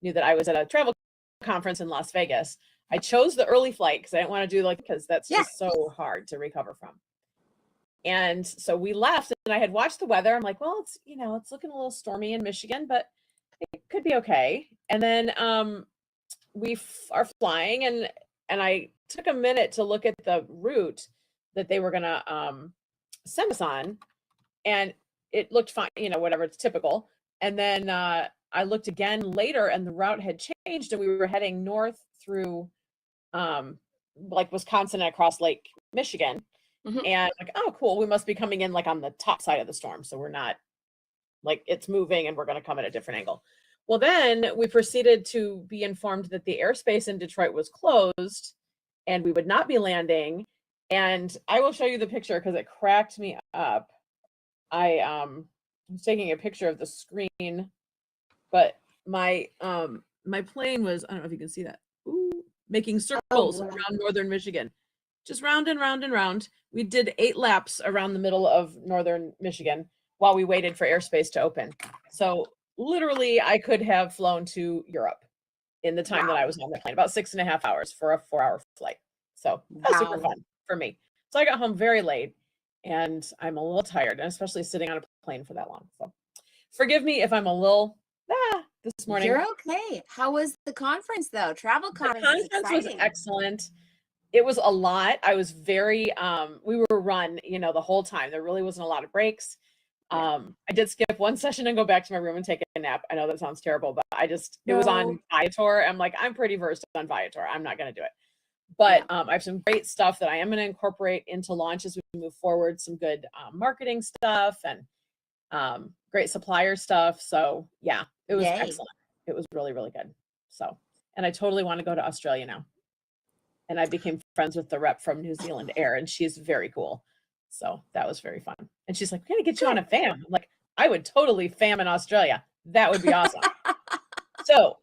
knew that I was at a travel conference in Las Vegas. I chose the early flight because I didn't want to do because that's just so hard to recover from. And so we left, and I had watched the weather. I'm like, well, it's it's looking a little stormy in Michigan, but it could be okay. And then we are flying, and I took a minute to look at the route that they were gonna send us on, and it looked fine, whatever, it's typical. And then I looked again later, and the route had changed, and we were heading north through like Wisconsin and across Lake Michigan. And like, oh, cool, we must be coming in like on the top side of the storm, so we're not like it's moving and we're going to come at a different angle. Well, then we proceeded to be informed that the airspace in Detroit was closed and we would not be landing. And I will show you the picture because it cracked me up. I was taking a picture of the screen, but my plane was, I don't know if you can see that, making circles around northern Michigan. Just round and round and round. We did 8 laps around the middle of northern Michigan while we waited for airspace to open. So literally, I could have flown to Europe in the time that I was on the plane, about 6.5 hours for a 4-hour flight. So that was super fun for me. So I got home very late, and I'm a little tired, and especially sitting on a plane for that long. So forgive me if I'm a little this morning. You're okay. How was the conference, though? Travel conference. The conference was excellent. It was a lot. I was very, we were run, the whole time. There really wasn't a lot of breaks. I did skip one session and go back to my room and take a nap. I know that sounds terrible, but it was on Viator. I'm like, I'm pretty versed on Viator. I'm not going to do it. But I have some great stuff that I am going to incorporate into launch as we move forward. Some good marketing stuff and great supplier stuff. So yeah, it was excellent. It was really, really good. So, and I totally want to go to Australia now. And I became friends with the rep from New Zealand Air, and she's very cool. So that was very fun. And she's like, we're going to get you on a FAM. I'm like, I would totally FAM in Australia. That would be awesome. So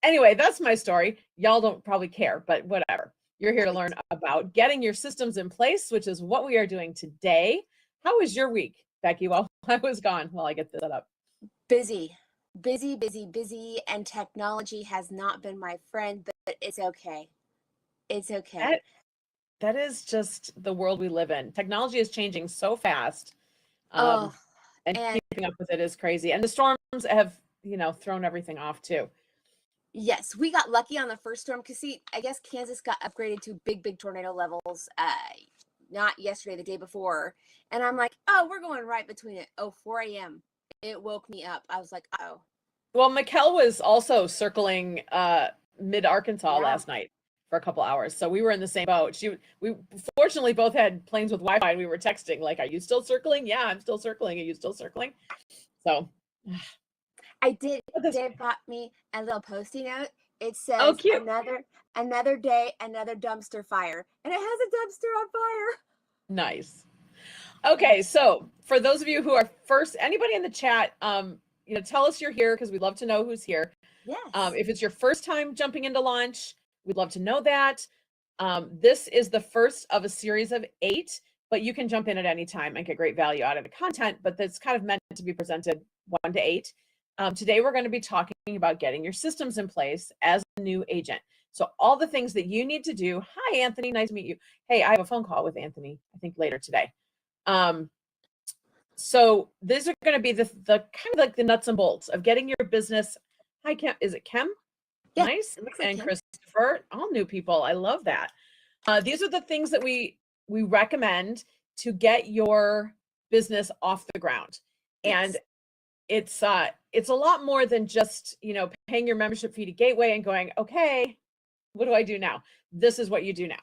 anyway, that's my story. Y'all don't probably care, but whatever. You're here to learn about getting your systems in place, which is what we are doing today. How was your week, Becky, while I was gone, while I get this set up? Busy. And technology has not been my friend, but it's okay. It's okay. That is just the world we live in. Technology is changing so fast. And keeping up with it is crazy. And the storms have, thrown everything off too. Yes, we got lucky on the first storm because, see, I guess Kansas got upgraded to big tornado levels not yesterday, the day before. And I'm like, oh, we're going right between it. 4 a.m. It woke me up. I was like, oh. Well, Mikkel was also circling mid-Arkansas last night for a couple hours. So we were in the same boat. We fortunately both had planes with Wi-Fi, and we were texting like, are you still circling? Yeah, I'm still circling. Are you still circling? So I did. Dave bought me a little Post-it note. It says, oh, cute. another day, another dumpster fire. And it has a dumpster on fire. Nice. Okay, so for those of you who are first, anybody in the chat, tell us you're here because we'd love to know who's here. Yes. If it's your first time jumping into launch, we'd love to know that. This is the first of a series of 8, but you can jump in at any time and get great value out of the content, but that's kind of meant to be presented 1 to 8. Today, we're going to be talking about getting your systems in place as a new agent. So all the things that you need to do. Hi, Anthony. Nice to meet you. Hey, I have a phone call with Anthony, I think later today. So these are going to be the kind of like the nuts and bolts of getting your business. Hi, Kim. Is it Kim? Yeah, nice. And Christopher, all new people. I love that. These are the things that we recommend to get your business off the ground. Yes. And it's a lot more than just, paying your membership fee to Gateway and going, okay, what do I do now? This is what you do now.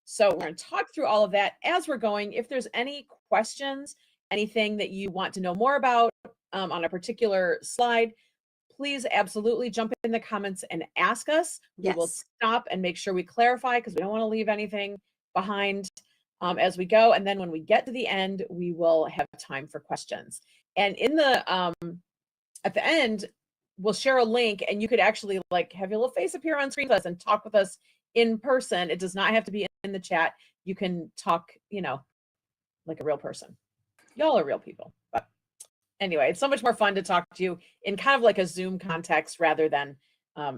So we're going to talk through all of that as we're going. If there's any questions, anything that you want to know more about on a particular slide, please absolutely jump in the comments and ask us. Yes. We will stop and make sure we clarify because we don't want to leave anything behind as we go. And then when we get to the end, we will have time for questions. And in the at the end, we'll share a link, and you could actually have your little face appear on screen with us and talk with us in person. It does not have to be in the chat. You can talk, like a real person. Y'all are real people. But anyway, it's so much more fun to talk to you in kind of like a Zoom context rather than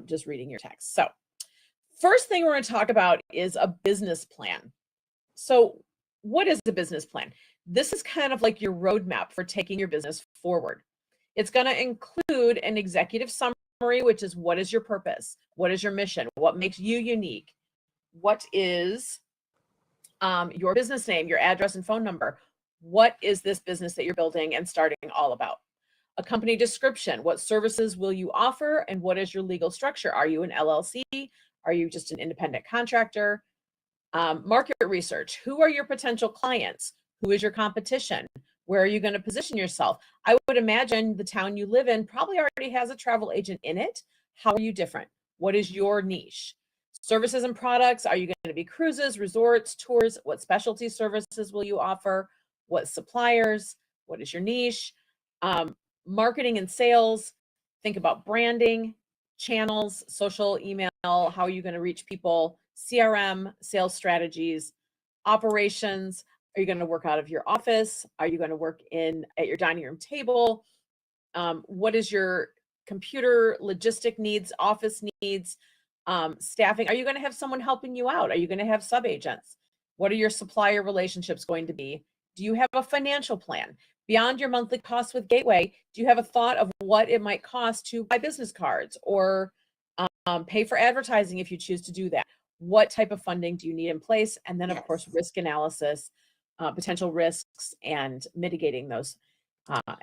just reading your text. So first thing we're going to talk about is a business plan. So what is a business plan? This is kind of like your roadmap for taking your business forward. It's going to include an executive summary, which is what is your purpose? What is your mission? What makes you unique? What is your business name, your address and phone number? What is this business that you're building and starting all about? A company description. What services will you offer and what is your legal structure? Are you an LLC? Are you just an independent contractor? Market research. Who are your potential clients? Who is your competition? Where are you going to position yourself? I would imagine the town you live in probably already has a travel agent in it. How are you different? What is your niche? Services and products. Are you going to be cruises, resorts, tours? What specialty services will you offer? What suppliers? What is your niche? Marketing and sales. Think about branding, channels, social, email. How are you going to reach people? CRM, sales strategies, operations. Are you going to work out of your office? Are you going to work at your dining room table? What is your computer logistic needs, office needs, staffing? Are you going to have someone helping you out? Are you going to have sub-agents? What are your supplier relationships going to be? Do you have a financial plan? Beyond your monthly costs with Gateway, do you have a thought of what it might cost to buy business cards or pay for advertising if you choose to do that? What type of funding do you need in place? And then, of course, risk analysis, potential risks, and mitigating those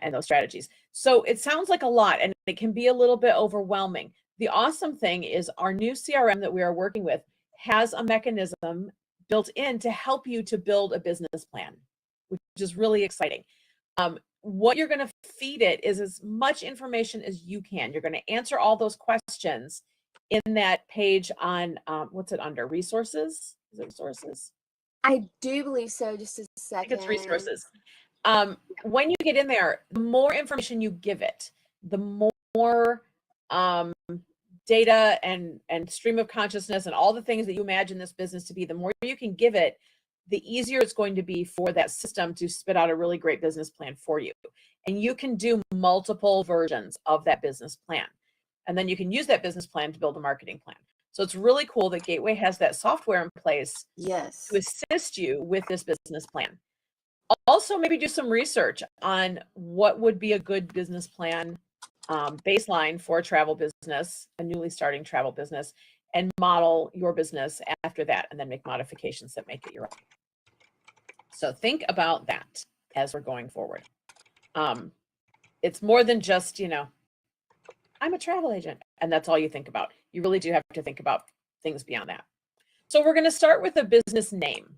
and those strategies. So it sounds like a lot, and it can be a little bit overwhelming. The awesome thing is our new CRM that we are working with has a mechanism built in to help you to build a business plan, which is really exciting. What you're going to feed it is as much information as you can. You're going to answer all those questions in that page on, what's it under? Resources? Is it resources? I do believe so. Just a second. I think it's resources. When you get in there, the more information you give it, the more data and stream of consciousness and all the things that you imagine this business to be, the more you can give it, the easier it's going to be for that system to spit out a really great business plan for you. And you can do multiple versions of that business plan. And then you can use that business plan to build a marketing plan. So it's really cool that Gateway has that software in place to assist you with this business plan. Also, maybe do some research on what would be a good business plan baseline for a travel business, a newly starting travel business, and model your business after that, and then make modifications that make it your own. So think about that as we're going forward. It's more than just, I'm a travel agent, and that's all you think about. You really do have to think about things beyond that. So we're going to start with a business name.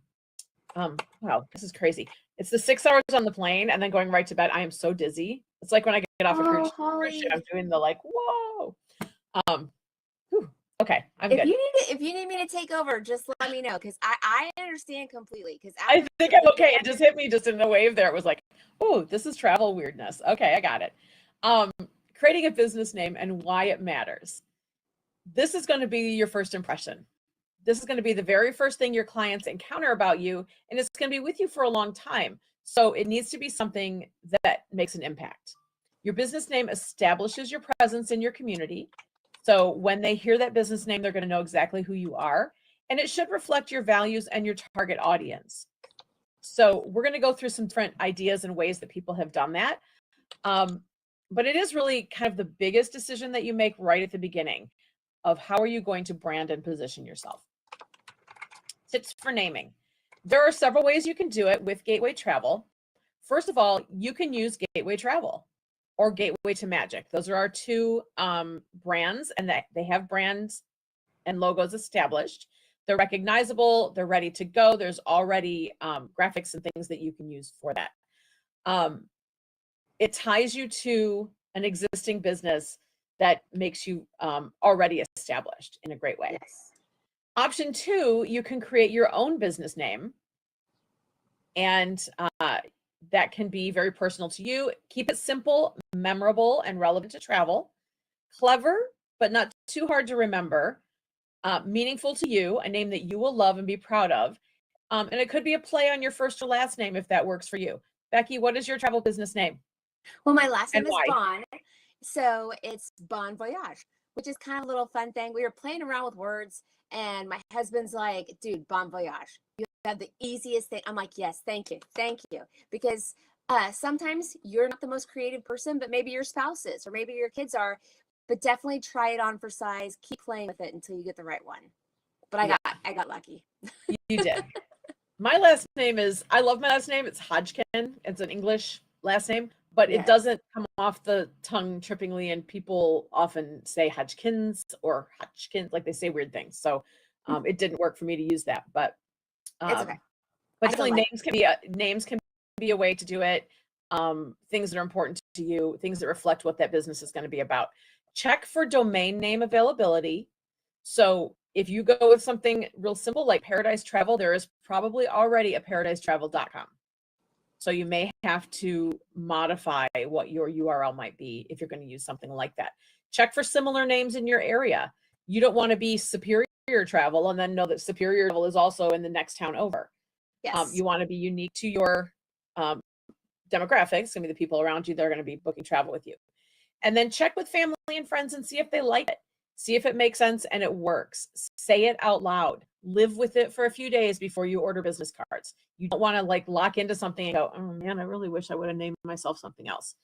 Wow, this is crazy. It's the 6 hours on the plane and then going right to bed. I am so dizzy. It's like when I get off a cruise ship, I'm doing the whoa. Okay, I'm good. If you need me to take over, just let me know, because I understand completely. Because I think I'm okay. It just hit me just in the wave there. It was like, oh, this is travel weirdness. Okay, I got it. Creating a business name and why it matters. This is going to be your first impression. This is going to be the very first thing your clients encounter about you, and it's going to be with you for a long time. So it needs to be something that makes an impact. Your business name establishes your presence in your community. So when they hear that business name, they're going to know exactly who you are, and it should reflect your values and your target audience. So we're going to go through some different ideas and ways that people have done that. But it is really kind of the biggest decision that you make right at the beginning of how are you going to brand and position yourself. Tips for naming. There are several ways you can do it with Gateway Travel. First of all, you can use Gateway Travel or Gateway to Magic. Those are our two brands, and they have brands and logos established. They're recognizable. They're ready to go. There's already graphics and things that you can use for that. It ties you to an existing business that makes you already established in a great way. Yes. Option 2, you can create your own business name, and that can be very personal to you. Keep it simple, memorable, and relevant to travel. Clever, but not too hard to remember. Meaningful to you, a name that you will love and be proud of. And it could be a play on your first or last name if that works for you. Becky, what is your travel business name? Well, my last name And is why? Bon, so it's Bon Voyage. which is kind of a little fun thing. We were playing around with words, and my husband's like, dude, bon voyage. You have the easiest thing. I'm like, yes, thank you. Thank you. Because sometimes you're not the most creative person, but maybe your spouse is, or maybe your kids are. But definitely try it on for size. Keep playing with it until you get the right one. But I got lucky. You did. My last name I love my last name. It's Hodgkin. It's an English last name, but it doesn't come off the tongue trippingly, and people often say Hodgkins or Hodgkins, like they say weird things. So it didn't work for me to use that, but it's okay. But definitely names can be a way to do it. Things that are important to you, things that reflect what that business is going to be about. Check for domain name availability. So if you go with something real simple like Paradise Travel, there is probably already a paradisetravel.com. So you may have to modify what your URL might be if you're going to use something like that. Check for similar names in your area. You don't want to be Superior Travel and then know that Superior Travel is also in the next town over. Yes. You want to be unique to your demographics. It's going to be the people around you that are going to be booking travel with you. And then check with family and friends and see if they like it. See if it makes sense and it works. Say it out loud. Live with it for a few days before you order business cards. You don't want to like lock into something and go, oh man, I really wish I would have named myself something else.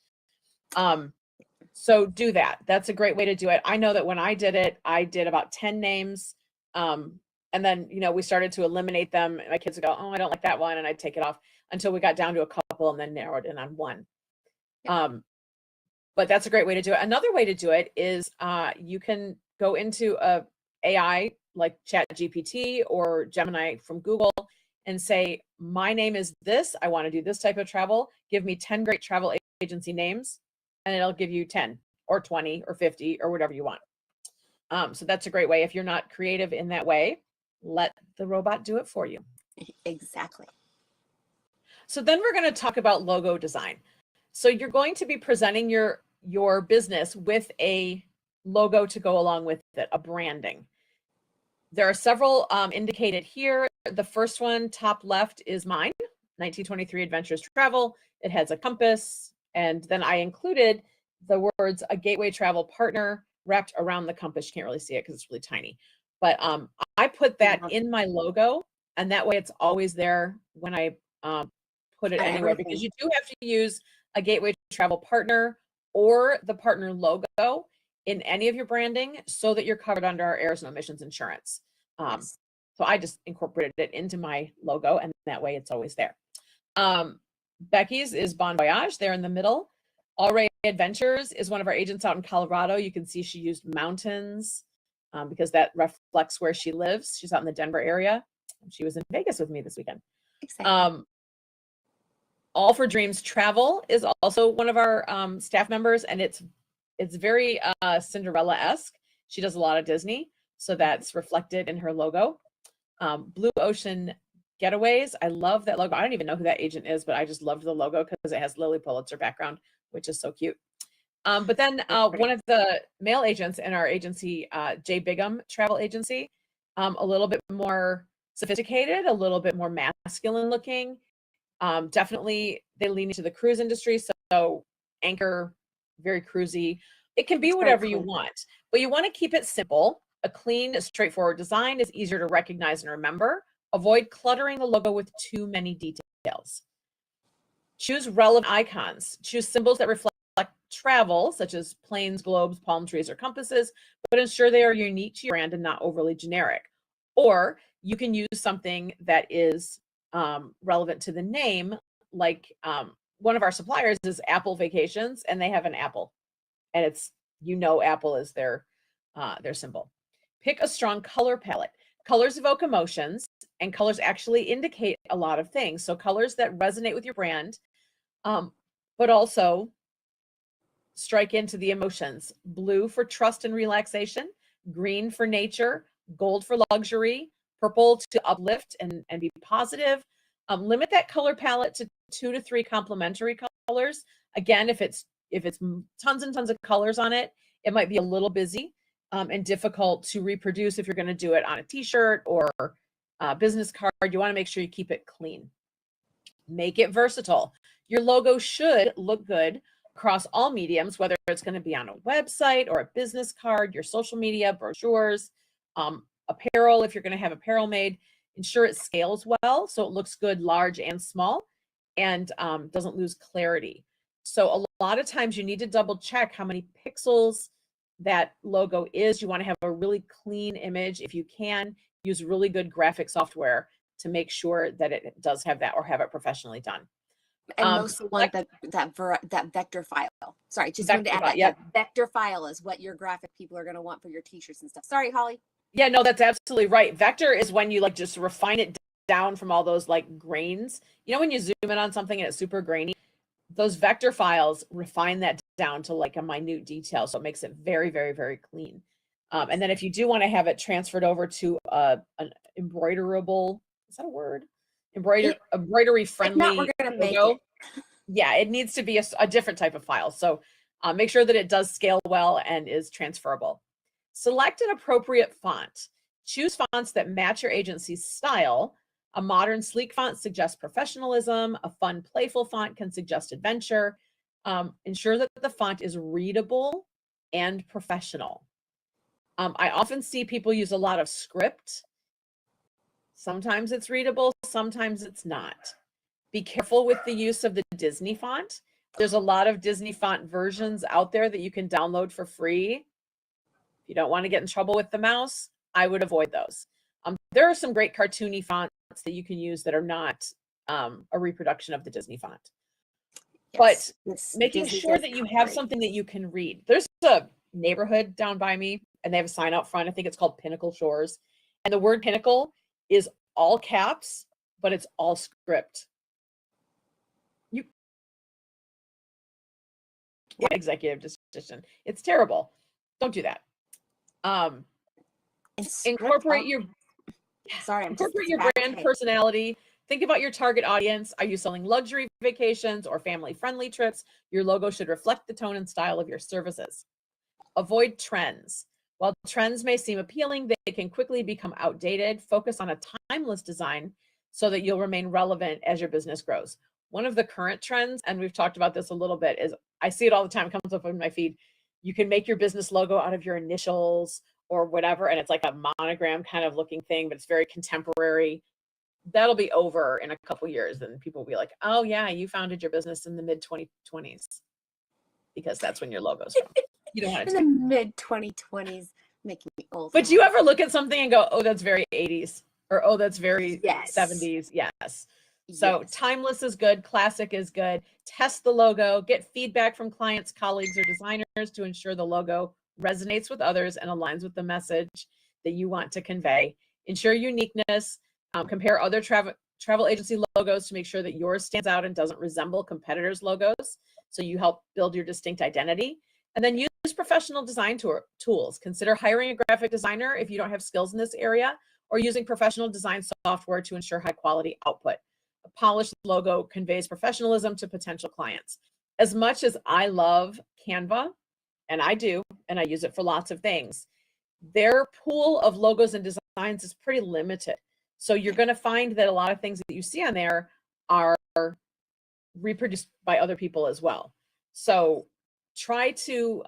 So do that. That's a great way to do it. I know that when I did it, I did about 10 names. And then, we started to eliminate them. My kids would go, oh, I don't like that one. And I'd take it off until we got down to a couple and then narrowed in on one. But that's a great way to do it. Another way to do it is you can go into a AI like ChatGPT or Gemini from Google and say, my name is this. I want to do this type of travel. Give me 10 great travel agency names, and it'll give you 10 or 20 or 50 or whatever you want. So that's a great way. If you're not creative in that way, let the robot do it for you. Exactly. So then we're going to talk about logo design. So you're going to be presenting your business with a logo to go along with it, a branding. There are several indicated here. The first one, top left, is mine, 1923 Adventures Travel. It has a compass, and then I included the words "a gateway travel partner" wrapped around the compass. You can't really see it because it's really tiny, but I put that in my logo, and that way it's always there when I put it anywhere, because you do have to use a gateway travel partner or the partner logo in any of your branding so that you're covered under our errors and omissions insurance. So I just incorporated it into my logo, and that way it's always there. Becky's is Bon Voyage. They're in the middle. All Ray Adventures is one of our agents out in Colorado. You can see she used mountains because that reflects where she lives. She's out in the Denver area. She was in Vegas with me this weekend. All for Dreams Travel is also one of our staff members, and it's very Cinderella-esque. She does a lot of Disney, so that's reflected in her logo. Blue Ocean Getaways. I love that logo. I don't even know who that agent is, but I just loved the logo because it has Lily Pulitzer background, which is so cute. But then one of the male agents in our agency, J. Bigham Travel Agency, a little bit more sophisticated, a little bit more masculine looking. Definitely they lean into the cruise industry. So anchor, very cruisy. It can be whatever you want, but you want to keep it simple. A clean, straightforward design is easier to recognize and remember. Avoid cluttering the logo with too many details. Choose relevant icons. Choose symbols that reflect travel, such as planes, globes, palm trees, or compasses, but ensure they are unique to your brand and not overly generic. Or you can use something that is relevant to the name, like one of our suppliers is Apple Vacations, and they have an apple, and it's, Apple is their symbol. Pick a strong color palette. Colors evoke emotions, and colors actually indicate a lot of things. So colors that resonate with your brand, but also strike into the emotions. Blue for trust and relaxation, green for nature, gold for luxury, purple to uplift and be positive. Limit that color palette to 2 to 3 complementary colors. Again, if it's tons and tons of colors on it, it might be a little busy and difficult to reproduce if you're going to do it on a t-shirt or a business card. You want to make sure you keep it clean. Make it versatile. Your logo should look good across all mediums, whether it's going to be on a website or a business card, your social media, brochures, apparel, if you're going to have apparel made. Ensure it scales well so it looks good large and small, and doesn't lose clarity. So a lot of times you need to double check how many pixels that logo is. You want to have a really clean image. If you can, use really good graphic software to make sure that it does have that, or have it professionally done. And mostly want that vector file. Sorry, just wanted to add that. Yep. That vector file is what your graphic people are going to want for your t-shirts and stuff. Sorry, Holly. Yeah, no, that's absolutely right. Vector is when you like just refine it down from all those like grains. You know, when you zoom in on something and it's super grainy, those vector files refine that down to like a minute detail. So it makes it very, very, very clean. And then if you do want to have it transferred over to an embroiderable, is that a word? Embroidery friendly we're gonna make logo. it. Yeah, it needs to be a different type of file. So make sure that it does scale well and is transferable. Select an appropriate font. Choose fonts that match your agency's style. A modern, sleek font suggests professionalism. A fun, playful font can suggest adventure. Ensure that the font is readable and professional. I often see people use a lot of script. Sometimes it's readable, sometimes it's not. Be careful with the use of the Disney font. There's a lot of Disney font versions out there that you can download for free. If you don't want to get in trouble with the mouse, I would avoid those. There are some great cartoony fonts that you can use that are not a reproduction of the Disney font. Yes, but making sure that you have something that you can read. There's a neighborhood down by me, and they have a sign out front. I think it's called Pinnacle Shores. And the word pinnacle is all caps, but it's all script. Executive decision. It's terrible. Don't do that. Incorporate your brand personality. Think about your target audience. Are you selling luxury vacations or family-friendly trips? Your logo should reflect the tone and style of your services. Avoid trends. While trends may seem appealing, they can quickly become outdated. Focus on a timeless design so that you'll remain relevant as your business grows. One of the current trends, and we've talked about this a little bit, is I see it all the time. It comes up in my feed. You can make your business logo out of your initials or whatever, and it's like a monogram kind of looking thing, but it's very contemporary. That'll be over in a couple years, and people will be like, oh yeah, you founded your business in the mid-2020s, because that's when your logo's from. You don't want it in the mid-2020s, making me old. But do you ever look at something and go, oh, that's very 80s, or oh, that's very 70s? Yes. So timeless is good, classic is good. Test the logo, get feedback from clients, colleagues, or designers to ensure the logo resonates with others and aligns with the message that you want to convey. Ensure uniqueness. Compare other travel agency logos to make sure that yours stands out and doesn't resemble competitors' logos. So you help build your distinct identity. And then use professional design tools. Consider hiring a graphic designer if you don't have skills in this area, or using professional design software to ensure high quality output. A polished logo conveys professionalism to potential clients. As much as I love Canva, and I do, and I use it for lots of things, their pool of logos and designs is pretty limited. So you're going to find that a lot of things that you see on there are reproduced by other people as well. So try to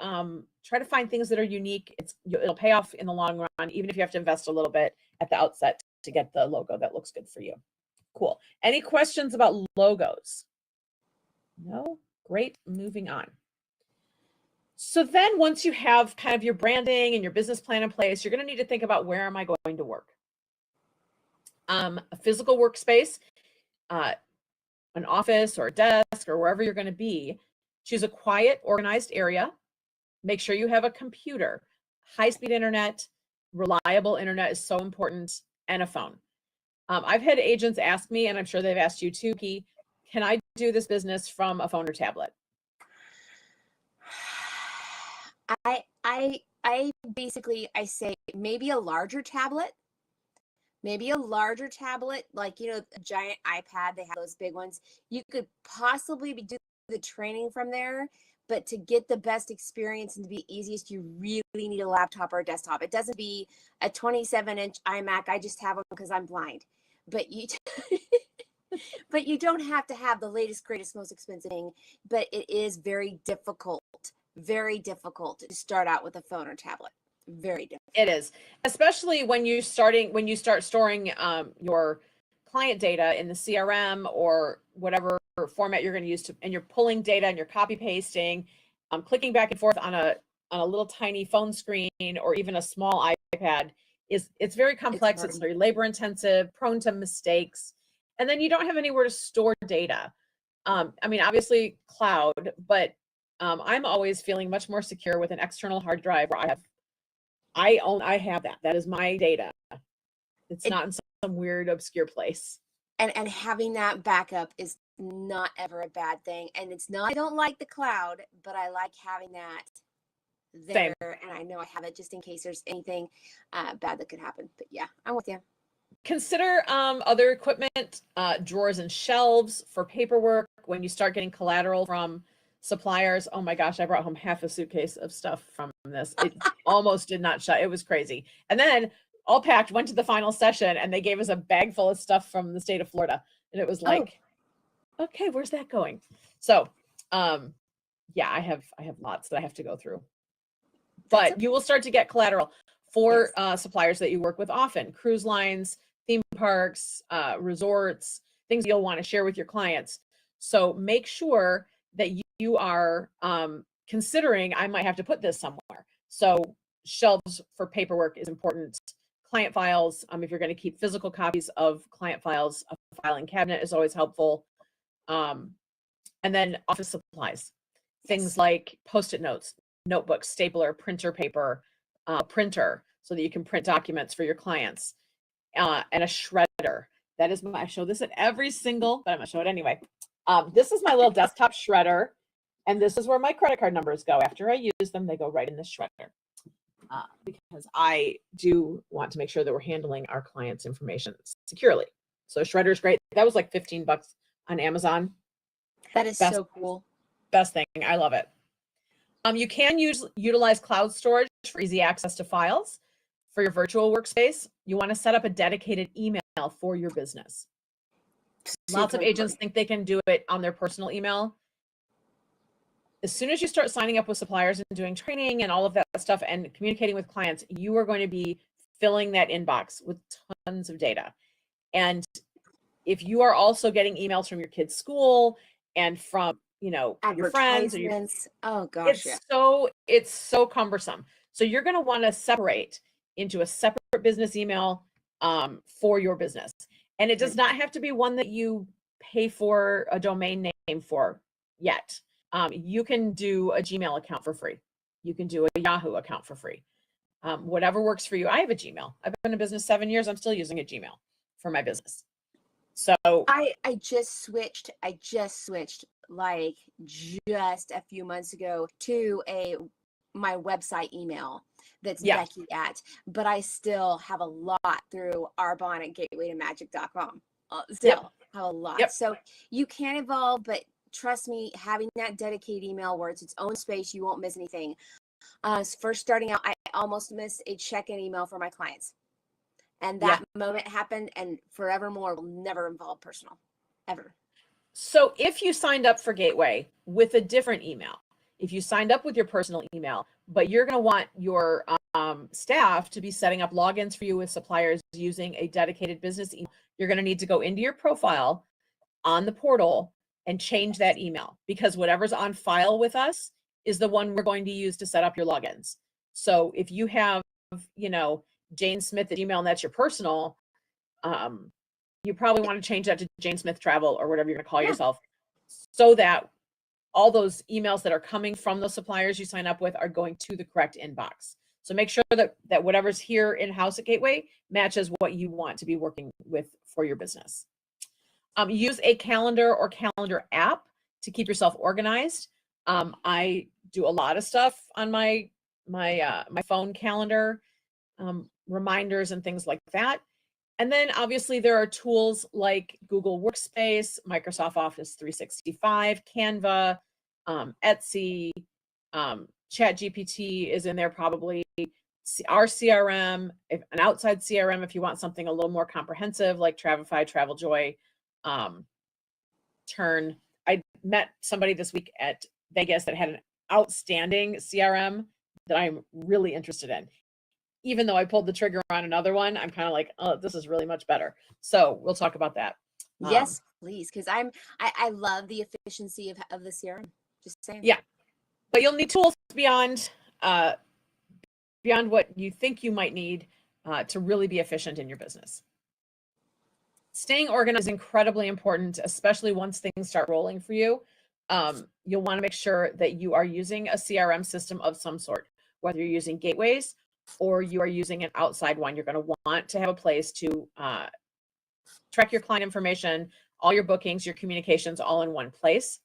find things that are unique. It'll pay off in the long run, even if you have to invest a little bit at the outset to get the logo that looks good for you. Cool. Any questions about logos? No? Great. Moving on. So then once you have kind of your branding and your business plan in place, you're going to need to think about, where am I going to work? A physical workspace, an office or a desk or wherever you're going to be. Choose a quiet, organized area. Make sure you have a computer. High-speed internet, reliable internet is so important, and a phone. I've had agents ask me, and I'm sure they've asked you too, can I do this business from a phone or tablet? I basically say maybe a larger tablet. Maybe a larger tablet, like, you know, a giant iPad, they have those big ones. You could possibly do the training from there, but to get the best experience and to be easiest, you really need a laptop or a desktop. It doesn't be a 27-inch iMac. I just have one because I'm blind. But you But you don't have to have the latest, greatest, most expensive thing. But it is very difficult to start out with a phone or tablet. Very difficult. It is, especially when you start storing your client data in the CRM or whatever format you're going to use and you're pulling data and you're copy pasting, clicking back and forth on a little tiny phone screen or even a small iPad it's very complex. It's very labor intensive, prone to mistakes, and then you don't have anywhere to store data. I mean, obviously cloud, but I'm always feeling much more secure with an external hard drive where I have that. That is my data. It's not in some weird, obscure place. And having that backup is not ever a bad thing. And it's not, I don't like the cloud, but I like having that there. Same. And I know I have it just in case there's anything bad that could happen. But yeah, I'm with you. Consider other equipment, drawers and shelves for paperwork. When you start getting collateral from suppliers, oh my gosh, I brought home half a suitcase of stuff from this. It almost did not shut. It was crazy. And then all packed, went to the final session, and they gave us a bag full of stuff from the state of Florida. And it was like, okay, where's that going? So yeah, I have lots that I have to go through. But you will start to get collateral for suppliers that you work with often, cruise lines, theme parks, resorts, things you'll want to share with your clients. So make sure that you are considering, I might have to put this somewhere. So shelves for paperwork is important. Client files, if you're going to keep physical copies of client files, a filing cabinet is always helpful. And then office supplies, things like Post-it notes, notebooks, stapler, printer paper, printer, so that you can print documents for your clients, and a shredder. That is I show this at every single, but I'm gonna show it anyway. This is my little desktop shredder, and this is where my credit card numbers go. After I use them, they go right in this shredder. Because I do want to make sure that we're handling our clients' information securely. So shredder is great. That was like $15 on Amazon. That is so cool. Best thing. I love it. You can utilize cloud storage for easy access to files. For your virtual workspace, you want to set up a dedicated email for your business. Lots of agents think they can do it on their personal email. As soon as you start signing up with suppliers and doing training and all of that stuff and communicating with clients, you are going to be filling that inbox with tons of data. And if you are also getting emails from your kids' school and from, your friends, or oh gosh, it's so cumbersome. So you're going to want to separate into a separate business email for your business. And it does not have to be one that you pay for a domain name for yet. You can do a Gmail account for free. You can do a Yahoo account for free. Whatever works for you. I have a Gmail. I've been in business 7 years. I'm still using a Gmail for my business. So I just switched like just a few months ago to my website email that's Becky at, but I still have a lot through Arbonne at gatewaytomagic.com. Still have a lot. So you can evolve, but trust me, having that dedicated email where it's its own space, you won't miss anything. First starting out, I almost missed a check-in email for my clients. And that moment happened, and forevermore will never involve personal, ever. So if you signed up for Gateway with a different email, if you signed up with your personal email, but you're going to want your staff to be setting up logins for you with suppliers using a dedicated business email, you're going to need to go into your profile on the portal and change that email, because whatever's on file with us is the one we're going to use to set up your logins. So if you have, Jane Smith at Gmail and that's your personal, you probably want to change that to Jane Smith Travel or whatever you're going to call yourself, so that all those emails that are coming from those suppliers you sign up with are going to the correct inbox. So make sure that whatever's here in-house at Gateway matches what you want to be working with for your business. Use a calendar or calendar app to keep yourself organized. I do a lot of stuff on my phone calendar, reminders and things like that. And then obviously there are tools like Google Workspace, Microsoft Office 365, Canva, Etsy, ChatGPT is in there probably, our CRM, an outside CRM if you want something a little more comprehensive like Travefy, Traveljoy, turn. I met somebody this week at Vegas that had an outstanding CRM that I'm really interested in. Even though I pulled the trigger on another one, I'm kind of like, oh, this is really much better. So we'll talk about that. Yes, please, because I love the efficiency of the CRM. Just saying. Yeah, but you'll need tools beyond what you think you might need to really be efficient in your business. Staying organized is incredibly important, especially once things start rolling for you. You'll want to make sure that you are using a CRM system of some sort, whether you're using gateways or you are using an outside one. You're going to want to have a place to track your client information, all your bookings, your communications, all in one place.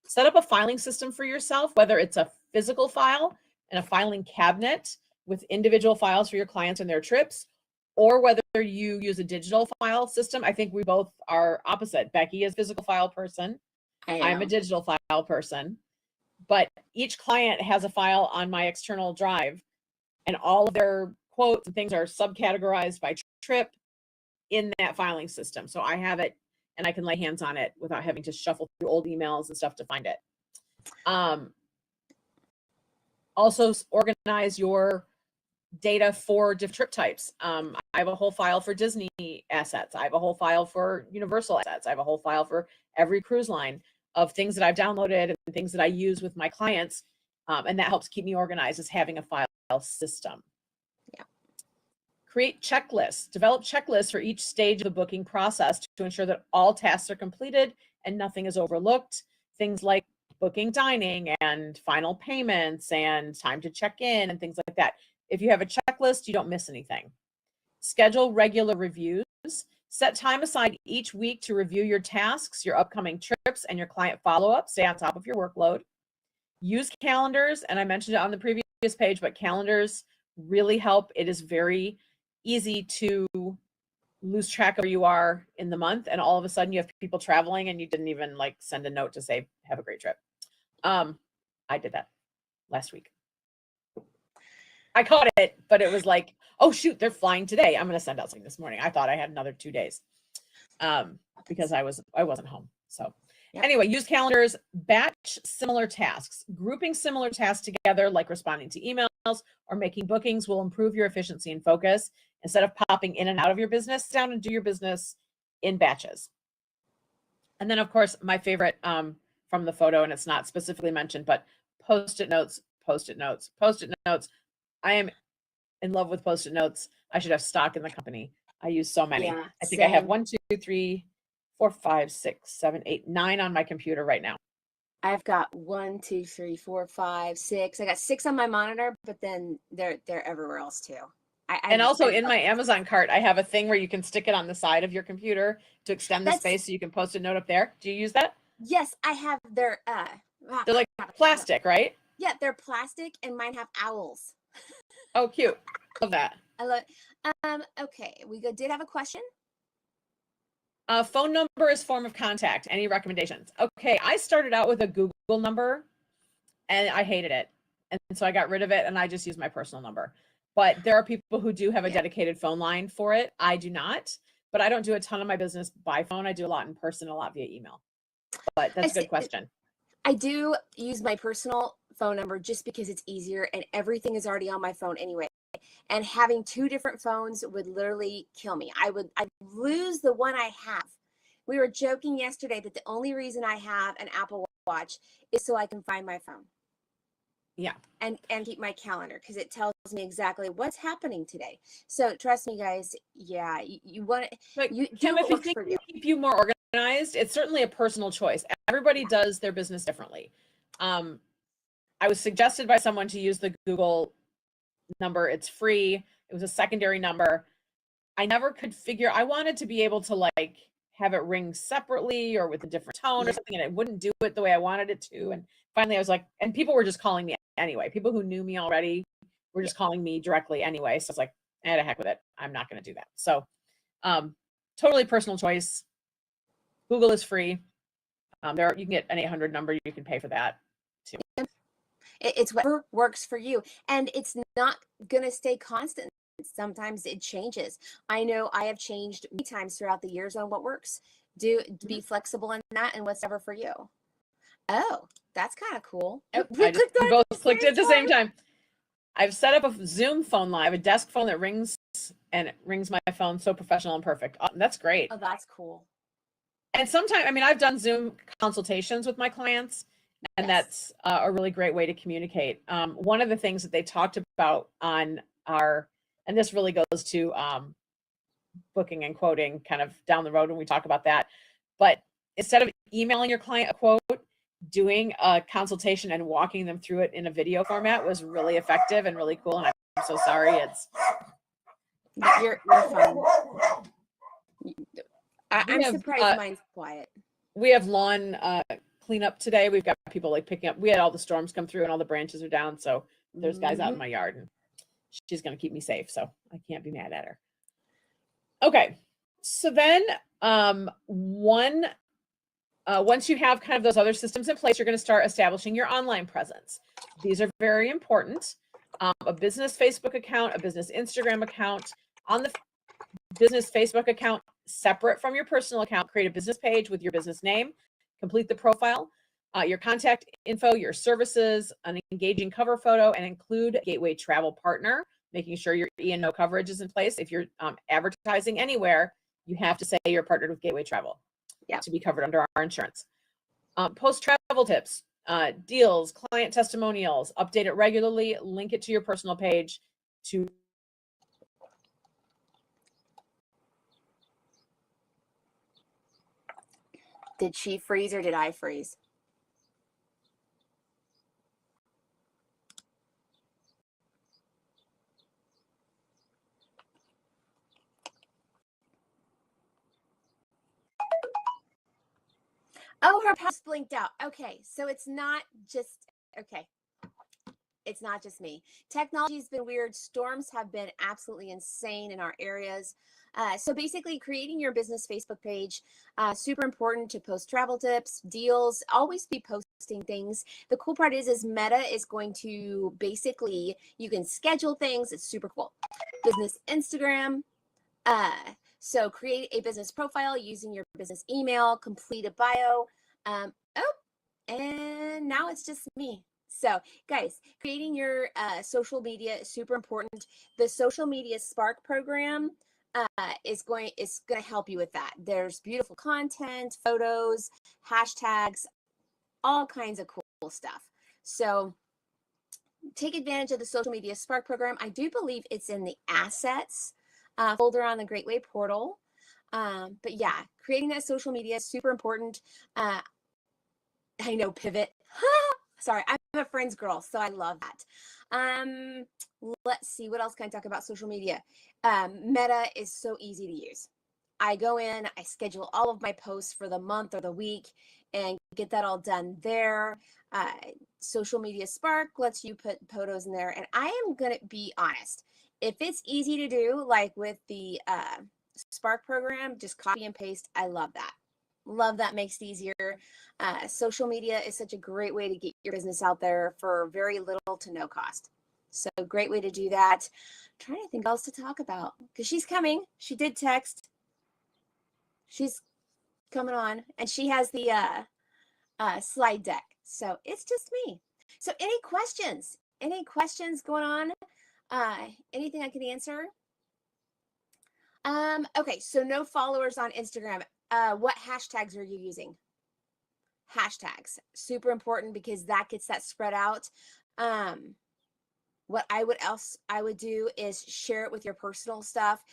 Set up a filing system for yourself, whether it's a physical file and a filing cabinet with individual files for your clients and their trips, or whether you use a digital file system. I think we both are opposite. Becky is a physical file person. I'm a digital file person. But each client has a file on my external drive, and all of their quotes and things are subcategorized by trip in that filing system. So I have it and I can lay hands on it without having to shuffle through old emails and stuff to find it. Also organize your data for different trip types. I have a whole file for Disney assets. I have a whole file for Universal assets. I have a whole file for every cruise line of things that I've downloaded and things that I use with my clients. And that helps keep me organized, is having a file system. Yeah. Create checklists. Develop checklists for each stage of the booking process to ensure that all tasks are completed and nothing is overlooked. Things like booking dining and final payments and time to check in and things like that. If you have a checklist, you don't miss anything. Schedule regular reviews. Set time aside each week to review your tasks, your upcoming trips, and your client follow-up. Stay on top of your workload. Use calendars, and I mentioned it on the previous page, but calendars really help. It is very easy to lose track of where you are in the month, and all of a sudden you have people traveling and you didn't even like send a note to say, have a great trip. I did that last week. I caught it, but it was like, oh shoot, they're flying today. I'm going to send out something this morning. I thought I had another 2 days because I wasn't home. So anyway, use calendars, batch similar tasks. Grouping similar tasks together, like responding to emails or making bookings, will improve your efficiency and focus. Instead of popping in and out of your business, sit down and do your business in batches. And then, of course, my favorite from the photo, and it's not specifically mentioned, but Post-it notes, Post-it notes, Post-it notes. I am in love with Post-it notes. I should have stock in the company. I use so many. Yeah, I think I have 1, 2, 3, 4, 5, 6, 7, 8, 9 on my computer right now. I've got 1, 2, 3, 4, 5, 6. I got 6 on my monitor, but then they're everywhere else too. And also in my Amazon cart, I have a thing where you can stick it on the side of your computer to extend the space, so you can post a note up there. Do you use that? Yes, I have. They're like plastic, right? Yeah, they're plastic, and mine have owls. Oh, cute. Love that. I love it. Okay, we did have a question. Phone number is form of contact. Any recommendations? Okay, I started out with a Google number and I hated it. And so I got rid of it and I just use my personal number. But there are people who do have a dedicated phone line for it. I do not, but I don't do a ton of my business by phone. I do a lot in person, a lot via email. But that's a good question. I do use my personal phone number just because it's easier and everything is already on my phone anyway. And having 2 different phones would literally kill me. I'd lose the one I have. We were joking yesterday that the only reason I have an Apple Watch is so I can find my phone. Yeah. And keep my calendar, because it tells me exactly what's happening today. So trust me, guys. Yeah, you want to. Kim, if you think it will keep you more organized, it's certainly a personal choice. Everybody does their business differently. I was suggested by someone to use the Google number. It's free. It was a secondary number. I never could figure. I wanted to be able to like have it ring separately or with a different tone or something, and it wouldn't do it the way I wanted it to. And finally I was like, and people were just calling me anyway. People who knew me already were just calling me directly anyway. So I was like, to heck with it. I'm not going to do that. So totally personal choice. Google is free. You can get an 800 number. You can pay for that too. It's whatever works for you. And it's not going to stay constant. Sometimes it changes. I know I have changed many times throughout the years on what works. be flexible in that and whatever for you. Oh, that's kind of cool. Yep, we both clicked it at the same time. I've set up a Zoom phone live, a desk phone that rings, and it rings my phone so professional and perfect. Oh, that's great. Oh, that's cool. And sometimes, I mean, I've done Zoom consultations with my clients, and that's a really great way to communicate. One of the things that they talked about on our, and this really goes to booking and quoting kind of down the road when we talk about that, but instead of emailing your client a quote, doing a consultation and walking them through it in a video format was really effective and really cool. And I'm so sorry. You're fine. I'm surprised mine's quiet. We have lawn cleanup today. We've got people like picking up. We had all the storms come through and all the branches are down. So there's guys out in my yard, and she's going to keep me safe. So I can't be mad at her. Okay. So then once you have kind of those other systems in place, you're going to start establishing your online presence. These are very important. A business Facebook account, a business Instagram account. On the business Facebook account, separate from your personal account, create a business page with your business name, complete the profile, your contact info, your services, an engaging cover photo, and include Gateway Travel Partner, making sure your E&O coverage is in place. If you're advertising anywhere, you have to say you're partnered with Gateway Travel to be covered under our insurance. Post travel tips, deals, client testimonials, update it regularly, link it to your personal page to Did she freeze or did I freeze? Oh, her pause blinked out. Okay, so it's not just, okay. It's not just me. Technology's been weird. Storms have been absolutely insane in our areas. So basically creating your business Facebook page, super important to post travel tips, deals, always be posting things. The cool part is Meta is going to basically, you can schedule things. It's super cool. Business Instagram. So create a business profile using your business email, complete a bio. And now it's just me. So guys, creating your social media is super important. The Social Media Spark program is going to help you with that. There's beautiful content, photos, hashtags, all kinds of cool stuff. So take advantage of the Social Media Spark program. I do believe it's in the assets folder on the Gateway portal. But yeah, creating that social media is super important. I know, pivot. Sorry, I'm a friend's girl, so I love that. Let's see, what else can I talk about social media? Meta is so easy to use. I go in, I schedule all of my posts for the month or the week and get that all done there. Social Media Spark lets you put photos in there. And I am going to be honest, if it's easy to do, like with the Spark program, just copy and paste. I love that. Love that, makes it easier. Social media is such a great way to get your business out there for very little to no cost. So great way to do that. I'm trying to think else to talk about because she's coming. She did text. She's coming on and she has the slide deck. So it's just me. So any questions? Any questions going on? Anything I can answer? Okay, so no followers on Instagram. What hashtags are you using? Hashtags, super important because that gets that spread out. What I would do is share it with your personal stuff.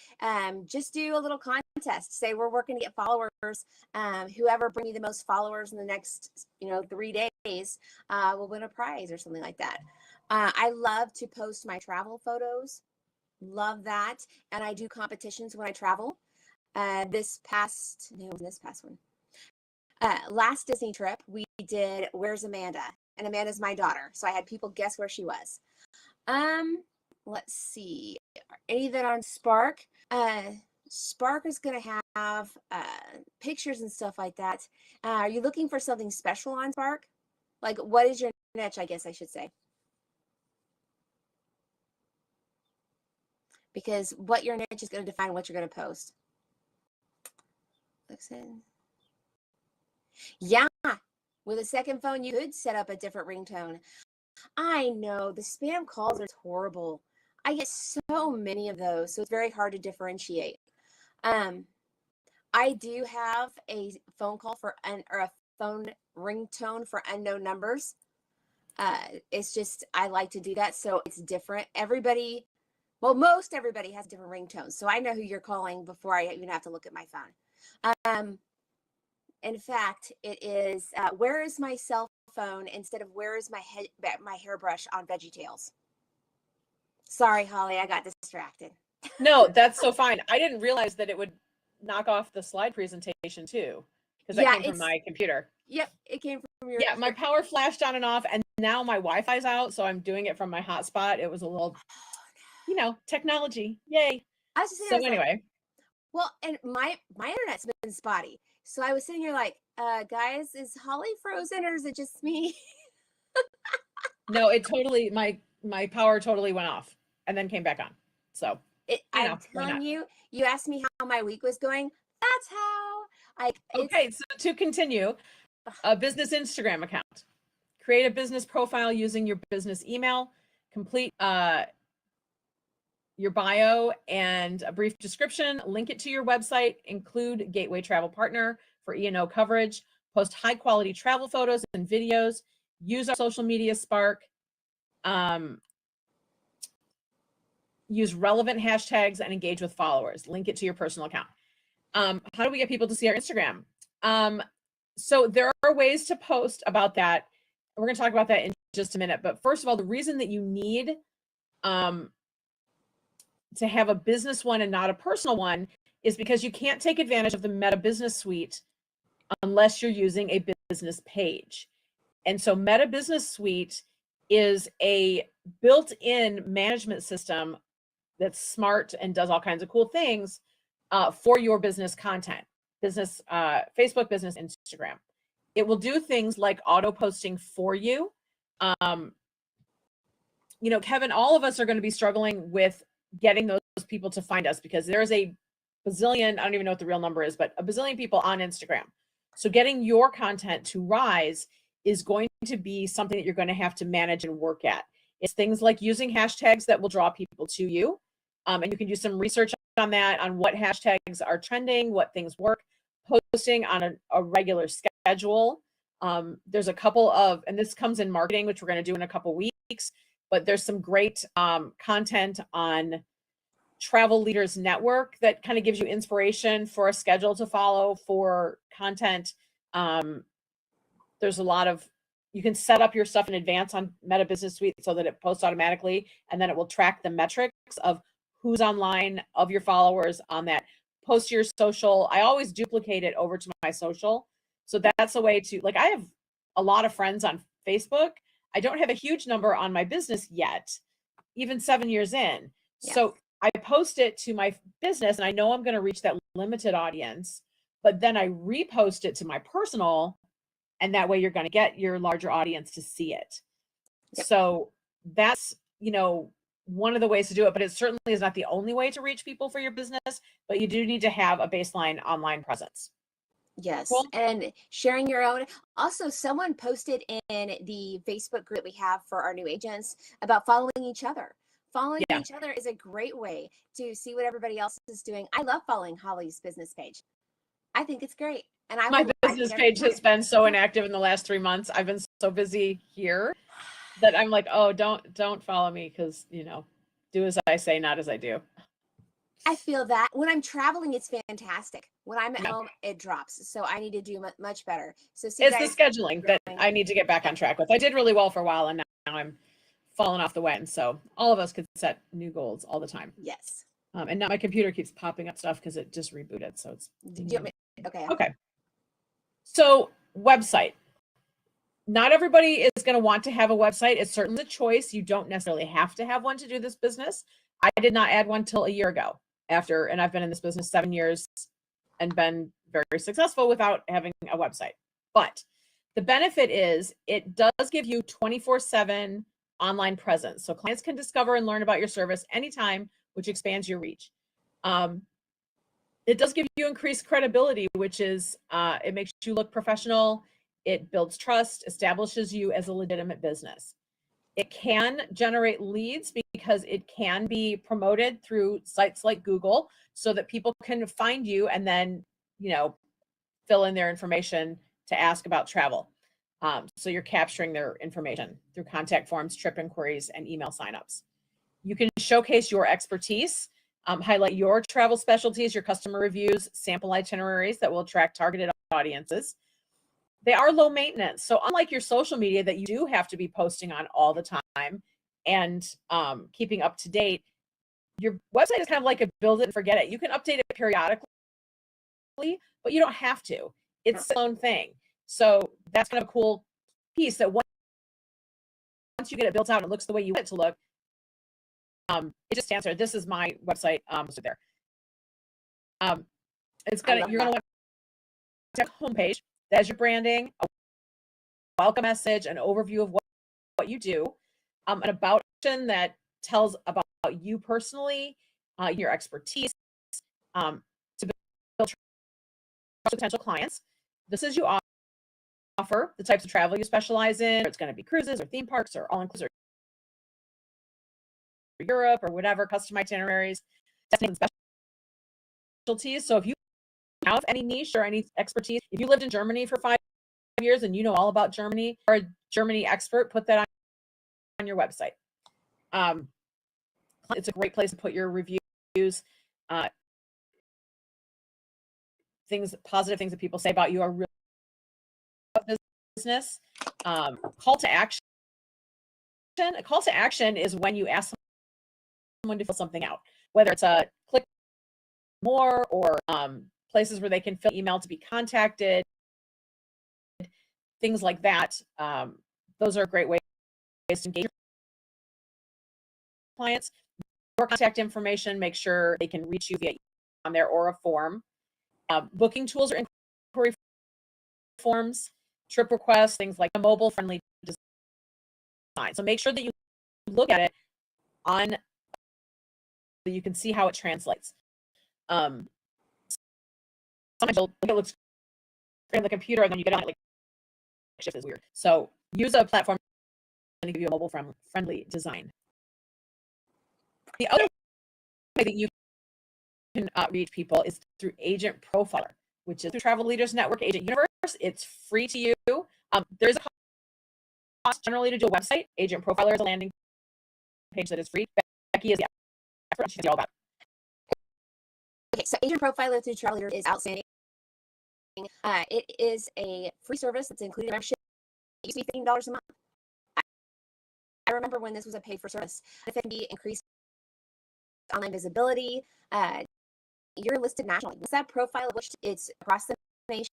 Just do a little contest. Say we're working to get followers. Whoever bring me the most followers in the next 3 days will win a prize or something like that. I love to post my travel photos. Love that. And I do competitions when I travel. This past one. Last Disney trip, we did Where's Amanda? And Amanda's my daughter. So I had people guess where she was. Let's see. Any that on Spark? Spark is going to have pictures and stuff like that. Are you looking for something special on Spark? Like, what is your niche, I guess I should say? Because what your niche is going to define what you're going to post. Yeah. With a second phone, you could set up a different ringtone. I know the spam calls are horrible. I get so many of those, so it's very hard to differentiate. I do have a phone call or a phone ringtone for unknown numbers. It's just I like to do that, so it's different. Most everybody has different ringtones, so I know who you're calling before I even have to look at my phone. In fact, it is where is my cell phone instead of where is my hairbrush on VeggieTales. Sorry, Holly, I got distracted. No, that's so fine. I didn't realize that it would knock off the slide presentation too, because that came from my computer. Yep, it came from your. Yeah, my power flashed on and off, and now my Wi-Fi's out, so I'm doing it from my hotspot. It was a little, technology. Yay. Anyway. Well, and my internet's been spotty. So I was sitting here like, guys, is Holly frozen or is it just me? No, it totally my power totally went off and then came back on. So I'm telling you, you asked me how my week was going. That's how Okay, so to continue, a business Instagram account. Create a business profile using your business email, complete your bio and a brief description, link it to your website, include Gateway Travel Partner for E&O coverage, post high quality travel photos and videos, use our social media Spark, use relevant hashtags and engage with followers, link it to your personal account. How do we get people to see our Instagram? So there are ways to post about that. We're going to talk about that in just a minute. But first of all, the reason that you need to have a business one and not a personal one is because you can't take advantage of the Meta Business Suite unless you're using a business page. And so Meta Business Suite is a built-in management system that's smart and does all kinds of cool things for your business content, business, Facebook, business, Instagram. It will do things like auto posting for you. Kevin, all of us are going to be struggling with getting those people to find us because there's a bazillion, I don't even know what the real number is, but a bazillion people on Instagram. So getting your content to rise is going to be something that you're going to have to manage and work at. It's things like using hashtags that will draw people to you. And you can do some research on that, on what hashtags are trending, what things work, posting on a regular schedule. There's a couple of, and this comes in marketing, which we're going to do in a couple weeks, but there's some great content on Travel Leaders Network that kind of gives you inspiration for a schedule to follow for content. There's a lot of, you can set up your stuff in advance on Meta Business Suite so that it posts automatically, and then it will track the metrics of who's online, of your followers on that. Post your social. I always duplicate it over to my social. So that's a way to, I have a lot of friends on Facebook. I don't have a huge number on my business yet, even 7 years in. Yeah. So I post it to my business and I know I'm going to reach that limited audience, but then I repost it to my personal, and that way you're going to get your larger audience to see it. Yep. So that's, one of the ways to do it, but it certainly is not the only way to reach people for your business, but you do need to have a baseline online presence. Yes. Cool. And sharing your own. Also, someone posted in the Facebook group we have for our new agents about following each other. Following each other is a great way to see what everybody else is doing. I love following Holly's business page. I think it's great. And my business page has been so inactive in the last 3 months. I've been so busy here that I'm like, oh, don't follow me because, do as I say, not as I do. I feel that when I'm traveling, it's fantastic. When I'm at home, it drops. So I need to do much better. So it's the scheduling that I need to get back on track with. I did really well for a while, and now I'm falling off the wagon. So all of us could set new goals all the time. Yes. And now my computer keeps popping up stuff because it just rebooted. So it's okay. So website. Not everybody is going to want to have a website. It's certainly a choice. You don't necessarily have to have one to do this business. I did not add one till a year ago and I've been in this business 7 years and been very successful without having a website. But the benefit is it does give you 24/7 online presence. So clients can discover and learn about your service anytime, which expands your reach. it does give you increased credibility, which is it makes you look professional. It builds trust, establishes you as a legitimate business. It can generate leads because it can be promoted through sites like Google so that people can find you and then, fill in their information to ask about travel. So you're capturing their information through contact forms, trip inquiries, and email signups. You can showcase your expertise, highlight your travel specialties, your customer reviews, sample itineraries that will attract targeted audiences. They are low maintenance. So unlike your social media that you do have to be posting on all the time and keeping up to date, your website is kind of like a build it and forget it. You can update it periodically, but you don't have to. It's its own thing. So that's kind of a cool piece that once you get it built out and it looks the way you want it to look, it just stands there. This is my website. So there. You're gonna want to homepage. That's your branding, a welcome message, an overview of what you do, an about section that tells about you personally, your expertise, to build potential clients. This is you offer, the types of travel you specialize in. It's going to be cruises or theme parks or all inclusive Europe or whatever, custom itineraries, specialties. So if you have any niche or any expertise, if you lived in Germany for 5 years and you know all about Germany, or a Germany expert, put that on your website. It's a great place to put your reviews, positive things that people say about you are really business. Call to action. A call to action is when you ask someone to fill something out, whether it's a click more or places where they can fill email to be contacted, things like that. Those are great ways to engage your clients. Your contact information, make sure they can reach you via on there or a form. Booking tools or inquiry forms, trip requests, things like a mobile friendly design. So make sure that you look at it on so you can see how it translates. Sometimes it looks great on the computer and then you get on it like shift is weird. So use a platform to give you a mobile friendly design. The other way that you can reach people is through Agent Profiler, which is through Travel Leaders Network Agent Universe. It's free to you. There's a cost generally to do a website. Agent Profiler is a landing page that is free. Becky is the expert. She's all about it. Okay, so Agent Profiler through Travel Leaders is outstanding. It is a free service that's included in membership. It used to be $15 a month. I remember when this was a paid for service. If it can be increased online visibility, you're listed nationally. With that profile, which it's across the nation,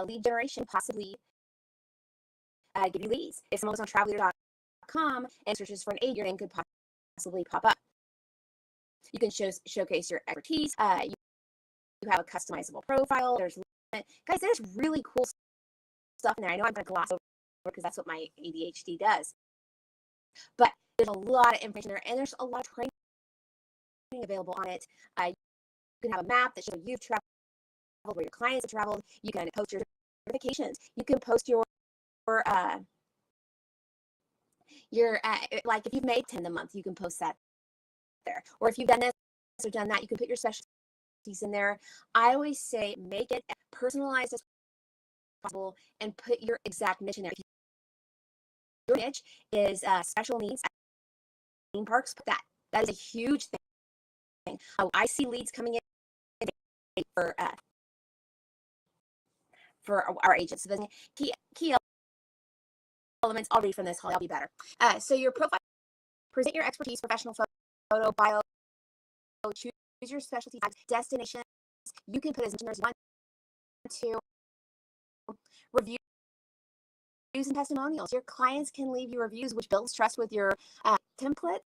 lead generation, possibly give you leads. If someone was on travelleader.com and searches for an aid, your name could possibly pop up. You can showcase your expertise. You have a customizable profile. There's really cool stuff in there. I know I'm going to gloss over because that's what my ADHD does. But there's a lot of information there, and there's a lot of training available on it. You can have a map that shows you've traveled, where your clients have traveled. You can post your certifications. You can post your like if you've made 10 a month, you can post that there. Or if you've done this or done that, you can put your specialties in there. I always say make it as personalized as possible and put your exact niche in there. If your niche is special needs theme parks, put that. That is a huge thing. I see leads coming in for our agents. Key elements. I'll read from this. I'll be better. So your profile, present your expertise, professional photo, bio, choose your specialty tags, destinations. You can put as much as you want to. Reviews and testimonials. Your clients can leave you reviews, which builds trust with your templates.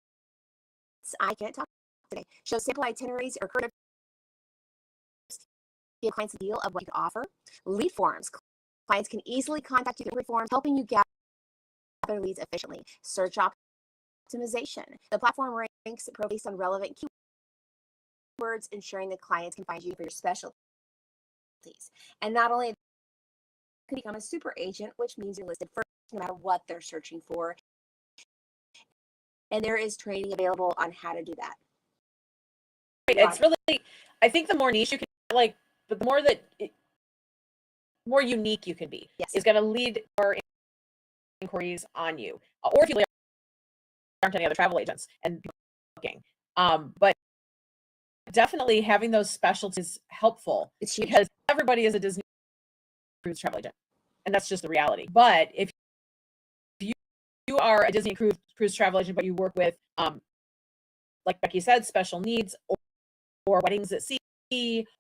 I can't talk today. Show sample itineraries or current. Give clients a deal of what you can offer. Lead forms. Clients can easily contact you through forms, helping you gather leads efficiently. Search optimization. The platform ranks based on relevant keywords. keywords, ensuring the clients can find you for your specialties. And not only you can become a super agent, which means you're listed first no matter what they're searching for. And there is training available on how to do that. It's really, I think the more niche you can, like, the more that more unique you can be, is going to lead more inquiries on you. Or if you aren't any other travel agents and booking. But definitely having those specialties is helpful, because everybody is a Disney cruise travel agent, and that's just the reality. But if you are a Disney cruise travel agent, but you work with, like Becky said, special needs or weddings at sea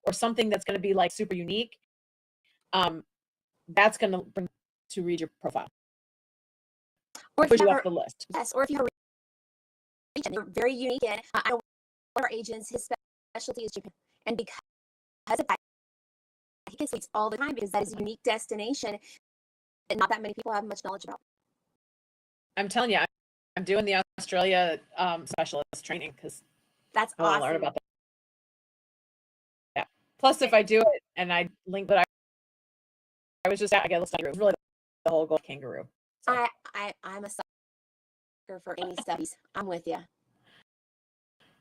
or something that's going to be like super unique, that's going to bring to read your profile. Or push you up the list. Yes, or if you have a region, you're very unique. And I know one of our agents, his specialty is Japan, and because of that, he gets leads all the time because that is a unique destination that not that many people have much knowledge about. I'm telling you, I'm doing the Australia specialist training because that's I want to learn about that. Yeah. Plus, if I do it and I link that I was just at, I get a little kangaroo. Really, the whole gold kangaroo. So. I'm a sucker for any studies. I'm with you.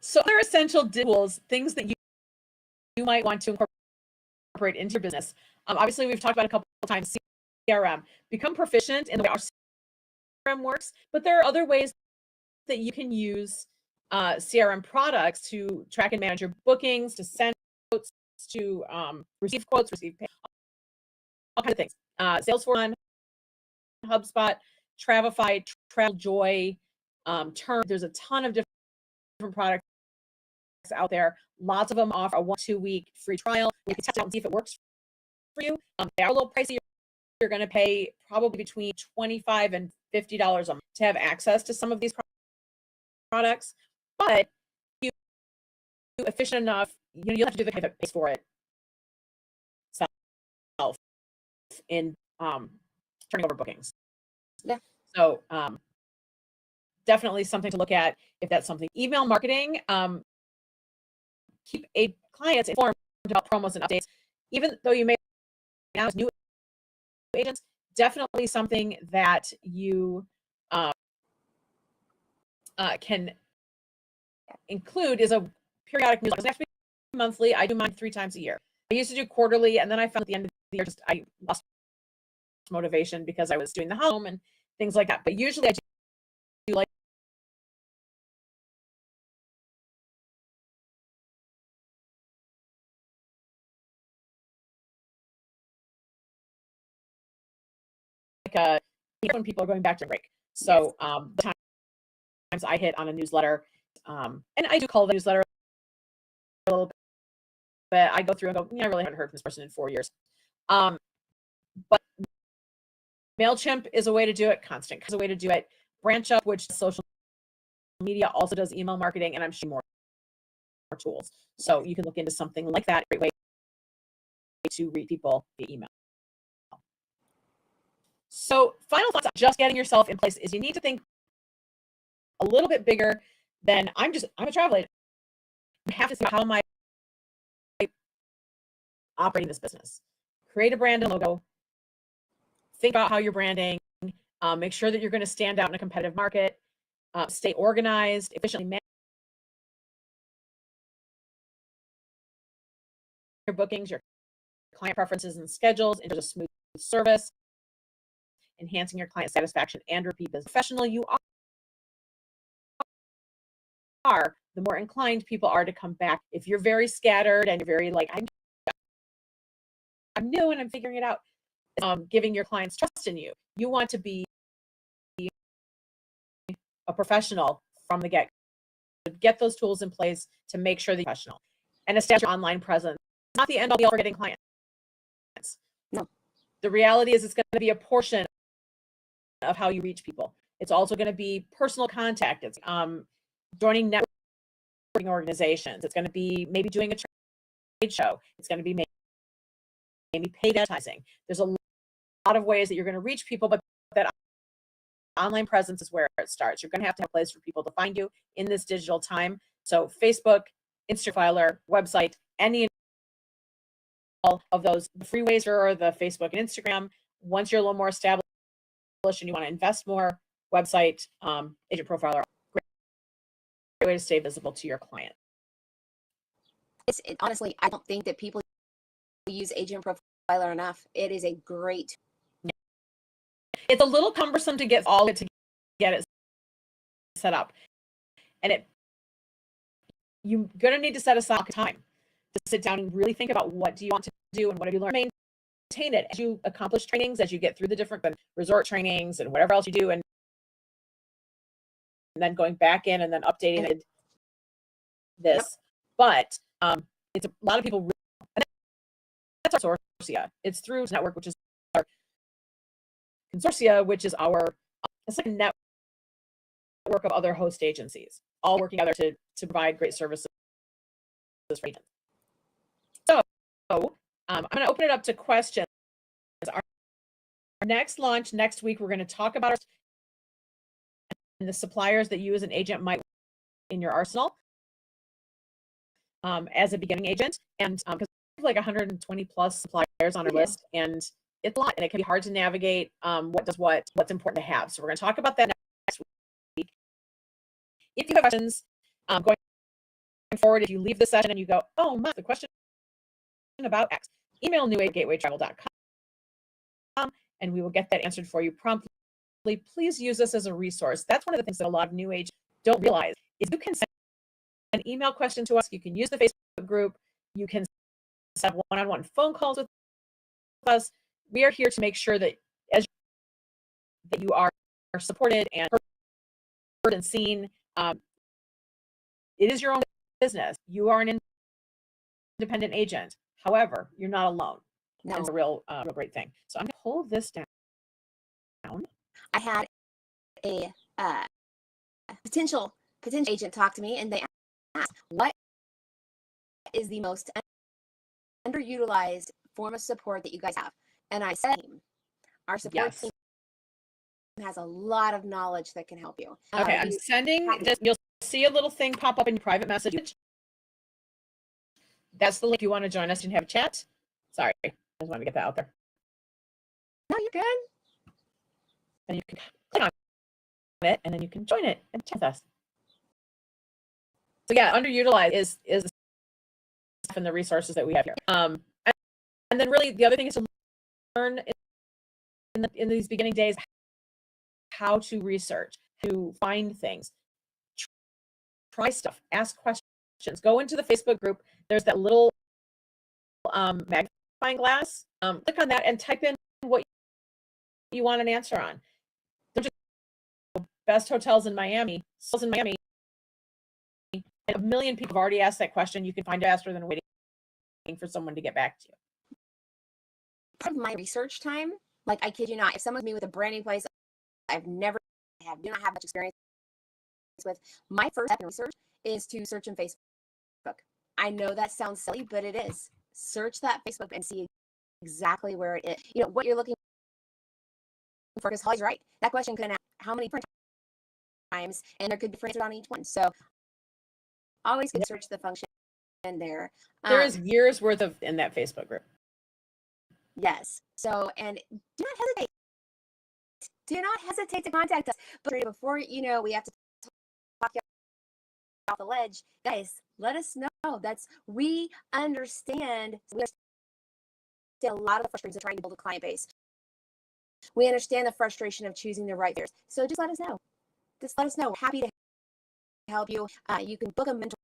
So, other essential tools, things that you might want to incorporate into your business. Obviously, we've talked about a couple of times. CRM. Become proficient in the way our CRM works, but there are other ways that you can use CRM products to track and manage your bookings, to send quotes, to receive quotes, receive pay, all kinds of things. Salesforce, HubSpot, Travefy, TravelJoy, Turn. There's a ton of different products out there. Lots of them offer a 1-2 week free trial. You can test it out and see if it works for you. They are a little pricey. You're going to pay probably between $25 and $50 a month to have access to some of these products. But if you're efficient enough, you'll have to do the kind that pays for it self in turning over bookings. Yeah. So definitely something to look at if that's something. Email marketing. Keep clients informed about promos and updates, even though you may now as new agents. Definitely something that you can include is a periodic newsletter. It doesn't have to be monthly. I do mine 3 times a year. I used to do quarterly, and then I found at the end of the year I lost motivation because I was doing the home and things like that. But usually I do like when people are going back to break. So the times I hit on a newsletter, and I do call the newsletter a little bit, but I go through and go, I really haven't heard from this person in 4 years. But MailChimp is a way to do it. Constant is a way to do it. BranchUp, which is social media, also does email marketing, and I'm sure more tools. So you can look into something like that. Great way to reach people via email. So final thoughts on just getting yourself in place is you need to think a little bit bigger than I'm a travel agent. You have to think, how am I operating this business? Create a brand and logo. Think about how you're branding. Make sure that you're going to stand out in a competitive market. Stay organized, efficiently manage your bookings, your client preferences and schedules into a smooth service, enhancing your client satisfaction and repeat business. Professional you are, the more inclined people are to come back. If you're very scattered and you're very like, I'm new and I'm figuring it out, giving your clients trust in you. You want to be a professional from the get. Get those tools in place to make sure that you're professional and establish your online presence. It's not the end all be all for getting clients. No. The reality is it's going to be a portion of how you reach people. It's also going to be personal contact. It's joining networking organizations. It's going to be maybe doing a trade show. It's going to be maybe paid advertising. There's a lot of ways that you're going to reach people, but that online presence is where it starts. You're going to have a place for people to find you in this digital time. So Facebook, Instagram profiler, website, any all of those free ways or the Facebook and Instagram. Once you're a little more established and you want to invest more, website, agent profiler, great way to stay visible to your client. Honestly, I don't think that people use agent profiler enough. It is a great. It's a little cumbersome to get it set up, and you're going to need to set aside time to sit down and really think about what do you want to do and what have you learned. Maintain it as you accomplish trainings, as you get through the different resort trainings and whatever else you do, and then going back in and then updating this. Yep. But it's a lot of people. That's our consortia. It's through network, which is our consortia, which is it's like a network of other host agencies, all working together to provide great services for agents. So I'm going to open it up to questions. Our next launch next week, we're going to talk about the suppliers that you as an agent might in your arsenal as a beginning agent, and because we have like 120 plus suppliers on our list, and it's a lot, and it can be hard to navigate what's important to have. So we're going to talk about that next week. If you have questions going forward, if you leave the session and you go, oh, the question about X, email new@gatewaytravel.com and we will get that answered for you promptly. Please use this as a resource. That's one of the things that a lot of new agents don't realize is you can send an email question to us. You can use the Facebook group. You can set one-on-one phone calls with us. We are here to make sure that that you are supported and heard and seen. It is your own business. You are an independent agent. However, you're not alone. No. It's a real great thing. So I'm going to hold this down. I had a potential agent talk to me, and they asked, what is the most underutilized form of support that you guys have? And I said, our support team has a lot of knowledge that can help you. Okay, I'm sending this. You'll see a little thing pop up in your private message. That's the link if you want to join us and have a chat. Sorry, I just wanted to get that out there. No, you're good. And you can click on it, and then you can join it and chat with us. So yeah, underutilized is the stuff and the resources that we have here. And then really the other thing is to learn in these beginning days how to research, to find things, try stuff, ask questions, go into the Facebook group. There's that little magnifying glass. Click on that and type in what you want an answer on. There's just best hotels in Miami, and a million people have already asked that question. You can find it faster than waiting for someone to get back to you. Part of my research time, like I kid you not, if someone's me with a brand new place do not have much experience with, my first step in research is to search in Facebook. I know that sounds silly, but it is. Search that Facebook and see exactly where it is. You know what you're looking for, because Holly's right. That question could ask how many different times, and there could be different answers on each one. So always get to search the function there. There is years worth of in that Facebook group. Yes. So, and do not hesitate to contact us. But before we have to talk you off the ledge, guys, let us know. We understand a lot of the frustration of trying to build a client base. We understand the frustration of choosing the right players. So just let us know. We're happy to help you. You can book a mentor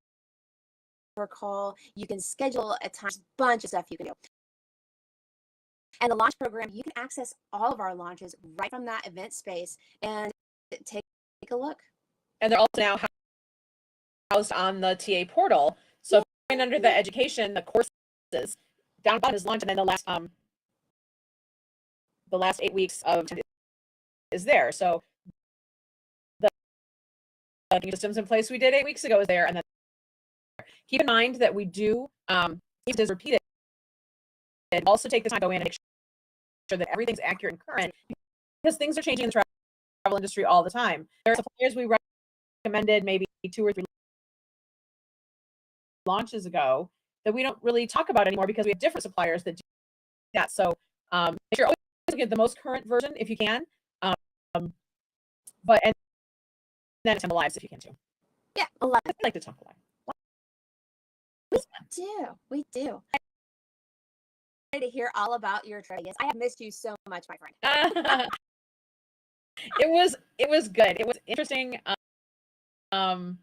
call. You can schedule a time, bunch of stuff you can do. And the launch program, you can access all of our launches right from that event space and take a look. And they're also now housed on the TA portal. So if you're going under the education, the courses, down bottom is launch, and then the last 8 weeks of is there. So the systems in place we did 8 weeks ago is there. And then keep in mind that we do is repeated. And also take the time to go in and make sure that everything's accurate and current, because things are changing in the travel industry all the time. There are suppliers we recommended maybe 2 or 3 launches ago that we don't really talk about anymore because we have different suppliers that do that. So make sure you're always looking at the most current version if you can. But and then attend the lives if you can too. Yeah, a lot. I like to talk live. We do. To hear all about your trade. I have missed you so much, my friend. It was good. It was interesting to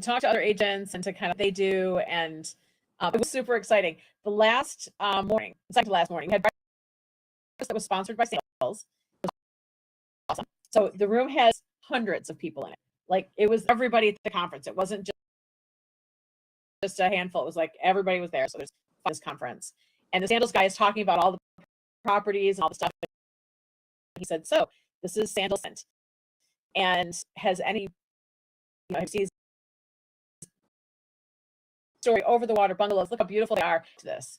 talk to other agents and to kind of they do, and it was super exciting. The last morning, second to last morning, we had breakfast that was sponsored by Sales. It was awesome. So the room has hundreds of people in it. Like it was everybody at the conference. It wasn't just a handful. It was like everybody was there. So there's this conference, and the Sandals guy is talking about all the properties and all the stuff. He said, "So this is Sandal Scent, and has any sees story over the water bungalows. Look how beautiful they are to this."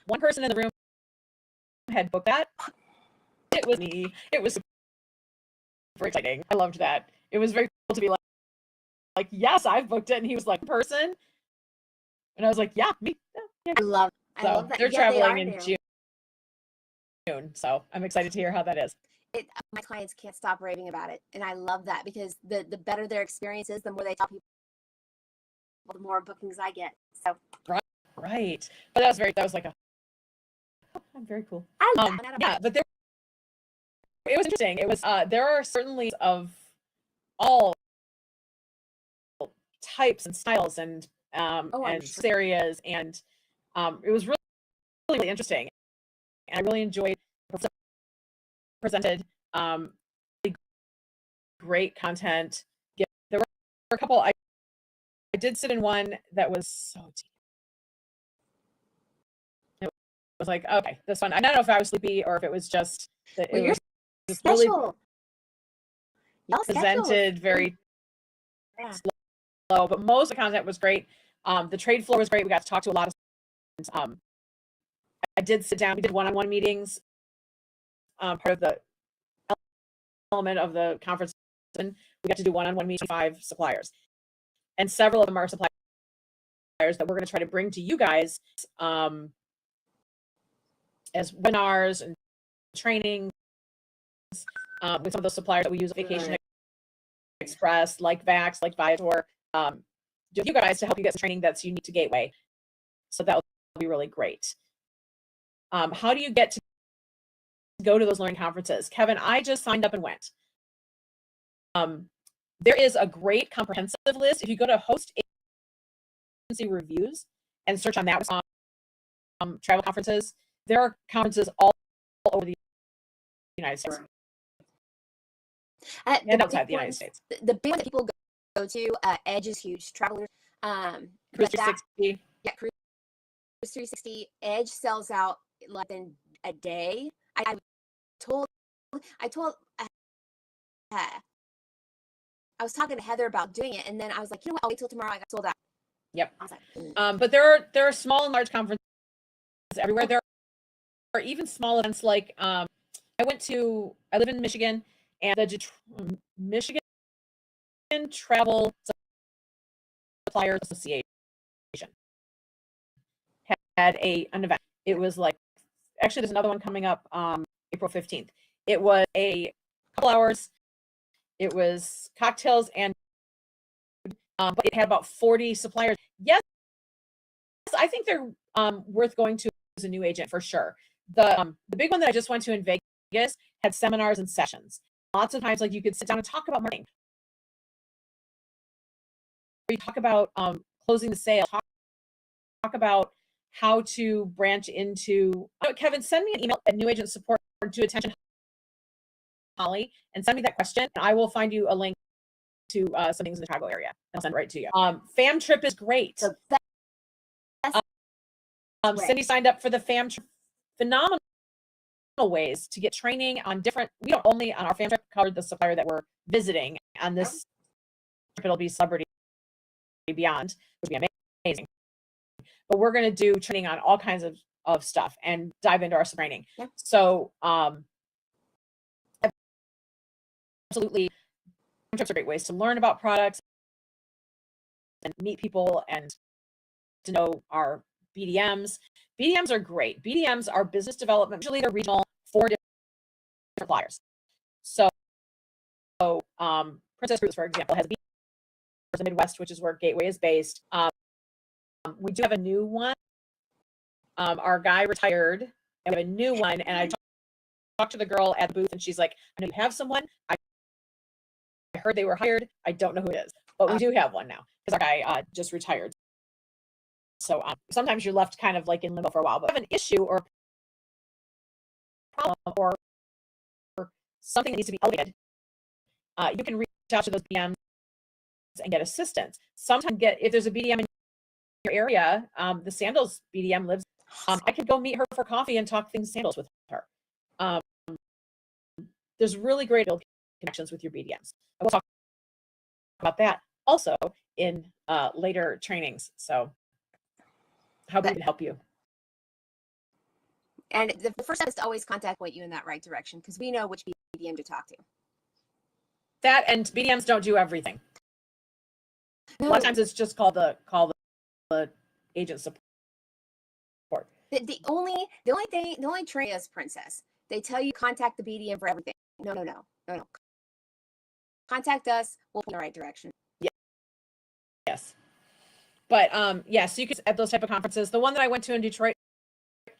One person in the room had booked that. It was me. It was super exciting. I loved that. It was very cool to be like, yes, I've booked it. And he was like, person. And I was like, yeah, me. Yeah. I love that. They're traveling in June. So I'm excited to hear how that is. My clients can't stop raving about it. And I love that because the better their experience is, the more they tell people, the more bookings I get. So right. But that was like I'm very cool. Yeah, but it was interesting. It was there are certainly of all types and styles and areas, and it was really, really interesting, and I really enjoyed presented really great content. There were a couple. I did sit in one that was so deep. It was like, okay, this one. I don't know if I was sleepy or if it was just that it was just really presented very slow, but most of the content was great. The trade floor was great. We got to talk to a lot of I did sit down. We did one-on-one meetings. Part of the element of the conference, and we got to do one-on-one meetings with 5 suppliers, and several of them are suppliers that we're going to try to bring to you guys as webinars and trainings with some of those suppliers that we use, Vacation Express, like Vax, like Viator, you guys to help you get some training that's unique to Gateway. So that will be really great. How do you get to go to those learning conferences? Kevin, I just signed up and went. There is a great comprehensive list. If you go to Host Agency Reviews and search on that travel conferences, there are conferences all over the United States and outside the United States. The big one that people go to, Edge is huge. Travelers, Cruise 360. Yeah, Cruise 360. Edge sells out less than a day. I told I was talking to Heather about doing it, and then I was like, you know what, I'll wait till tomorrow. I got sold out. Yep. But there are small and large conferences everywhere. There are even small events like I live in Michigan, and the Michigan Travel Suppliers Association had an event. It was like, actually there's another one coming up April 15th. It was a couple hours. It was cocktails and but it had about 40 suppliers. Yes, I think they're worth going to as a new agent for sure. The big one that I just went to in Vegas had seminars and sessions. Lots of times, like you could sit down and talk about marketing. Or you talk about closing the sale. Talk about how to branch into. Kevin, send me an email at New Agent Support to attention Holly and send me that question, and I will find you a link to some things in the Chicago area. I'll send it right to you. Fam Trip is great. Cindy signed up for the Fam Trip. Phenomenal ways to get training on different. We don't only on our Fam Trip cover the supplier that we're visiting. On this trip, it'll be Celebrity Beyond, which will be amazing. But we're going to do training on all kinds of stuff and dive into our training. Yeah. So absolutely, trips are great ways to learn about products and meet people and to know our BDMs. BDMs are great. BDMs are business development. Usually they're regional for different suppliers. So Princess Cruise, for example, has a BDM for the Midwest, which is where Gateway is based. We do have a new one. Our guy retired, and we have a new one. And I talked to the girl at the booth, and she's like, "I know you have someone. I heard they were hired. I don't know who it is, but we do have one now because our guy just retired." So sometimes you're left kind of like in limbo for a while, but if you have an issue or problem or something that needs to be elevated, you can reach out to those BDMs and get assistance. Sometimes if there's a BDM in your area, the sandals BDM lives. I could go meet her for coffee and talk things sandals with her. There's really great connections with your BDMs. I will talk about that also in later trainings. So how we can help you. And the first step is to always contact point you in that right direction because we know which BDM to talk to. That and BDMs don't do everything. A lot of times it's just call the agent support. The only training is Princess. They tell you contact the BDM for everything. No. Contact us. We'll point in the right direction. Yes. But so you could at those type of conferences. The one that I went to in Detroit,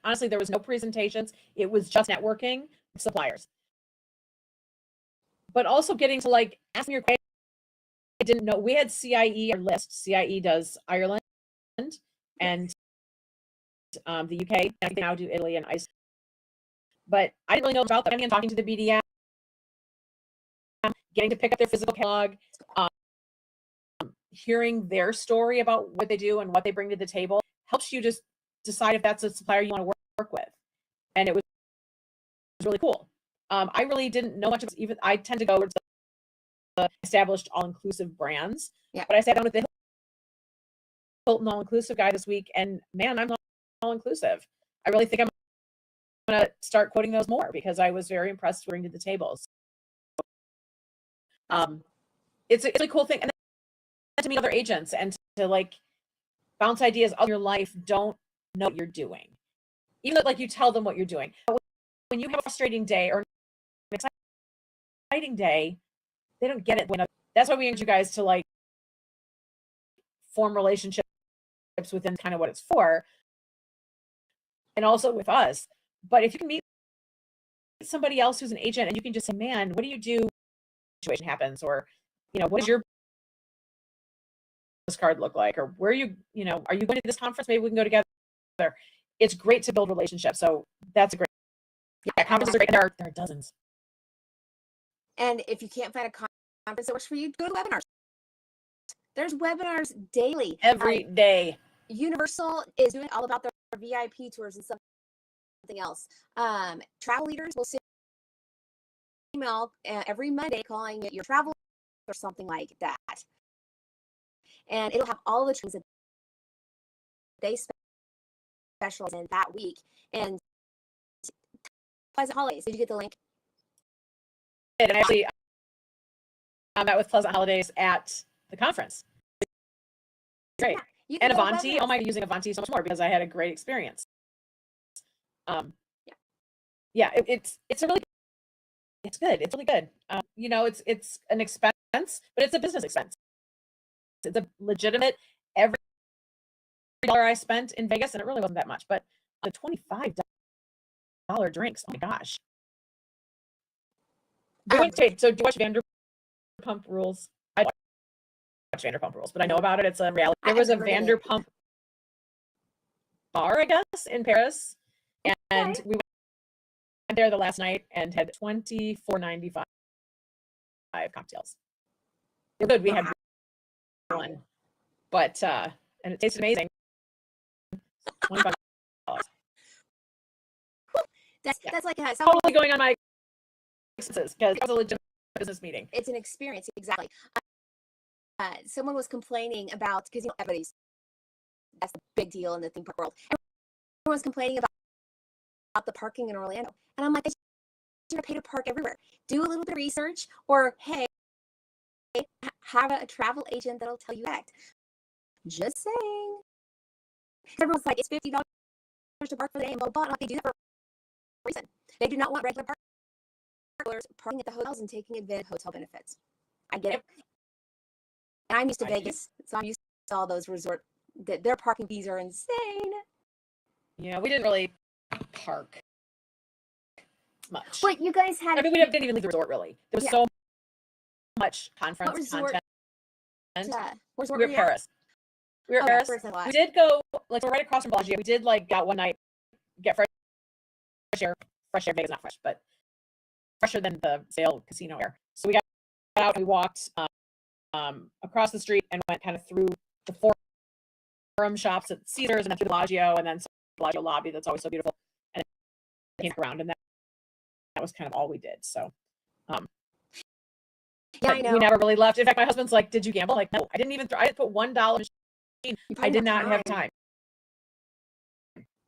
honestly, there was no presentations. It was just networking with suppliers. But also getting to like asking your questions. I didn't know we had CIE our list. CIE does Ireland and the UK. And I now do Italy and Iceland. But I didn't really know about them. And talking to the BDM, getting to pick up their physical catalog, hearing their story about what they do and what they bring to the table helps you just decide if that's a supplier you want to work with. And it was really cool. I really didn't know much of even. I tend to go towards the established all-inclusive brands. Yeah. But I sat down with the Hilton all-inclusive guy this week, and man, I'm all-inclusive. I really think I'm going to start quoting those more because I was very impressed bringing to the tables. It's a really cool thing. And to meet other agents and to like bounce ideas of your life. Don't know what you're doing, even though like you tell them what you're doing. But when you have a frustrating day or an exciting day, they don't get it. That's why we encourage you guys to like form relationships within kind of what it's for, and also with us. But if you can meet somebody else who's an agent and you can just say, "Man, what do you do?" Situation happens, or what does your this card look like, or where are you going to this conference? Maybe we can go together. It's great to build relationships. So that's a great conferences are great. There are dozens. And if you can't find a conference that works for you, go to webinars. There's webinars daily. Every day. Universal is doing all about their VIP tours and something else. Travel leaders will send email every Monday calling it your travel or something like that. And it'll have all the trainings that they specialize in that week. And Pleasant Holidays. Did you get the link? And actually, I met with Pleasant Holidays at the conference. Great. Yeah, and Avanti. Oh my, using Avanti so much more because I had a great experience. It's a really, it's good. It's really good. It's an expense, but it's a business expense. It's a legitimate. Every dollar I spent in Vegas, and it really wasn't that much, but the $25 drinks. Oh my gosh. So do you watch Vanderpump Rules? I watch Vanderpump Rules, but I know about it. It's a reality. There was a Vanderpump bar, I guess, in Paris, and we went there the last night and had $24.95 cocktails. They're good. We had one, but and it tasted amazing. $25. That's like totally going on my expenses because it's a legitimate business meeting. It's an experience, exactly. Someone was complaining about because everybody's that's the big deal in the theme park world. Everyone was complaining about the parking in Orlando, and I'm like, you're gonna pay to park everywhere. Do a little bit of research, or hey, have a travel agent that'll tell you that. Just saying. Everyone's like, it's $50 to park for the day, and blah, blah, blah. They do that for a reason. They do not want regular parklers parking at the hotels and taking advantage of hotel benefits. I get it. And I'm used to Vegas, so I'm used to all those resort, their parking fees are insane. Yeah, we didn't really park much. But you guys had. I mean, we didn't even leave the resort really. There was so much conference content. Resort we were at Paris. We were at Paris. We did go, like, we're right across from Bellagio. We did, like, got one night, get fresh air. Fresh air, Vegas, not fresh, but fresher than the Sail Casino air. So we got out and we walked across the street and went kind of through the forum shops at Caesars and then through the Bellagio and then the Bellagio lobby that's always so beautiful. And then came around, and that was kind of all we did. So, yeah, I know. We never really left. In fact, my husband's like, "Did you gamble?" Like, no, I didn't even. I put $1 machine. I did not have time.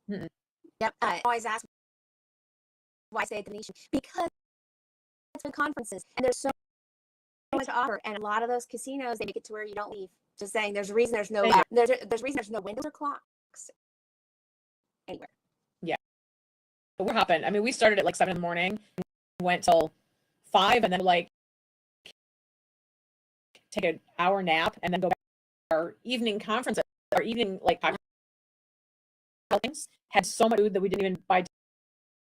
Yep. I always ask why I stay at the Venetian, because it's for conferences and there's so much to offer, and a lot of those casinos, they make it to where you don't leave. Just saying, there's a reason there's no windows or clocks anywhere. Yeah, but we're hopping. I mean, we started at like 7 a.m, went till 5, and then like take an hour nap, and then go back to our evening conference. Our evening like things had so much food that we didn't even buy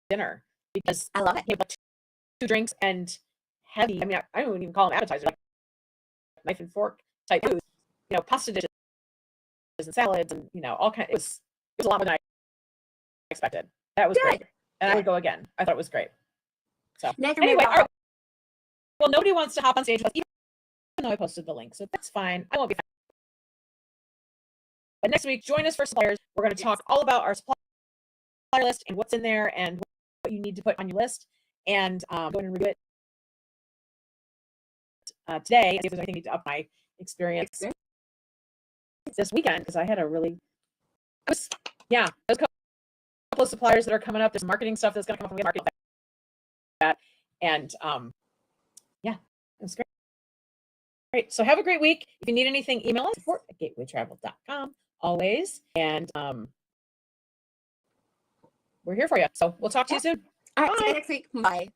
dinner because I love it. We had like 2 drinks and heavy. I mean, I don't even call them appetizers, like knife and fork type food. You know, pasta dishes and salads and all kind. It was a lot more than I expected. That was great, and I would go again. I thought it was great. So anyway, all right. Well, nobody wants to hop on stage with us, even though I posted the link, so that's fine. I won't be fine. But next week, join us for suppliers. We're going to talk all about our supplier list and what's in there and what you need to put on your list, and go in and review it today and see if there's anything I need to up my experience this weekend, because I had a really, there's a couple of suppliers that are coming up. There's marketing stuff that's going to come up from marketing that, and yeah, it was great. Great. So have a great week. If you need anything, email us support@gatewaytravel.com always, and we're here for you. So we'll talk to you soon. All right, see you next week. Bye.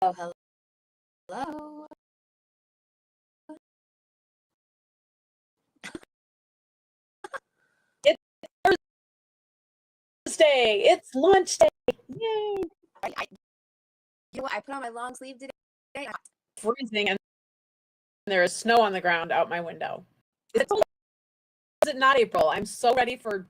Oh, hello. Hello. It's Thursday. It's lunch day. Yay! You know what? I put on my long sleeve today. Freezing, and there is snow on the ground out my window. Is it not April? I'm so ready for.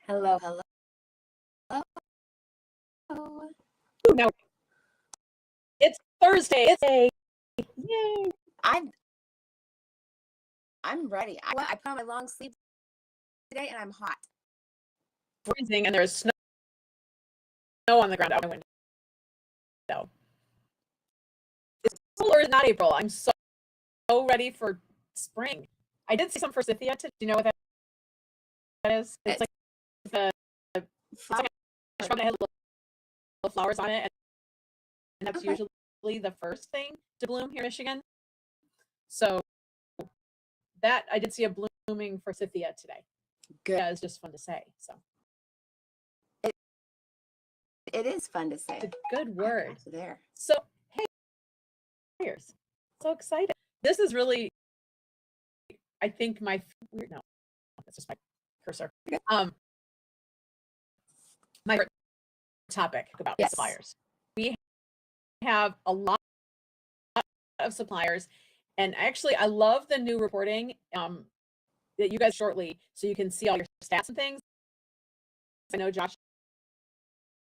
Hello. Ooh, no. It's Thursday. It's a yay. I'm ready. I put on my long sleeve today, and I'm hot. Freezing, and there's snow on the ground out my window. It's or not April. I'm so ready for spring. I did see some forsythia. Do you know what that is? It's like the Flower. it's like a little flowers on it, and that's usually the first thing to bloom here in Michigan. So that I did see a blooming forsythia today. Good. Yeah, it's just fun to say. So it is fun to say. it's a good word. There. So hey, so excited. This is really, I think my weird. No, that's just my cursor. My favorite topic about suppliers. We have a lot of suppliers, and actually, I love the new reporting that you guys shortly, so you can see all your stats and things. I know Josh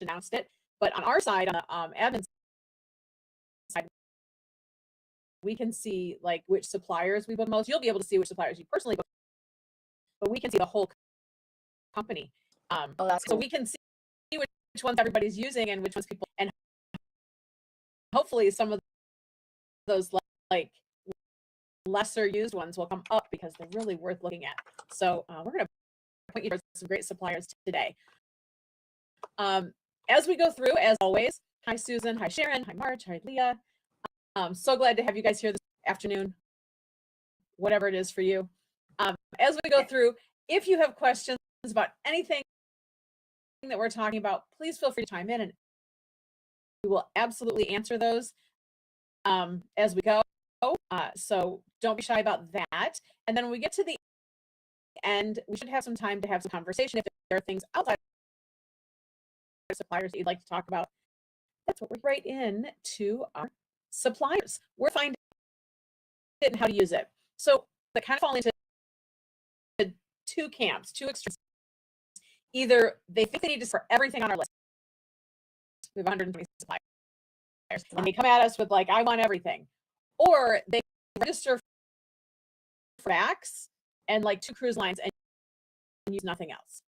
announced it, but on our side, on the admin side, we can see like which suppliers we book most. You'll be able to see which suppliers you personally book, but we can see the whole company. That's so cool. we can see which ones everybody's using and which ones people, and hopefully some of those like lesser used ones will come up because they're really worth looking at. So we're going to point you towards some great suppliers today. As we go through, as always, hi Susan, hi Sharon, hi Marge, hi Leah. So glad to have you guys here this afternoon, whatever it is for you. As we go through, if you have questions about anything that we're talking about, please feel free to chime in and we will absolutely answer those as we go. So don't be shy about that. And then when we get to the and we should have some time to have some conversation. If there are things outside of suppliers that you'd like to talk about, that's what we're right in to our suppliers. We're finding it and how to use it. So they kind of fall into two camps, two extremes. Either they think they need to for everything on our list. We have 120 suppliers, and they come at us with like, I want everything. Or they register for Max and like 2 cruise lines and use nothing else.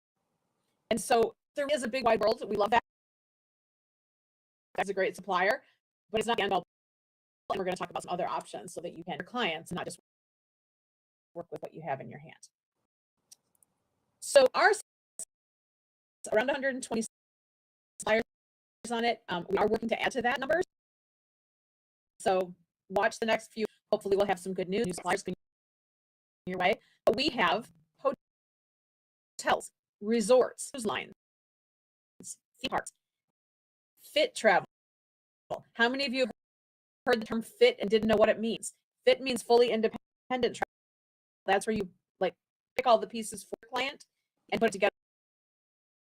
And so there is a big wide world. We love that. That's a great supplier, but it's not the end all. And we're going to talk about some other options so that you can your clients and not just work with what you have in your hand. So ours around 120 suppliers on it. We are working to add to that number. So watch the next few. Hopefully we'll have some good news. New suppliers coming your way. But we have hotels, resorts, cruise lines, theme parks, fit travel. How many of you have heard the term fit and didn't know what it means? Fit means fully independent travel. That's where you like pick all the pieces for your client and put it together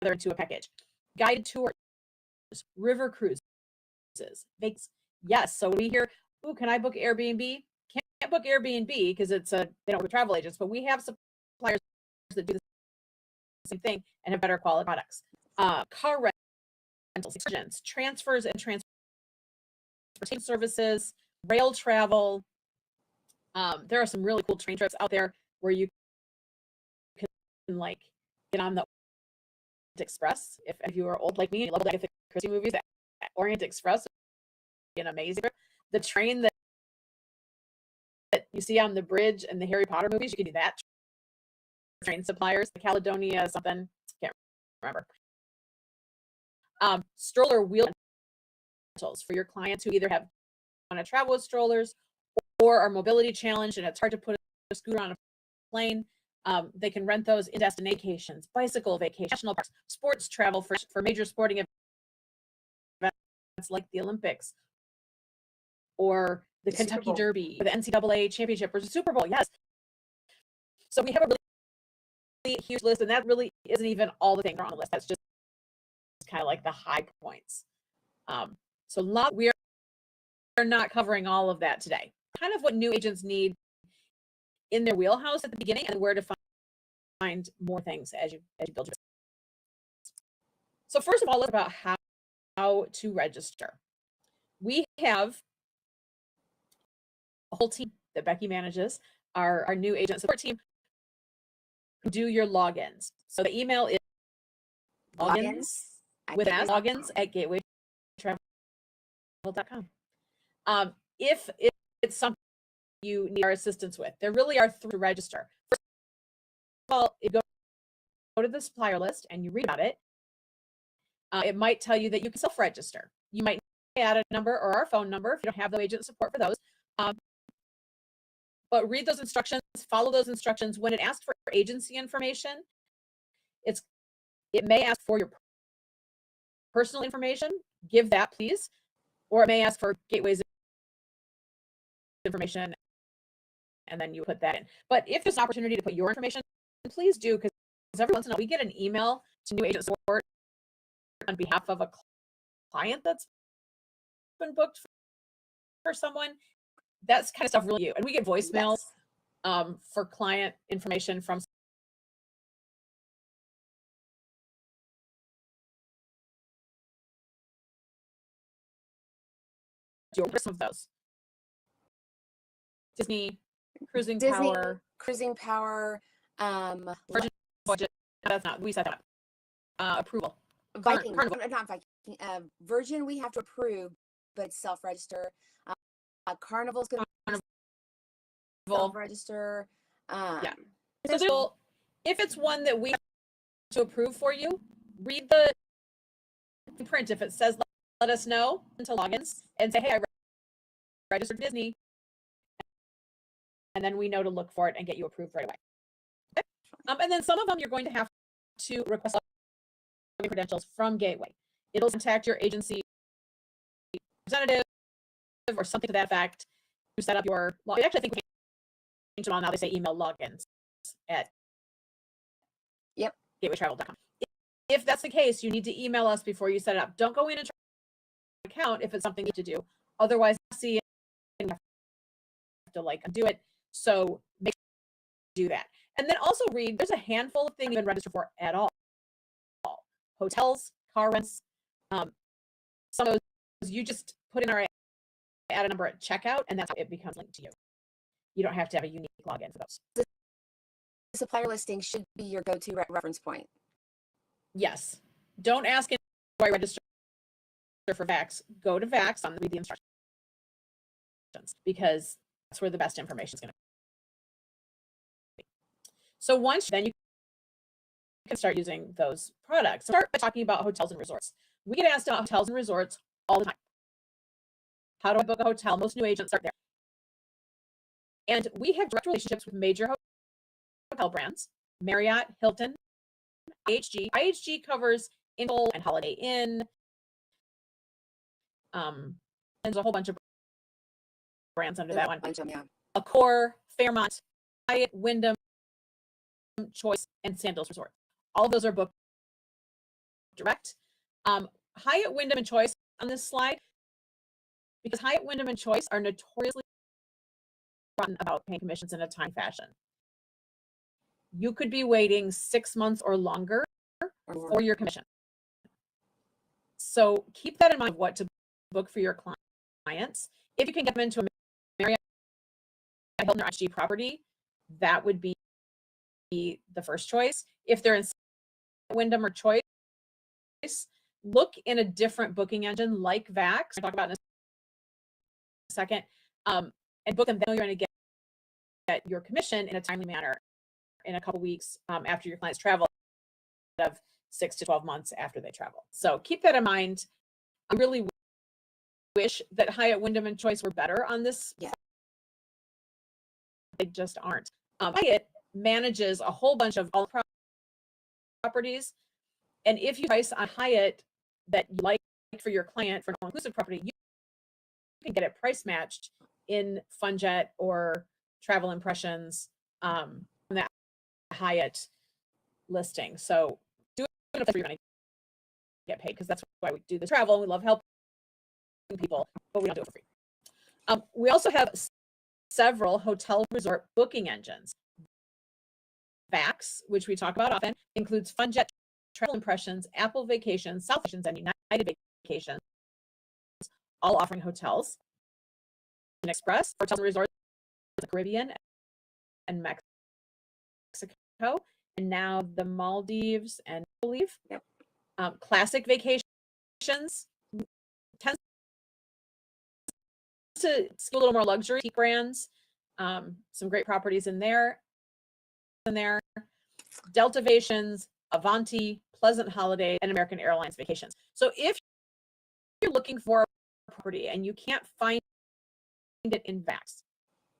into a package. Guided tours, river cruises, bakes. Yes. So we hear, "Ooh, can I book Airbnb?" Can't book Airbnb because it's they don't have travel agents, but we have suppliers that do the same thing and have better quality products. Car rentals, excursions, transfers and transportation services, rail travel. There are some really cool train trips out there where you can like get on the Express. If you are old like me and you love the Christie movies, that Orient Express is amazing. The train that you see on the bridge in the Harry Potter movies, you can do that. Train suppliers, the Caledonia something, can't remember. Stroller wheel rentals for your clients who either want to travel with strollers or are mobility challenged and it's hard to put a scooter on a plane. They can rent those in destinations, bicycle vacations, national parks, sports travel for major sporting events like the Olympics or the Kentucky Derby, or the NCAA championship, or the Super Bowl. Yes. So we have a really huge list, and that really isn't even all the things on the list. That's just kind of like the high points. So we are not covering all of that today. Kind of what new agents need in their wheelhouse at the beginning, and where to find more things as you build your business. So first of all, let's talk about how to register. We have a whole team that Becky manages, our new agent support team, who do your logins. So the email is logins at gatewaytravel.com. If it's something you need our assistance with, there really are 3 to register. First of all, you go to the supplier list and you read about it. It might tell you that you can self-register. You might add a number or our phone number if you don't have the agent support for those. But read those instructions, follow those instructions. When it asks for agency information, it may ask for your personal information. Give that, please. Or it may ask for Gateway's information, and then you put that in. But if there's an opportunity to put your information, please do, because every once in a while we get an email to new agent support on behalf of a client that's been booked for someone. That's kind of stuff really you. And we get voicemails for client information from some of those. Disney, Cruising Power. Virgin Budget. That's not, we set that up. Approval. Viking, not Viking. Virgin, we have to approve, but it's self-register. Carnival's going to self-register. Yeah. So if it's one that we have to approve for you, read the print. If it says let us know into logins and say, hey, I registered Disney, and then we know to look for it and get you approved right away. Okay? And then some of them you're going to have to request credentials from Gateway. It'll contact your agency representative or something to that effect to set up your login. Actually, I think we changed them all now. They say email logins at gatewaytravel.com. If that's the case, you need to email us before you set it up. Don't go in and try an account if it's something you need to do. Otherwise, see it and you have to like undo it. So make sure you do that. And then also read, there's a handful of things you can register for at all. Hotels, car rents, some of those you just put in our add a number at checkout, and that's how it becomes linked to you. You don't have to have a unique login for those. The supplier listing should be your go-to reference point. Yes. Don't ask, do I register for VAX? Go to VAX on read the instructions, because that's where the best information is going to be. So once then you can start using those products. Start by talking about hotels and resorts. We get asked about hotels and resorts all the time. How do I book a hotel? Most new agents start there. And we have direct relationships with major hotel brands, Marriott, Hilton, IHG. IHG covers Interval and Holiday Inn. There's a whole bunch of brands under that one. Accor, Fairmont, Hyatt, Wyndham, Choice, and Sandals Resort. All of those are booked direct. Hyatt, Wyndham, and Choice on this slide, because Hyatt, Wyndham, and Choice are notoriously rotten about paying commissions in a time fashion. You could be waiting 6 months or longer for your commission. So keep that in mind, what to book for your clients. If you can get them into a Marriott, Hilton, or IHG property, that would be the first choice. If they're in Wyndham or Choice, look in a different booking engine like VAX, I'll talk about in a second, and book them. Then you're going to get your commission in a timely manner in a couple weeks after your clients travel, of 6 to 12 months after they travel. So keep that in mind. I really wish that Hyatt, Wyndham, and Choice were better on this. Yeah. They just aren't. Hyatt manages a whole bunch of all properties, and if you price on Hyatt that you like for your client for an all-inclusive property, you can get it price matched in FunJet or Travel Impressions from that Hyatt listing. So do it for your money, get paid, because that's why we do the travel, and we love helping people, but we don't do it for free. We also have several hotel resort booking engines. VAX, which we talk about often, includes FunJet, Travel Impressions, Apple Vacations, South Vacations, and United Vacations, all offering hotels. And Express, hotels and resorts in the Caribbean and Mexico, and now the Maldives, and I believe. Yep. Classic Vacations tends to skew a little more luxury brands. Some great properties in there. Delta Vacations, Avanti, Pleasant Holiday, and American Airlines Vacations. So if you're looking for a property and you can't find it in VAX,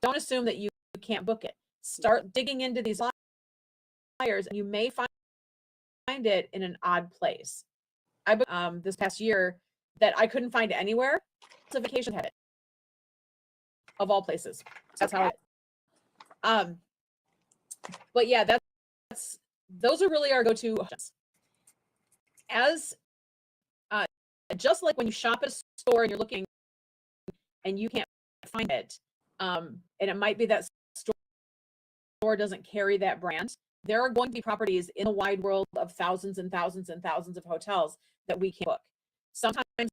don't assume that you can't book it. Start digging into these flyers, and you may find it in an odd place. I booked this past year that I couldn't find anywhere. It's a vacation had it, of all places. That's okay. How it. But yeah, those are really our go-to options. As just like when you shop at a store and you're looking and you can't find it, and it might be that store doesn't carry that brand, there are going to be properties in the wide world of thousands and thousands and thousands of hotels that we can book. Sometimes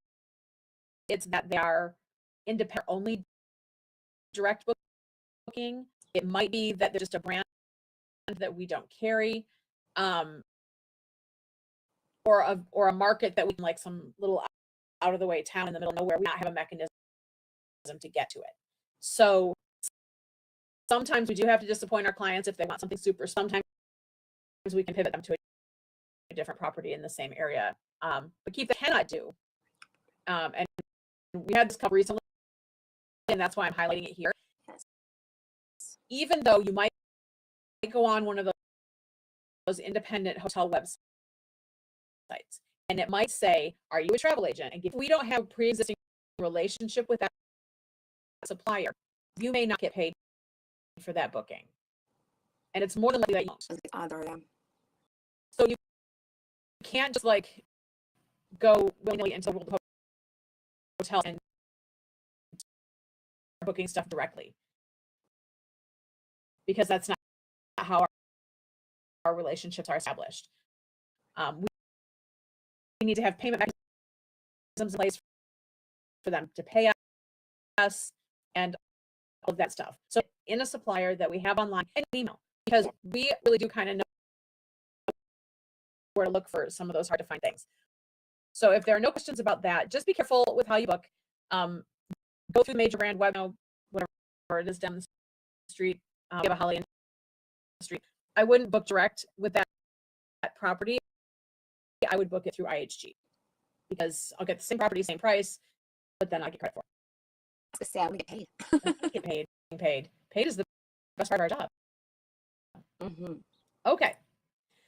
it's that they are independent only direct booking. It might be that they're just a brand that we don't carry, or a market that we can, like some little out of the way town in the middle of nowhere, we not have a mechanism to get to it. So sometimes we do have to disappoint our clients if they want something super. Sometimes we can pivot them to a different property in the same area. But keep that cannot do. And we had this couple recently, and that's why I'm highlighting it here. Even though you might go on one of those independent hotel websites, and it might say, "Are you a travel agent?" And if we don't have a pre-existing relationship with that supplier, you may not get paid for that booking, and it's more than likely that you won't. So you can't just like go willingly into the hotel and booking stuff directly, because that's not how our relationships are established. We need to have payment mechanisms in place for them to pay us and all of that stuff. So in a supplier that we have online and email, because we really do kind of know where to look for some of those hard to find things. So if there are no questions about that, just be careful with how you book. Go through the major brand web, whatever it is down the street. We have a Holly in the street. I wouldn't book direct with that property. I would book it through IHG, because I'll get the same property, same price, but then I get credit for it. To say I want to get paid. Get paid. Paid is the best part of our job. Mm-hmm. Okay.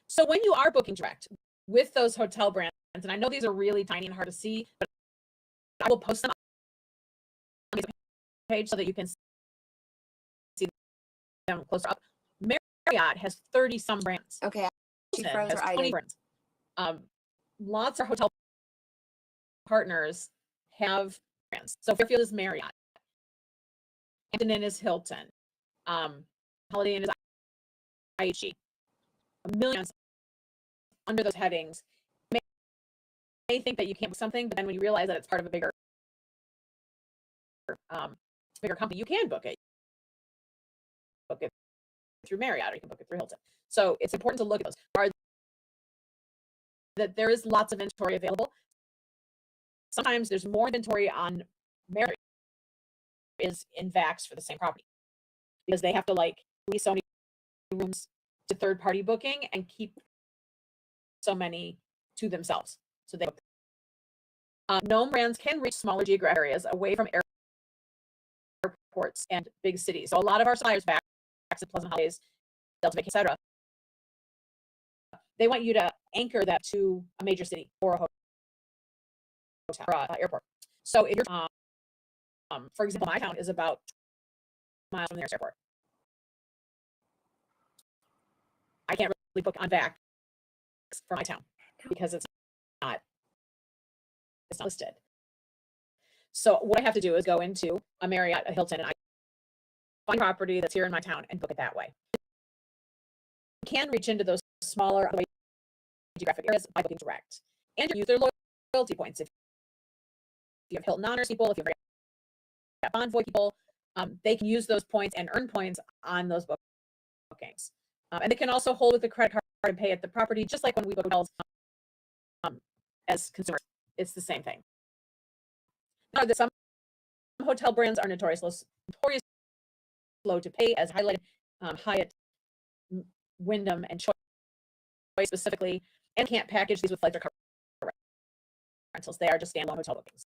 So when you are booking direct with those hotel brands, and I know these are really tiny and hard to see, but I will post them on the page so that you can see them closer up. Marriott has 30 some brands. Okay. Has 20 brands. Lots of hotel partners have brands. So Fairfield is Marriott. Hampton Inn is Hilton. Holiday Inn is IHG. A million under those headings. You may think that you can't book something, but then when you realize that it's part of a bigger company, you can book it. Book it through Marriott, or you can book it through Hilton. So it's important to look at those. That there is lots of inventory available. Sometimes there's more inventory on Marriott is in VAX for the same property, because they have to like lease so many rooms to third-party booking and keep so many to themselves. So they known brands can reach smaller geographic areas away from airports and big cities. So a lot of our suppliers, VAX, Pleasant Holidays, Delta Vacation, etc., they want you to anchor that to a major city or a hotel or airport. So if you're, for example, my town is about miles from the nearest airport. I can't really book on VAX for my town because it's not listed. So what I have to do is go into a Marriott, a Hilton, and I find property that's here in my town and book it that way. You can reach into those smaller geographic areas by booking direct, and use their loyalty points. If you have Hilton Honors people, if you have Bonvoy people, they can use those points and earn points on those bookings. And they can also hold with the credit card and pay at the property, just like when we book hotels as consumers. It's the same thing. Now, some hotel brands are notoriously slow to pay, as highlighted. Hyatt, Wyndham, and Choice specifically, and can't package these with flights or car rentals. They are just standalone hotel bookings.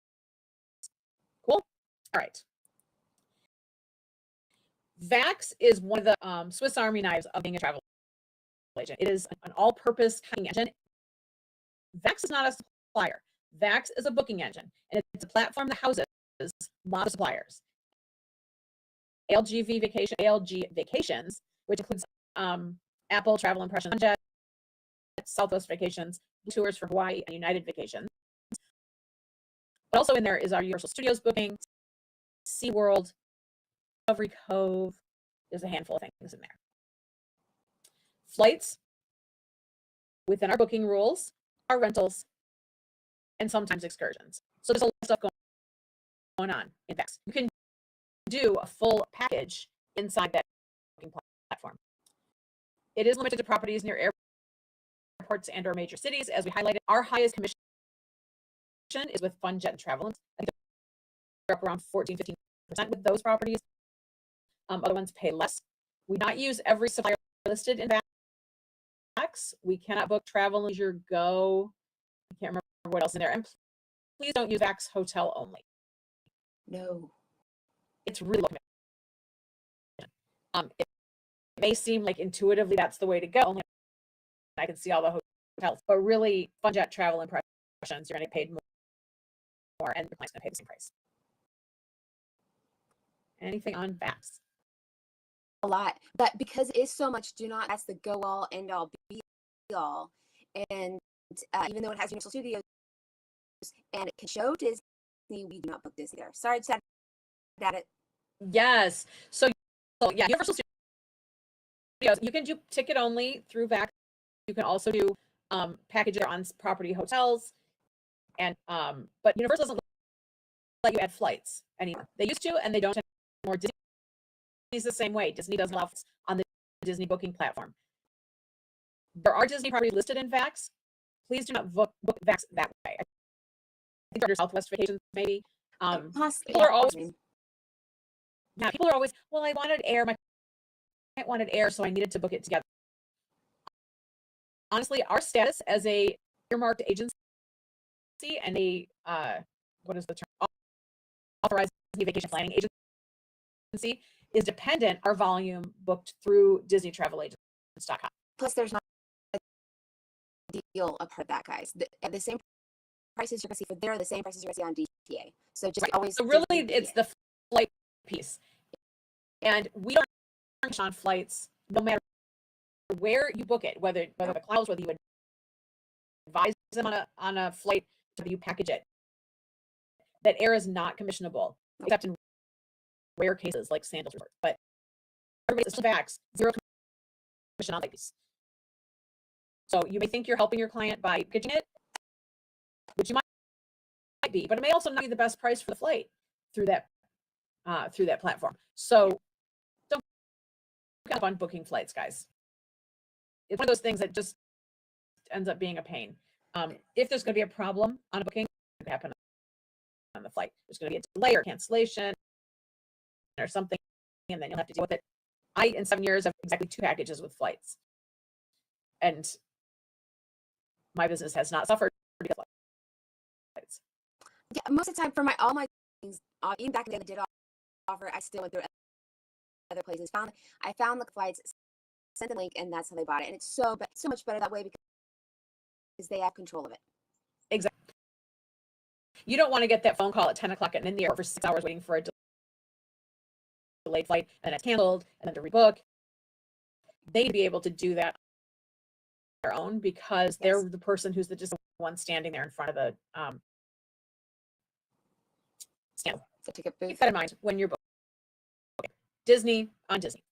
Cool. All right. VAX is one of the Swiss Army knives of being a travel agent. It is an all-purpose cutting engine. VAX is not a supplier. VAX is a booking engine, and it's a platform that houses lots of suppliers. ALG Vacations, which includes Apple Travel Impressions, Southwest Vacations, Tours for Hawaii, and United Vacations. But also in there is our Universal Studios booking, SeaWorld, Discovery Cove. There's a handful of things in there. Flights, within our booking rules, are rentals, and sometimes excursions. So there's a lot of stuff going on in VAX. You can do a full package inside that booking platform. It is limited to properties near airports and or major cities. As we highlighted, our highest commission is with FunJet and Travel. I think they're up around 14-15% with those properties. Other ones pay less. We do not use every supplier listed in VAX. We cannot book Travel, Leisure, Go. I can't remember what else in there. And please don't use VAX Hotel only. No. It's really low commission. It may seem like intuitively that's the way to go. Only I can see all the hotels, but really FunJet, Travel Impressions, you're going to get paid more, and your client's going to pay the same price. Anything on VAX? A lot, but because it is so much, that's the go all end all be all. And even though it has Universal Studios and it can show Disney, we do not book Disney there. Sorry, just at it. Yes. So yeah, Universal Studios, you can do ticket only through VAX. You can also do packages on property hotels, and but Universal doesn't let you add flights anymore. They used to, and they don't anymore. Disney's the same way. Disney doesn't allow flights on the Disney booking platform. There are Disney properties listed in VAX. Please do not book VAX that way. I think under Southwest Vacations, maybe. People are always, yeah, people are always, well, I wanted air. My client wanted air, so I needed to book it together. Honestly, our status as a earmarked agency and a what is the term? Authorized vacation planning agency is dependent our volume booked through DisneyTravelAgents.com. Plus, there's not a deal a part of that, guys. The same prices you're gonna see for there are the same prices you're gonna see on DTA. So just always. So really, it's the flight piece, and we don't charge on flights no matter where you book it, whether the clouds, whether you advise them on a flight, whether you package it. That air is not commissionable, except in rare cases like Sandals Resort. But everybody's still VAX, zero commission on these. So you may think you're helping your client by pitching it, which you might be, but it may also not be the best price for the flight through that platform. So don't give up on booking flights, guys. It's one of those things that just ends up being a pain. If there's going to be a problem on a booking, it could happen on the flight. There's going to be a delay or cancellation or something, and then you'll have to deal with it. In 7 years, have exactly 2 packages with flights, and my business has not suffered because of flights. Yeah, most of the time for all my things, even back in the day, I did offer. I still went through other places. I found the flights, sent the link, and that's how they bought it. And it's so much better that way because they have control of it. Exactly. You don't want to get that phone call at 10 o'clock and in the air for 6 hours waiting for a delayed flight, and it's canceled, and then to rebook. They need to be able to do that on their own because they're the person who's just the one standing there in front of the stand. Keep that in mind when you're booking. Disney on Disney.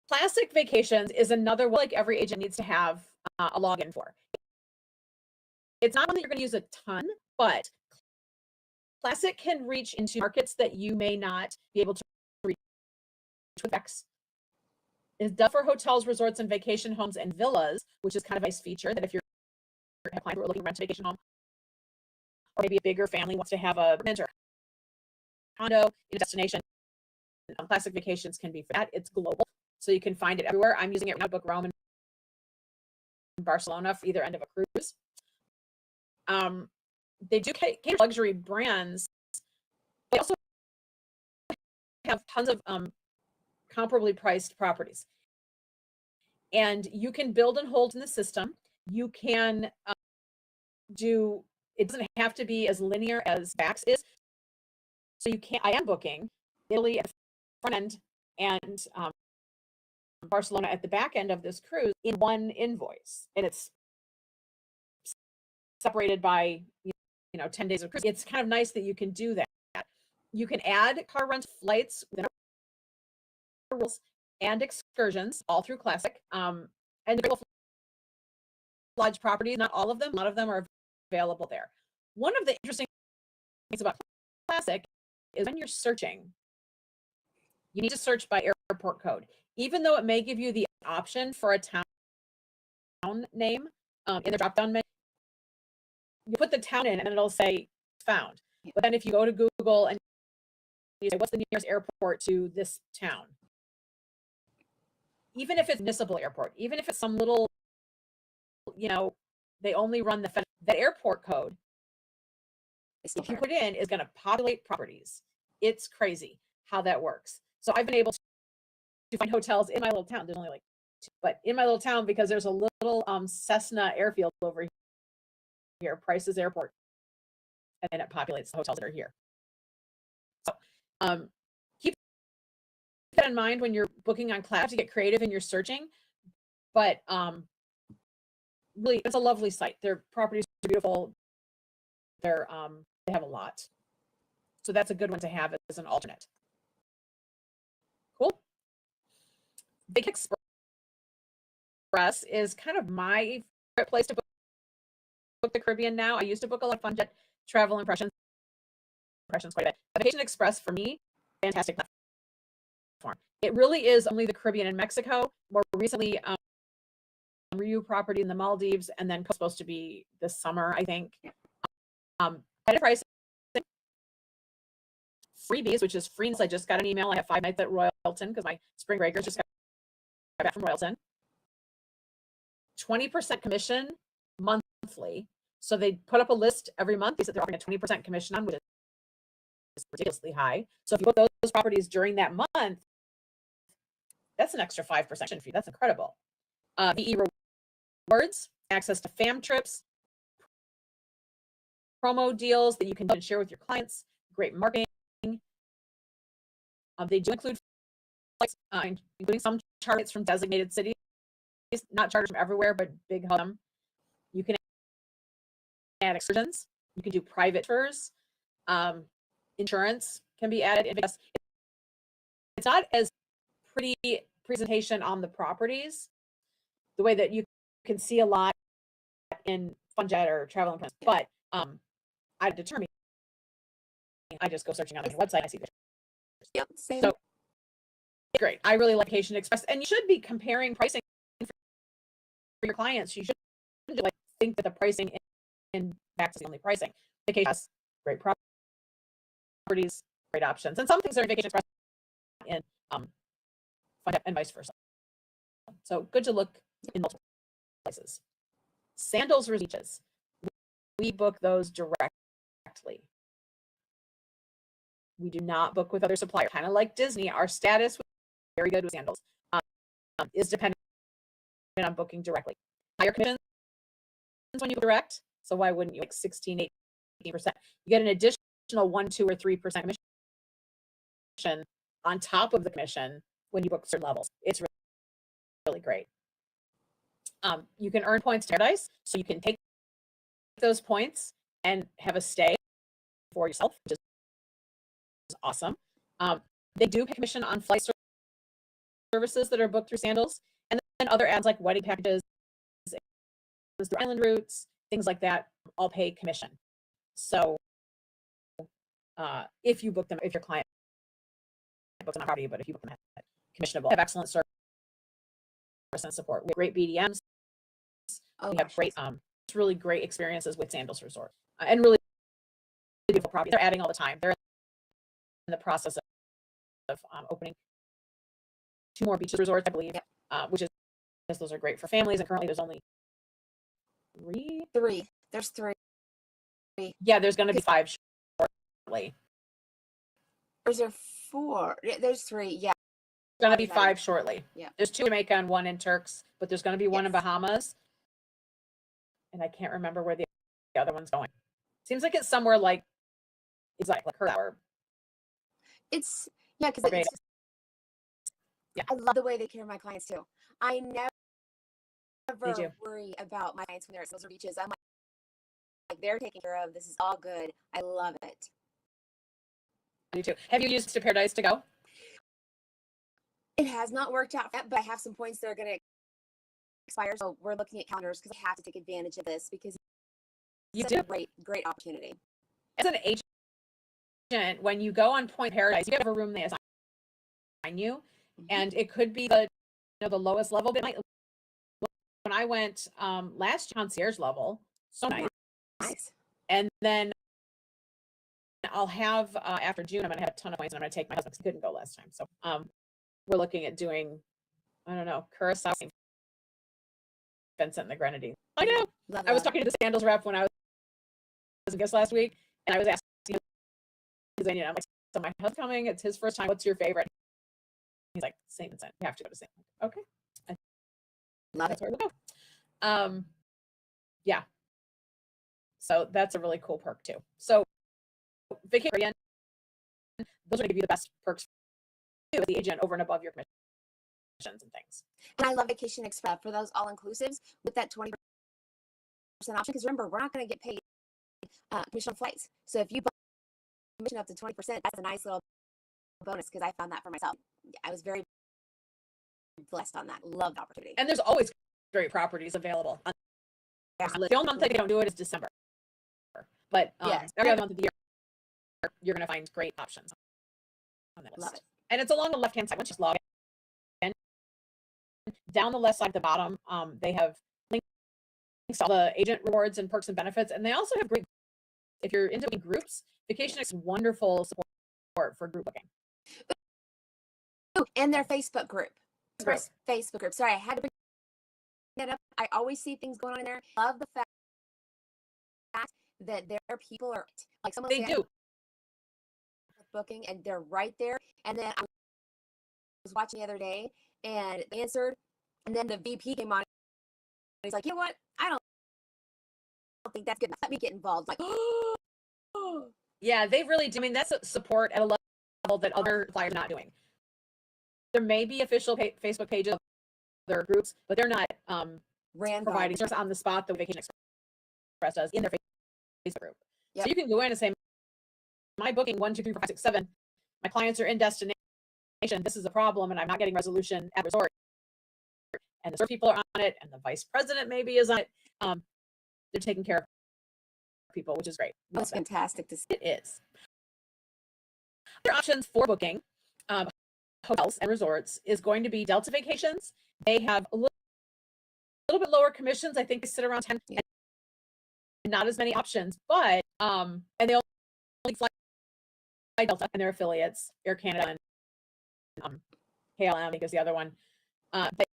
Classic Vacations is another one like every agent needs to have a login for. It's not one that you're going to use a ton, but Classic can reach into markets that you may not be able to reach with VAX. It's done for hotels, resorts, and vacation homes and villas, which is kind of a nice feature that if you're a client who are looking to rent a vacation home, or maybe a bigger family wants to have a rent or condo in a destination, Classic Vacations can be for that. It's global, so you can find it everywhere. I'm using it right now to book Rome and Barcelona for either end of a cruise. They do cater luxury brands. They also have tons of comparably priced properties. And you can build and hold in the system. You can it doesn't have to be as linear as VAX is. So I am booking Italy at the front end and Barcelona at the back end of this cruise in one invoice. And it's separated by 10 days of cruise. It's kind of nice that you can do that. You can add car rent flights within our rules and excursions all through Classic. And the lodge properties, not all of them, a lot of them are available there. One of the interesting things about Classic is when you're searching, you need to search by airport code. Even though it may give you the option for a town name in the drop-down menu, you put the town in and it'll say found. But then if you go to Google and you say, what's the nearest airport to this town? Even if it's municipal airport, even if it's some little, they only run that airport code, if you put in, is going to populate properties. It's crazy how that works. So I've been able to find hotels in my little town. There's only like 2, but in my little town, because there's a little Cessna airfield over here, Price's Airport, and it populates the hotels that are here. So keep that in mind when you're booking on Classic to get creative in your searching. But really, it's a lovely site. Their properties are beautiful. They're they have a lot. So that's a good one to have as an alternate. Cool. Big Express is kind of my favorite place to book the Caribbean now. I used to book a lot of FunJet travel impressions quite a bit. Vacation Express for me, fantastic platform. It really is only the Caribbean and Mexico. More recently, Ryu property in the Maldives, and then supposed to be this summer, I think. Better pricing, freebies, which is free. I just got an email. I have 5 nights at Royalton because my spring breakers just got back from Royalton. 20% commission monthly. So they put up a list every month. They said they're offering a 20% commission on, which is ridiculously high. So if you book those properties during that month, that's an extra 5% fee. That's incredible. VE Rewards, access to fam trips, promo deals that you can share with your clients, great marketing. They do include flights, including some charters from designated cities, not charters from everywhere, but big hub. You can add excursions. You can do private tours. Insurance can be added. It's not as pretty presentation on the properties, the way that you can see a lot in FunJet or travel and but I determine. I just go searching on the website. I see this. Yep, same. So great. I really like Vacation Express, and you should be comparing pricing for your clients. You should like think that the pricing in Max is the only pricing. Vacation Express, great properties, great options, and some things are in Vacation Express in FunJet and vice versa. So good to look in multiple places. Sandals or beaches, we book those directly. We do not book with other suppliers. Kind of like Disney, our status very good with Sandals is dependent on booking directly. Higher commissions when you book direct, so why wouldn't you? Like 16, 18%. You get an additional 1, 2, or 3% commission on top of the commission when you book certain levels. It's really, really great. You can earn points to Paradise, so you can take those points and have a stay for yourself, which is awesome. They do pay commission on flight services that are booked through Sandals, and then other ads like wedding packages, through island routes, things like that, all pay commission. So if you book them, if your client books them on property, but if you book them at commissionable, have excellent service and support. We have great BDMs. We have great, really great experiences with Sandals Resort, and really beautiful property. They're adding all the time. They're in the process of opening 2 more beaches resorts, I believe, which is those are great for families. And currently, there's only 3. There's 3. Yeah, there's going to be 5 shortly. Or is there 4? There's 3. Yeah. Going to be 5 shortly. Yeah. There's 2 in Jamaica and 1 in Turks, but there's going to be 1 in Bahamas. And I can't remember where the other one's going. Seems like it's somewhere like her hour. It's because I love the way they care of my clients too. I never worry about my clients when they're at those beaches. I'm like they're taken care of. This is all good. I love it. I do too. Have you used Paradise to go? It has not worked out yet, but I have some points that are going to expire. So we're looking at calendars because I have to take advantage of this because it's a great opportunity. As an agent, when you go on Point Paradise, you have a room they assign you, and it could be the lowest level. But when I went last concierge level, so nice. And then I'll have after June, I'm going to have a ton of points, and I'm going to take my husband because he couldn't go last time. So we're looking at doing, I don't know, Curacao, Vincent, and the Grenadines. I know. I was talking to the Sandals rep when I was a guest last week, and I was asking him, I'm like, so my husband's coming. It's his first time. What's your favorite? He's like, St. Vincent. You have to go to St. Okay. Love it. Where we'll go. Yeah. So that's a really cool perk too. So vacation, those are going to be the best perks for you as the agent over and above your commissions and things. And I love Vacation Express for those all-inclusives with that 20% option, because remember, we're not going to get paid commission on flights. So if you buy commission up to 20%, that's a nice little bonus, because I found that for myself. I was very blessed on that. Loved the opportunity. And there's always great properties available. The only month that they don't do it is December. But Yes. every other month of the year, you're going to find great options on that list. Love it. And it's along the left-hand side. Once you log in, down the left side at the bottom, they have links to all the agent rewards and perks and benefits. And they also have great, if you're into groups, Vacation is wonderful support for group booking. Ooh, and their Facebook group. Group. Facebook group. Sorry, I had to bring that up. I always see things going on in there. Love the fact that their people are like someone They do booking, and they're right there. And then I was watching the other day, and they answered, and then the VP came on. And he's like, you know what? I don't think that's good enough. Let me get involved. Like, yeah, they really do. I mean, that's support at a level that other flyers are not doing. There may be official Facebook pages of their groups, but they're not providing service on the spot the way Vacation Express does in their Facebook group. Yep. So you can go in and say, my booking 1, 2, 3, 4, 5, 6, 7, my clients are in destination. This is a problem, and I'm not getting resolution at resort. And the people are on it, and the vice president maybe is on it. They're taking care of people, which is great. That's fantastic to see. It is. Other options for booking hotels and resorts is going to be Delta Vacations. They have a little bit lower commissions. I think they sit around 10, and not as many options, but and they only fly Delta and their affiliates, Air Canada and KLM, I think is the other one. But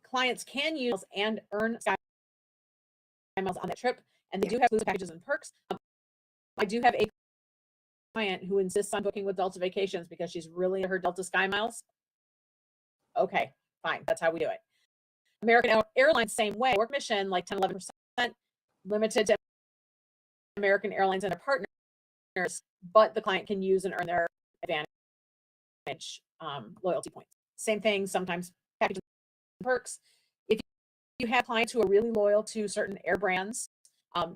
clients can use and earn Sky Miles on that trip, and they do have exclusive packages and perks. I do have a client who insists on booking with Delta Vacations because she's really into her Delta Sky Miles. Okay, fine, that's how we do it. American Airlines, same way. Work mission like 10-11%, limited to American Airlines and their partners, but the client can use and earn their advantage loyalty points. Same thing, sometimes packages and perks. If you have clients who are really loyal to certain air brands,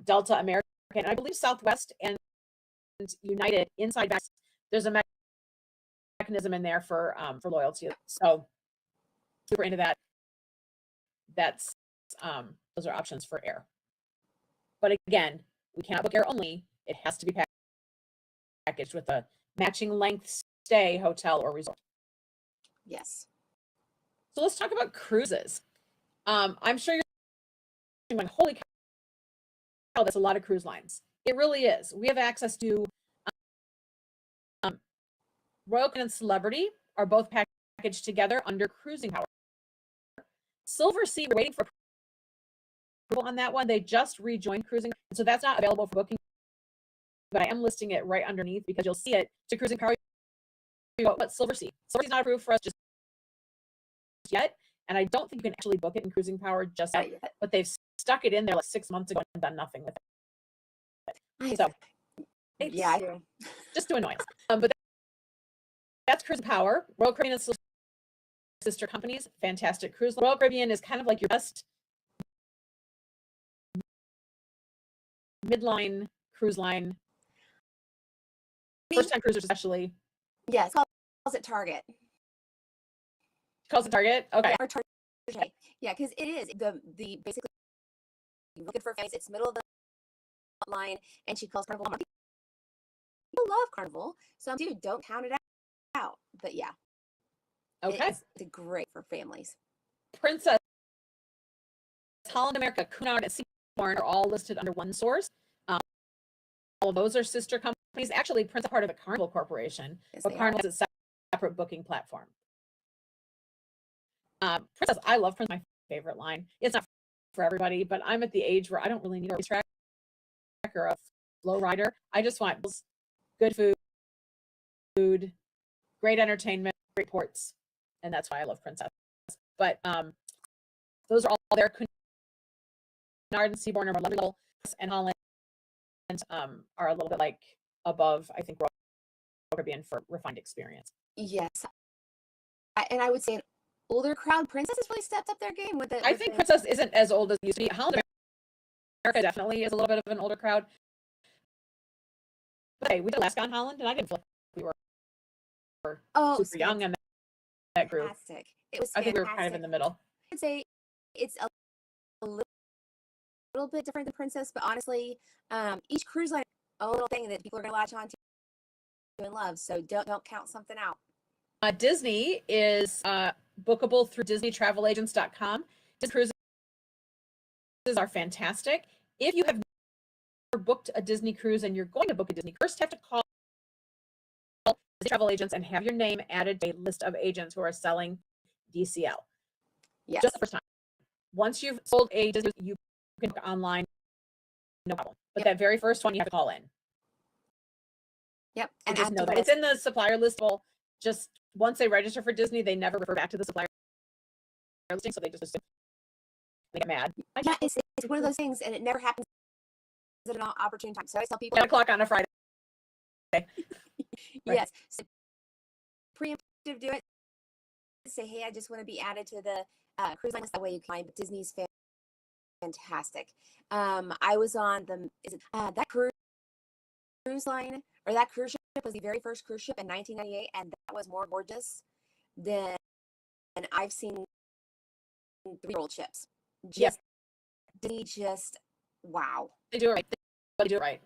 Delta, American, and I believe Southwest and United, inside back, there's a mechanism in there for loyalty. So super into that. That's those are options for air. But again, we cannot book air only. It has to be packaged with a matching length stay, hotel, or resort. Yes. So let's talk about cruises. I'm sure you're like, holy cow, that's a lot of cruise lines. It really is. We have access to Royal Caribbean and Celebrity are both packaged together under Cruising Power. Silver Sea, we're waiting for approval on that one. They just rejoined Cruising, so that's not available for booking, but I am listing it right underneath because you'll see it to Cruising Power. But Silver Sea is not approved for us just yet, and I don't think you can actually book it in Cruising Power just yet, but they've stuck it in there like 6 months ago and done nothing with it. So yeah, I do. Just to annoy us. But that's Cruising Power. Royal Caribbean and sister companies, fantastic cruise. Royal Caribbean is kind of like your best midline cruise line. First time cruisers especially. Yes, calls it Target. Calls it Target? Okay. Yeah, or Target. Yeah, because it is the basically looking for face. It's middle of the line, and she calls Carnival. People love Carnival, so dude, don't count it out. But yeah. Okay. It's great for families. Princess, Holland America, Cunard, and Seabourn are all listed under one source. All of those are sister companies. Actually, Princess is part of the Carnival Corporation, yes, but Carnival is a separate booking platform. Princess, I love Princess, my favorite line. It's not for everybody, but I'm at the age where I don't really need a racetrack or a flow rider. I just want good food, great entertainment, great ports. And that's why I love Princess. But those are all there. Cunard and Seabourn are more level, and Holland are a little bit like above, I think, Royal Caribbean for refined experience. Yes. And I would say older crowd. Princess has really stepped up their game with it. I think Princess isn't as old as it used to be. Holland America definitely is a little bit of an older crowd. But hey, we did Alaska on Holland, and I didn't feel like we were super young in that group. Fantastic. It was. I think we were kind of in the middle. I'd say it's a little bit different than Princess, but honestly, each cruise line a little thing that people are gonna latch on to and love. So don't count something out. Disney is bookable through DisneyTravelAgents.com. Disney cruises are fantastic. If you have never booked a Disney cruise and you're going to book a Disney, first have to call Disney travel agents and have your name added to a list of agents who are selling DCL. Yes. Just the first time. Once you've sold a Disney, you can book online, no problem. But that very first one, you have to call in. Yep. So And just know that it's in the supplier list. Well, just once they register for Disney, they never refer back to the supplier listing, so they just assume they get mad. Yeah, it's one of those things, and it never happens at an opportune time. So I tell people 10 o'clock on a Friday. Yes. So preemptive, do it. Say, hey, I just want to be added to the cruise line list. That way you can find. But Disney's fantastic. I was on that cruise line, or that cruise ship was the very first cruise ship in 1998, and that was more gorgeous than I've seen 3-year-old ships. Just wow. They do it right. They do it right.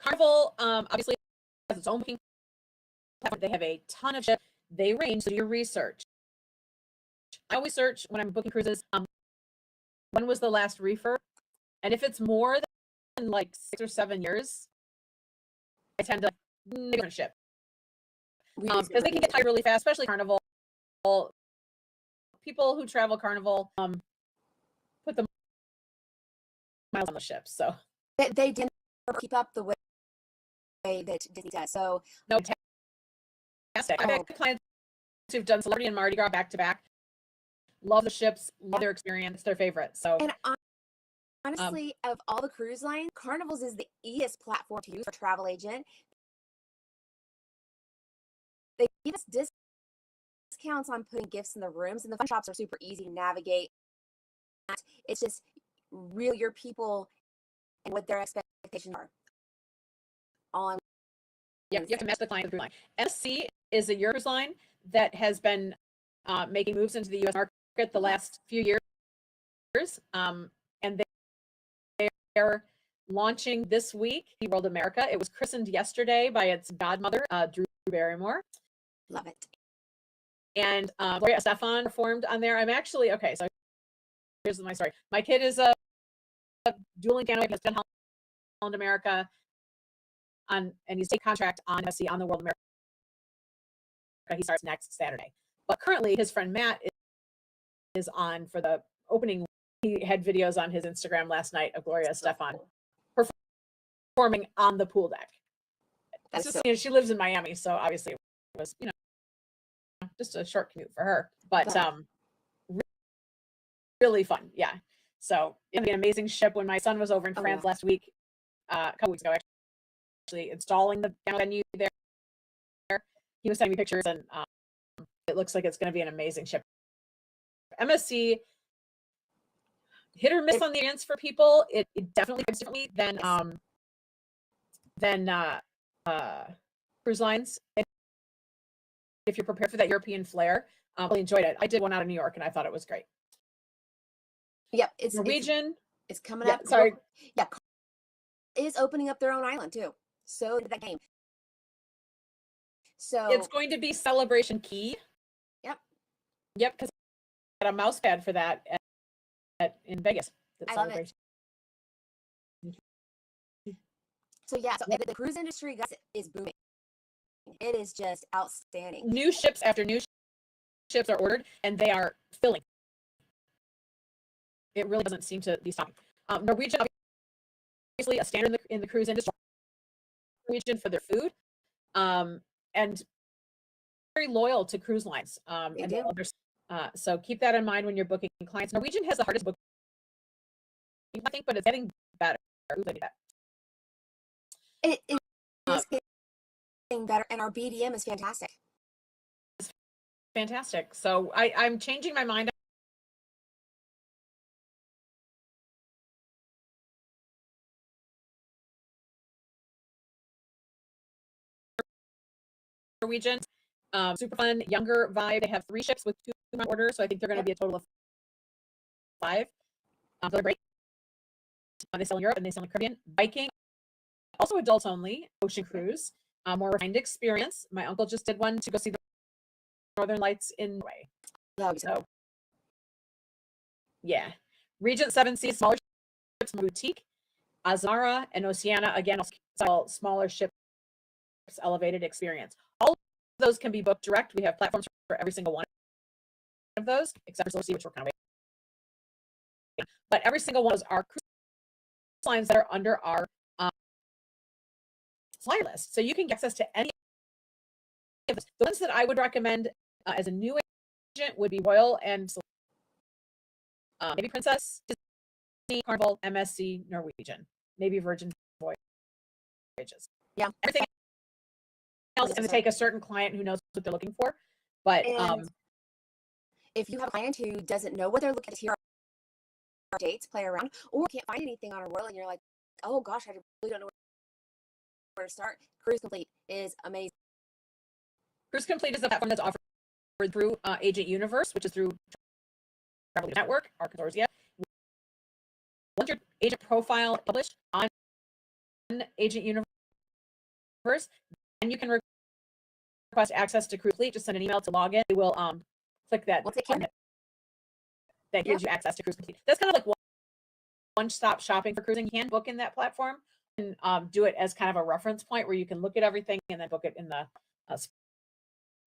Carnival obviously has its own booking platform. They have a ton of ships. They range, so do your research. I always search when I'm booking cruises. When was the last reefer? And if it's more than like 6 or 7 years, I tend to maybe on a ship. Because they can get tired really fast, especially Carnival. People who travel Carnival put the miles on the ships. So they didn't keep up the way that Disney does. So no, fantastic. I've had clients who've done Celebrity and Mardi Gras back to back. Love the ships, love their experience, their favorite. So and honestly, of all the cruise lines, Carnival's is the easiest platform to use for travel agent. They give us discounts on putting gifts in the rooms, and the fun shops are super easy to navigate. It's just real your people and what their expectations are. You have to match the client through line. SC is a Europe cruise line that has been making moves into the U.S. market the last few years, and they're launching this week World America. It was christened yesterday by its godmother, Drew Barrymore. Love it. And Gloria Estefan performed on there. I'm actually okay. So here's my story. My kid is a dueling piano. Has done Holland America and he's taking contract on SC on the World America. He starts next Saturday. But currently, his friend Matt is on for the opening. He had videos on his Instagram last night of Gloria Estefan performing on the pool deck. She lives in Miami, so obviously it was just a short commute for her. But really fun, yeah. So it'll be an amazing ship. When my son was over in France last week, a couple weeks ago, actually installing the venue there, he was sending me pictures, and it looks like it's going to be an amazing ship. MSC, hit or miss on the ends for people. It definitely is differently than cruise lines. If you're prepared for that European flair, I really enjoyed it. I did one out of New York, and I thought it was great. Yep, it's Norwegian. It's coming up. Sorry. Yeah, is opening up their own island too. So that game. So it's going to be Celebration Key. Yep, because I got a mouse pad for that in Vegas. I love it. So yeah, so the cruise industry, guys, is booming. It is just outstanding. New ships after new ships are ordered, and they are filling. It really doesn't seem to be stopping. Norwegian, obviously, a standard in the cruise industry. Norwegian for their food, and very loyal to cruise lines. And so keep that in mind when you're booking clients. Norwegian has the hardest booking, I think, but it's getting better. It is getting better, and our BDM is fantastic. fantastic. So I'm changing my mind. Norwegian, super fun, younger vibe. They have 3 ships with 2 on order, so I think they're going to be a total of 5. They're great. They sell in Europe and they sell in the Caribbean. Viking, also adults only. Ocean cruise, more refined experience. My uncle just did one to go see the Northern Lights in Norway. So, yeah. Regent 7 Seas, smaller ships, boutique. Azara and Oceana, again, sell smaller ships, elevated experience. All of those can be booked direct. We have platforms for every single one of those, except for Solar Sea, which we're kind of waiting. But every single one of those are cruise lines that are under our flyer list. So you can get access to any of those. The ones that I would recommend as a new agent would be Royal and maybe Princess, Disney, Carnival, MSC, Norwegian, maybe Virgin Voyages. Yeah. Everything else is going to take a certain client who knows what they're looking for. But if you have a client who doesn't know what they're looking at, here are dates, play around, or can't find anything on a Royal, and you're like, oh gosh, I really don't know where to start. Cruise Complete is amazing. Cruise Complete is a platform that's offered through Agent Universe, which is through Travel Network, our consortia. Once your agent profile published on Agent Universe, then you can request access to Cruise Complete. Just send an email to log in. You will click that button that gives you access to Cruise Complete. That's kind of like one-stop shopping for cruising. You can book in that platform and do it as kind of a reference point where you can look at everything and then book it in the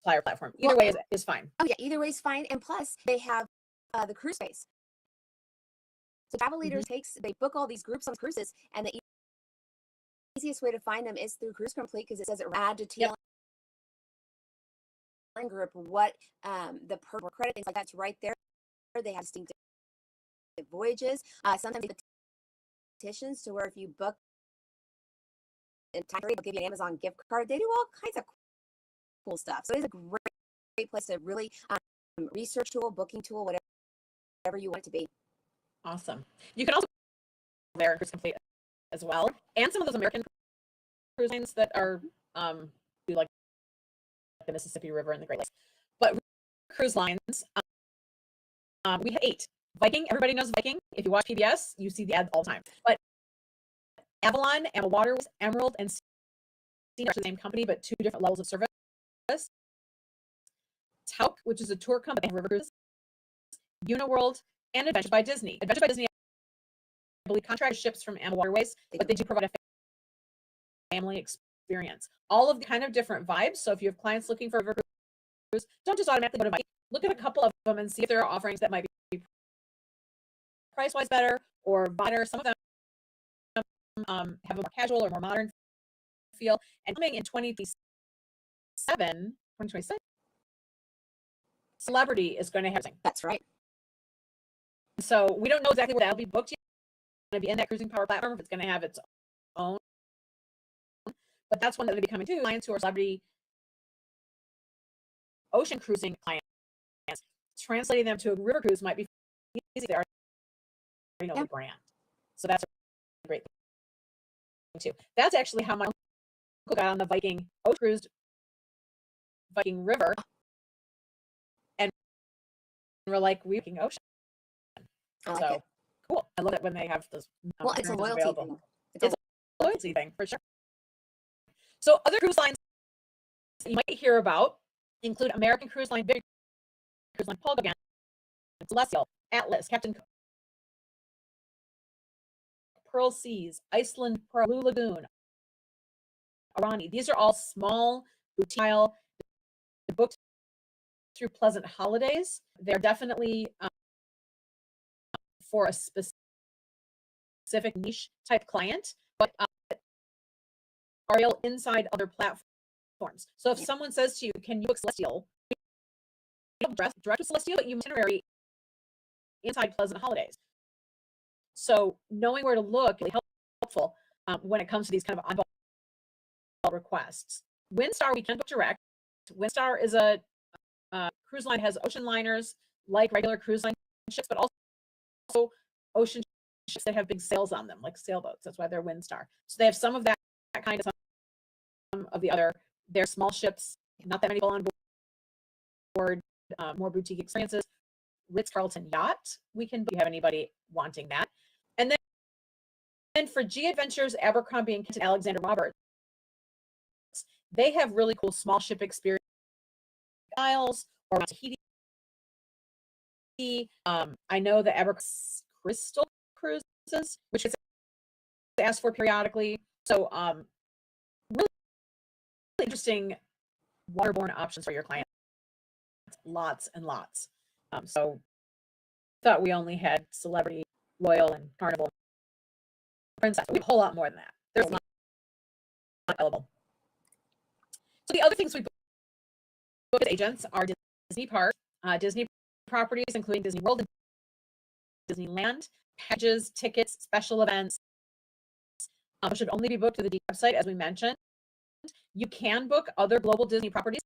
supplier platform. Either way is fine. Oh yeah, either way is fine. And plus, they have the cruise space. So travel leaders they book all these groups on cruises, and the easiest way to find them is through Cruise Complete, because it says add to TLN group, what the per credit, things like that's right there. They have distinctive voyages. Sometimes they have petitions to where if you book in time, they'll give you an Amazon gift card. They do all kinds of cool stuff. So it is a great place to really research tool, booking tool, whatever you want it to be. Awesome. You can also there Cruise Complete as well, and some of those American cruise lines that are do like the Mississippi River and the Great Lakes. But cruise lines, we have 8. Viking, everybody knows Viking. If you watch PBS, you see the ads all the time. But Avalon, Amber Waters, Emerald, and Sea are the same company, but 2 different levels of service. Tauk, which is a tour company, river cruises, Uniworld, and Adventure by Disney. Adventure by Disney, I believe, contract ships from Amber Waterways, but they do provide a family experience. All of the kind of different vibes. So if you have clients looking for a river cruise, don't just automatically go to Viking. Look at a couple of them and see if there are offerings that might be price-wise better or better. Some of them have a more casual or more modern feel. And coming in 2026, Celebrity is going to have something. That's right. So we don't know exactly where that'll be booked yet. It's going to be in that Cruising Power platform. If it's going to have its own. But that's one that will be coming to clients who are Celebrity ocean cruising clients. Translating them to a river cruise might be easy. They already know the brand. So that's a great thing too. That's actually how my uncle got on the Viking ocean cruised Viking River. And we're like, we're Viking Ocean. So cool. I love it when they have those. Well, it's a loyalty thing. It's a loyalty thing for sure. So other cruise lines you might hear about include American Cruise Line, Big Cruise Line, Paul Gauguin, Celestial, Atlas, Captain Cook, Pearl Seas, Iceland, Blue Lagoon, Arani. These are all small boutique booked through Pleasant Holidays. They're definitely for a specific niche type client, but are inside other platforms. So if someone says to you, can you book Celestial? You don't direct with Celestial, but you itinerary inside Pleasant Holidays. So knowing where to look is helpful when it comes to these kind of on-ball requests. Windstar, we can book direct. Windstar is a cruise line has ocean liners like regular cruise line ships, but also ocean ships that have big sails on them, like sailboats. That's why they're Windstar. So they have some of that kind of, some of the other. They're small ships, not that many people on board, more boutique experiences. Ritz-Carlton Yacht, we can have anybody wanting that. And then for G Adventures, Abercrombie and Alexander Roberts, they have really cool small ship experience Isles or Tahiti. I know the Abercrombie Crystal Cruises, which is asked for periodically. So really interesting waterborne options for your clients. Lots and lots. So thought we only had Celebrity, Royal, and Carnival, Princess. We have a whole lot more than that. There's a lot available. So the other things we book as agents are Disney Park, Disney properties, including Disney World and Disneyland, packages, tickets, special events. Should only be booked through the website, as we mentioned. You can book other global Disney properties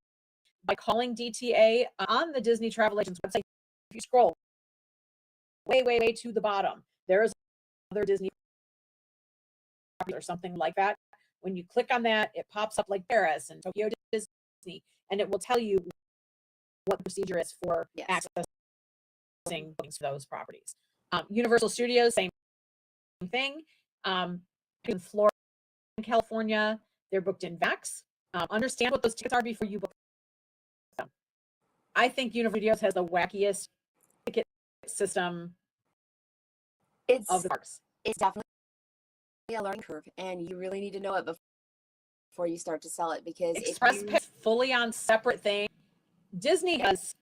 by calling DTA on the Disney Travel Agent's website. If you scroll way to the bottom, there is other Disney properties or something like that. When you click on that, it pops up like Paris and Tokyo Disney, and it will tell you what the procedure is for accessing bookings for those properties. Universal Studios, same thing. In Florida and California, they're booked in VAX. Understand what those tickets are before you book them. I think Universal Studios has the wackiest ticket system of the parks. It's definitely a learning curve, and you really need to know it before you start to sell it, because Express Pass fully on separate thing. Disney has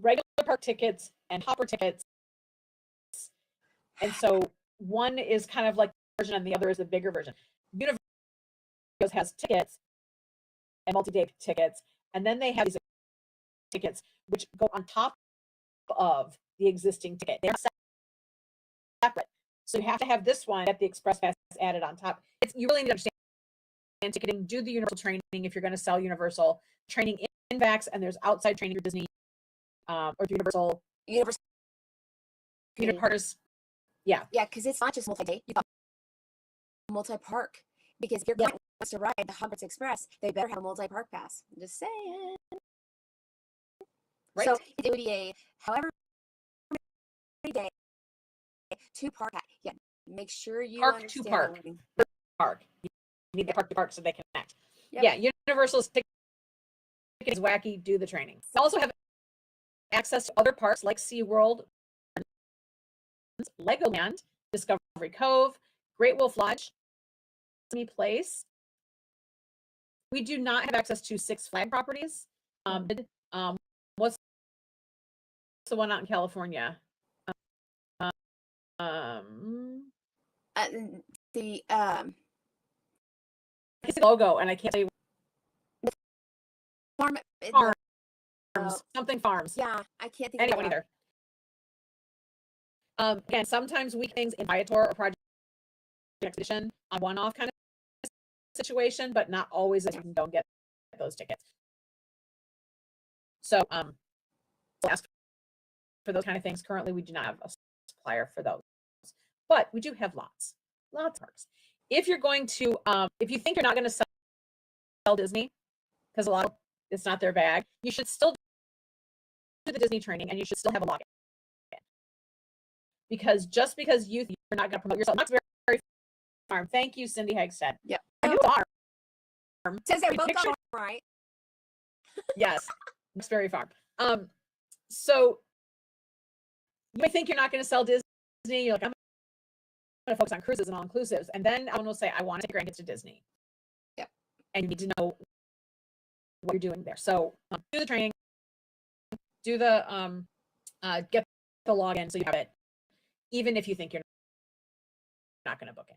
regular park tickets and hopper tickets, and so one is kind of like the version and the other is the bigger version. Universal has tickets and multi-day tickets, and then they have these tickets which go on top of the existing ticket. They're separate, so you have to have this one at the Express Pass added on top. You really need to understand ticketing. Do the Universal training if you're going to sell Universal training in VAX, and there's outside training for Disney or Universal partners. Yeah, because it's not just multi-day, you got multi-park. Because if your client wants to ride the Hogwarts Express, they better have a multi-park pass. I'm just saying. Right. So it would be a however many day 2-park. Yeah, make sure you park understand to park. Park. You need the park to park so they connect. Yep. Yeah, Universal's ticket is wacky. Do the training. We also have access to other parks like SeaWorld, Legoland, Discovery Cove, Great Wolf Lodge, Disney Place. We do not have access to Six Flags properties. What's the one out in California? It's the logo, and I can't say farms. Something farms. Yeah, I can't think of it either. Again, sometimes we things in Viator or Project Expedition on one-off kind of situation, but not always that you can go and get those tickets. So ask for those kind of things. Currently, we do not have a supplier for those, but we do have lots of parks. If you're going to, if you think you're not going to sell Disney, because a lot of it's not their bag, you should still do the Disney training, and you should still have a login. Because just because you're not going to promote yourself, Duxbury Farm. Thank you, Cindy Hagstead. Yeah, you farm. Says they're both on, right? Yes, Duxbury Farm. So you may think you're not going to sell Disney. You're like, I'm going to focus on cruises and all inclusives, and then someone will say, I want to take grandkids to Disney. Yeah, and you need to know what you're doing there. So do the training, do the get the login so you have it, even if you think you're not going to book it.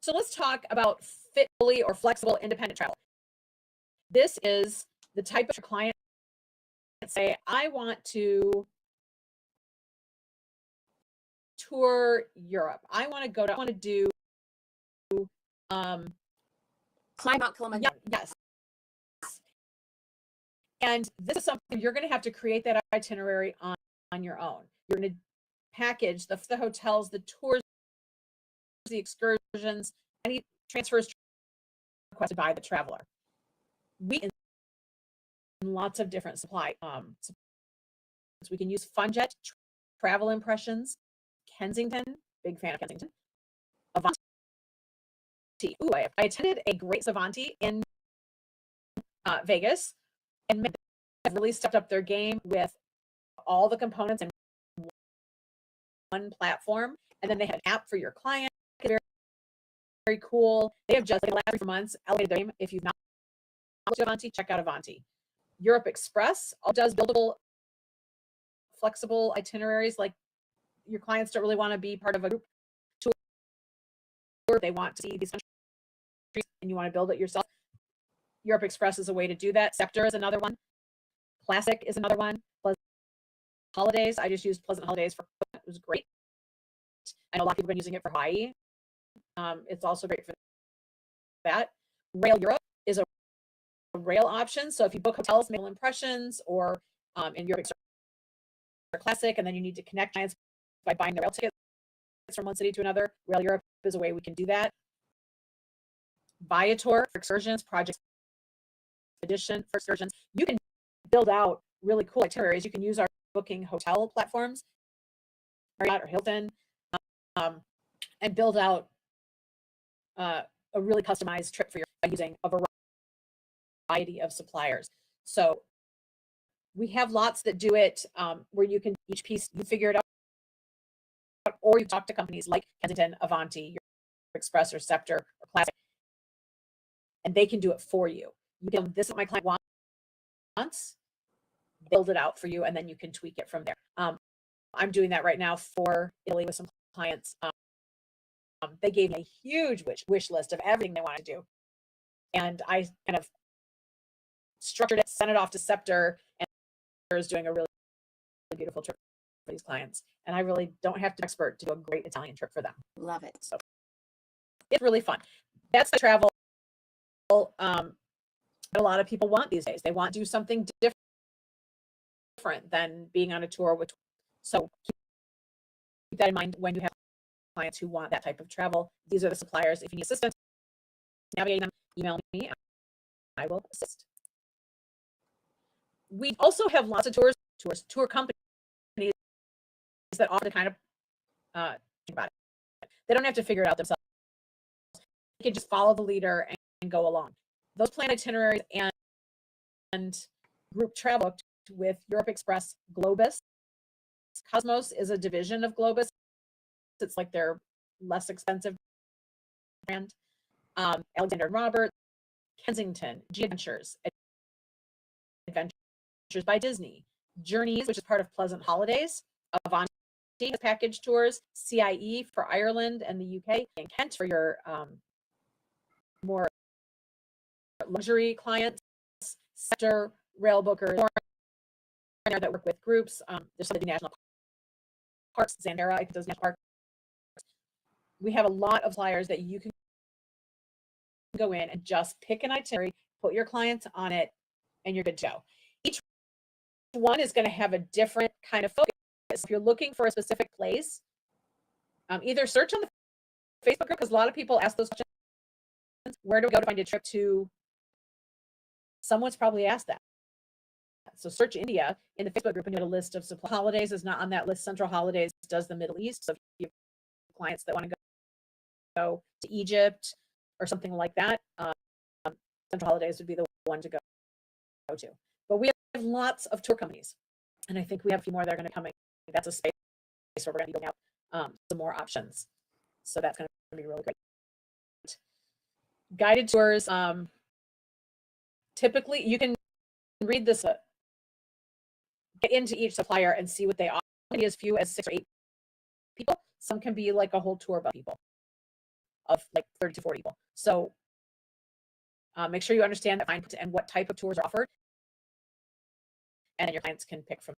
So let's talk about fitly or flexible independent travel. This is the type of client that say, I want to tour Europe. I want to do Climb Mount Kilimanjaro. Yes. And this is something you're going to have to create that itinerary on your own. You're going to package the hotels, the tours, the excursions, any transfers requested by the traveler. We in lots of different supply. We can use FunJet, Travel Impressions, Kensington, big fan of Kensington, Avanti. Ooh, I attended a great Avanti in Vegas, and they've really stepped up their game with all the components in one platform. And then they have an app for your client. Very, very cool. They have just, like, the last 3 months elevated their game. If you've not looked at Avanti, check out Avanti. Europe Express does buildable, flexible itineraries. Like, your clients don't really want to be part of a group tour. They want to see these countries and you want to build it yourself. Europe Express is a way to do that. Scepter is another one. Classic is another one. Pleasant Holidays. I just used Pleasant Holidays for it was great. I know a lot of people have been using it for Hawaii. It's also great for that. Rail Europe is a rail option. So if you book hotels, mail impressions, or in Europe Express or Classic, and then you need to connect clients by buying the rail tickets from one city to another, Rail Europe is a way we can do that. Viator for excursions, Project Expedition for excursions. You can build out really cool itineraries. You can use our booking hotel platforms, Marriott or Hilton, and build out a really customized trip for you by using a variety of suppliers. So we have lots that do it where you can, each piece, you figure it out, or you talk to companies like Kensington, Avanti, Europe Express, or Scepter, or Classic, and they can do it for you. You can, this is what my client wants, build it out for you, and then you can tweak it from there. I'm doing that right now for Italy with some clients. They gave me a huge wish list of everything they wanted to do, and I kind of structured it, sent it off to Scepter, and is doing a really beautiful trip for these clients. And I really don't have to be an expert to do a great Italian trip for them. Love it. So it's really fun. That's the travel that a lot of people want these days. They want to do something different than being on a tour with. So keep that in mind when you have clients who want that type of travel. These are the suppliers. If you need assistance navigating them, email me. I will assist. We also have lots of tour companies that offer to kind of think about it. They don't have to figure it out themselves. They can just follow the leader and go along. Those plan itineraries and group travel with Europe Express, Globus. Cosmos is a division of Globus. It's like their less expensive brand. Alexander and Robert, Kensington, Adventures by Disney, Journeys, which is part of Pleasant Holidays, Avanti has package tours, CIE for Ireland and the UK, and Kent for your more luxury clients, Scepter, Rail Bookers, that work with groups. There's some of the national parks, Xanthera, I think those national parks. We have a lot of flyers that you can go in and just pick an itinerary, put your clients on it, and you're good to go. Each one is going to have a different kind of focus. If you're looking for a specific place, either search on the Facebook group, because a lot of people ask those questions. Where do I go to find a trip to? Someone's probably asked that. So search India in the Facebook group and you get a list of supply. Holidays is not on that list. Central Holidays does the Middle East. So if you have clients that want to go to Egypt or something like that, Central Holidays would be the one to go to. But we have lots of tour companies, and I think we have a few more that are going to come in. That's a space where we're going to be building out some more options. So that's going to be really great. Guided tours. Typically, you can read this, get into each supplier and see what they offer. As few as 6 or 8 people. Some can be like a whole tour of people, of like 30 to 40 people. So make sure you understand that and what type of tours are offered, and then your clients can pick from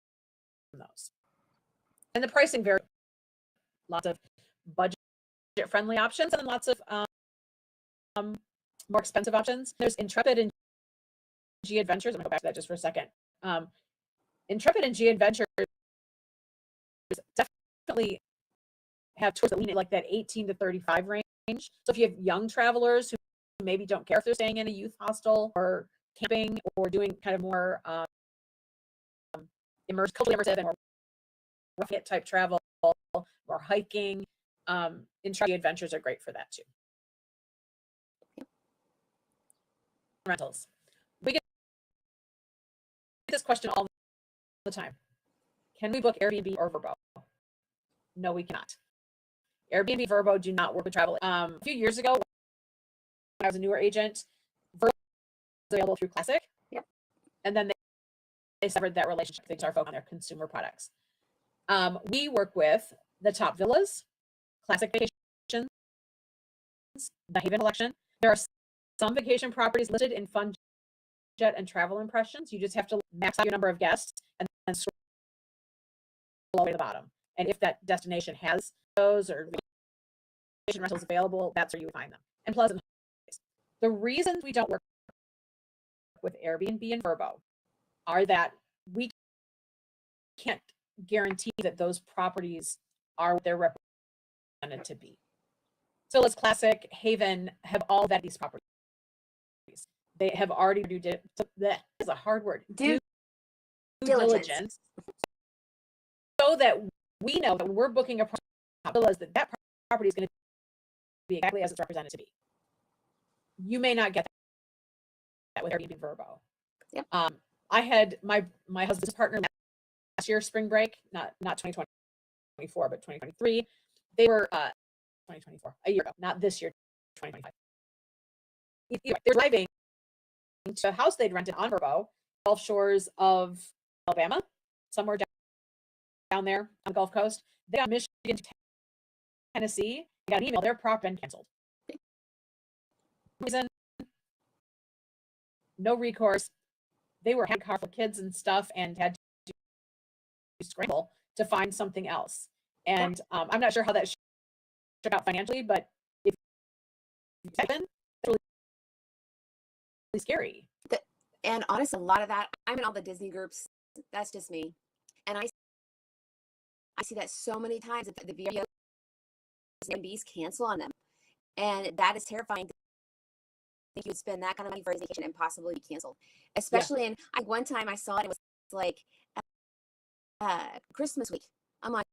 those. And the pricing varies. Lots of budget-friendly options and lots of more expensive options. There's Intrepid and G Adventures. I'm gonna go back to that just for a second. Intrepid and G Adventures definitely have tours that lean at like that 18 to 35 range. So if you have young travelers who maybe don't care if they're staying in a youth hostel or camping or doing kind of more culturally immersive and more rough it type travel or hiking, Intrepid Adventures are great for that too. Rentals. We get this question all the time. Can we book Airbnb or Vrbo? No, we cannot. Airbnb, Vrbo do not work with travel. A few years ago, when I was a newer agent, Vrbo was available through Classic. Yep. And then they severed that relationship. They started focusing on their consumer products. We work with the Top Villas, Classic Vacations, the Haven Collection. There are some vacation properties listed in Fun Jet and Travel Impressions. You just have to max out your number of guests and then scroll all the way to the bottom. And if that destination has those or vacation rentals available, that's where you would find them. And Pleasant Holidays. The reasons we don't work with Airbnb and Vrbo are that we can't guarantee that those properties are what they're represented to be. So let's Classic, Haven have all vet these properties. They have already that is a hard word. Due diligence. So that we know that when we're booking a property, that property is going to be exactly as it's represented to be. You may not get that with Airbnb Vrbo. Yep. I had my husband's partner last year, spring break, not 2024, but 2023. They were 2024, a year ago, not this year, 2025. They're driving to a house they'd rented on Vrbo, Gulf Shores of Alabama, somewhere down there on the Gulf Coast. They got Michigan to Tennessee. They got an email, their prop been canceled. Reason, no recourse. They were having car for kids and stuff and had to scramble to find something else. And I'm not sure how that shook out financially, but if it's really scary. And honestly, a lot of that, I'm in all the Disney groups. That's just me. And I see that so many times that the VRBOs and Airbnbs cancel on them. And that is terrifying. Think you would spend that kind of money for a vacation and possibly be canceled. Especially in one time I saw it was like Christmas week. I'm like,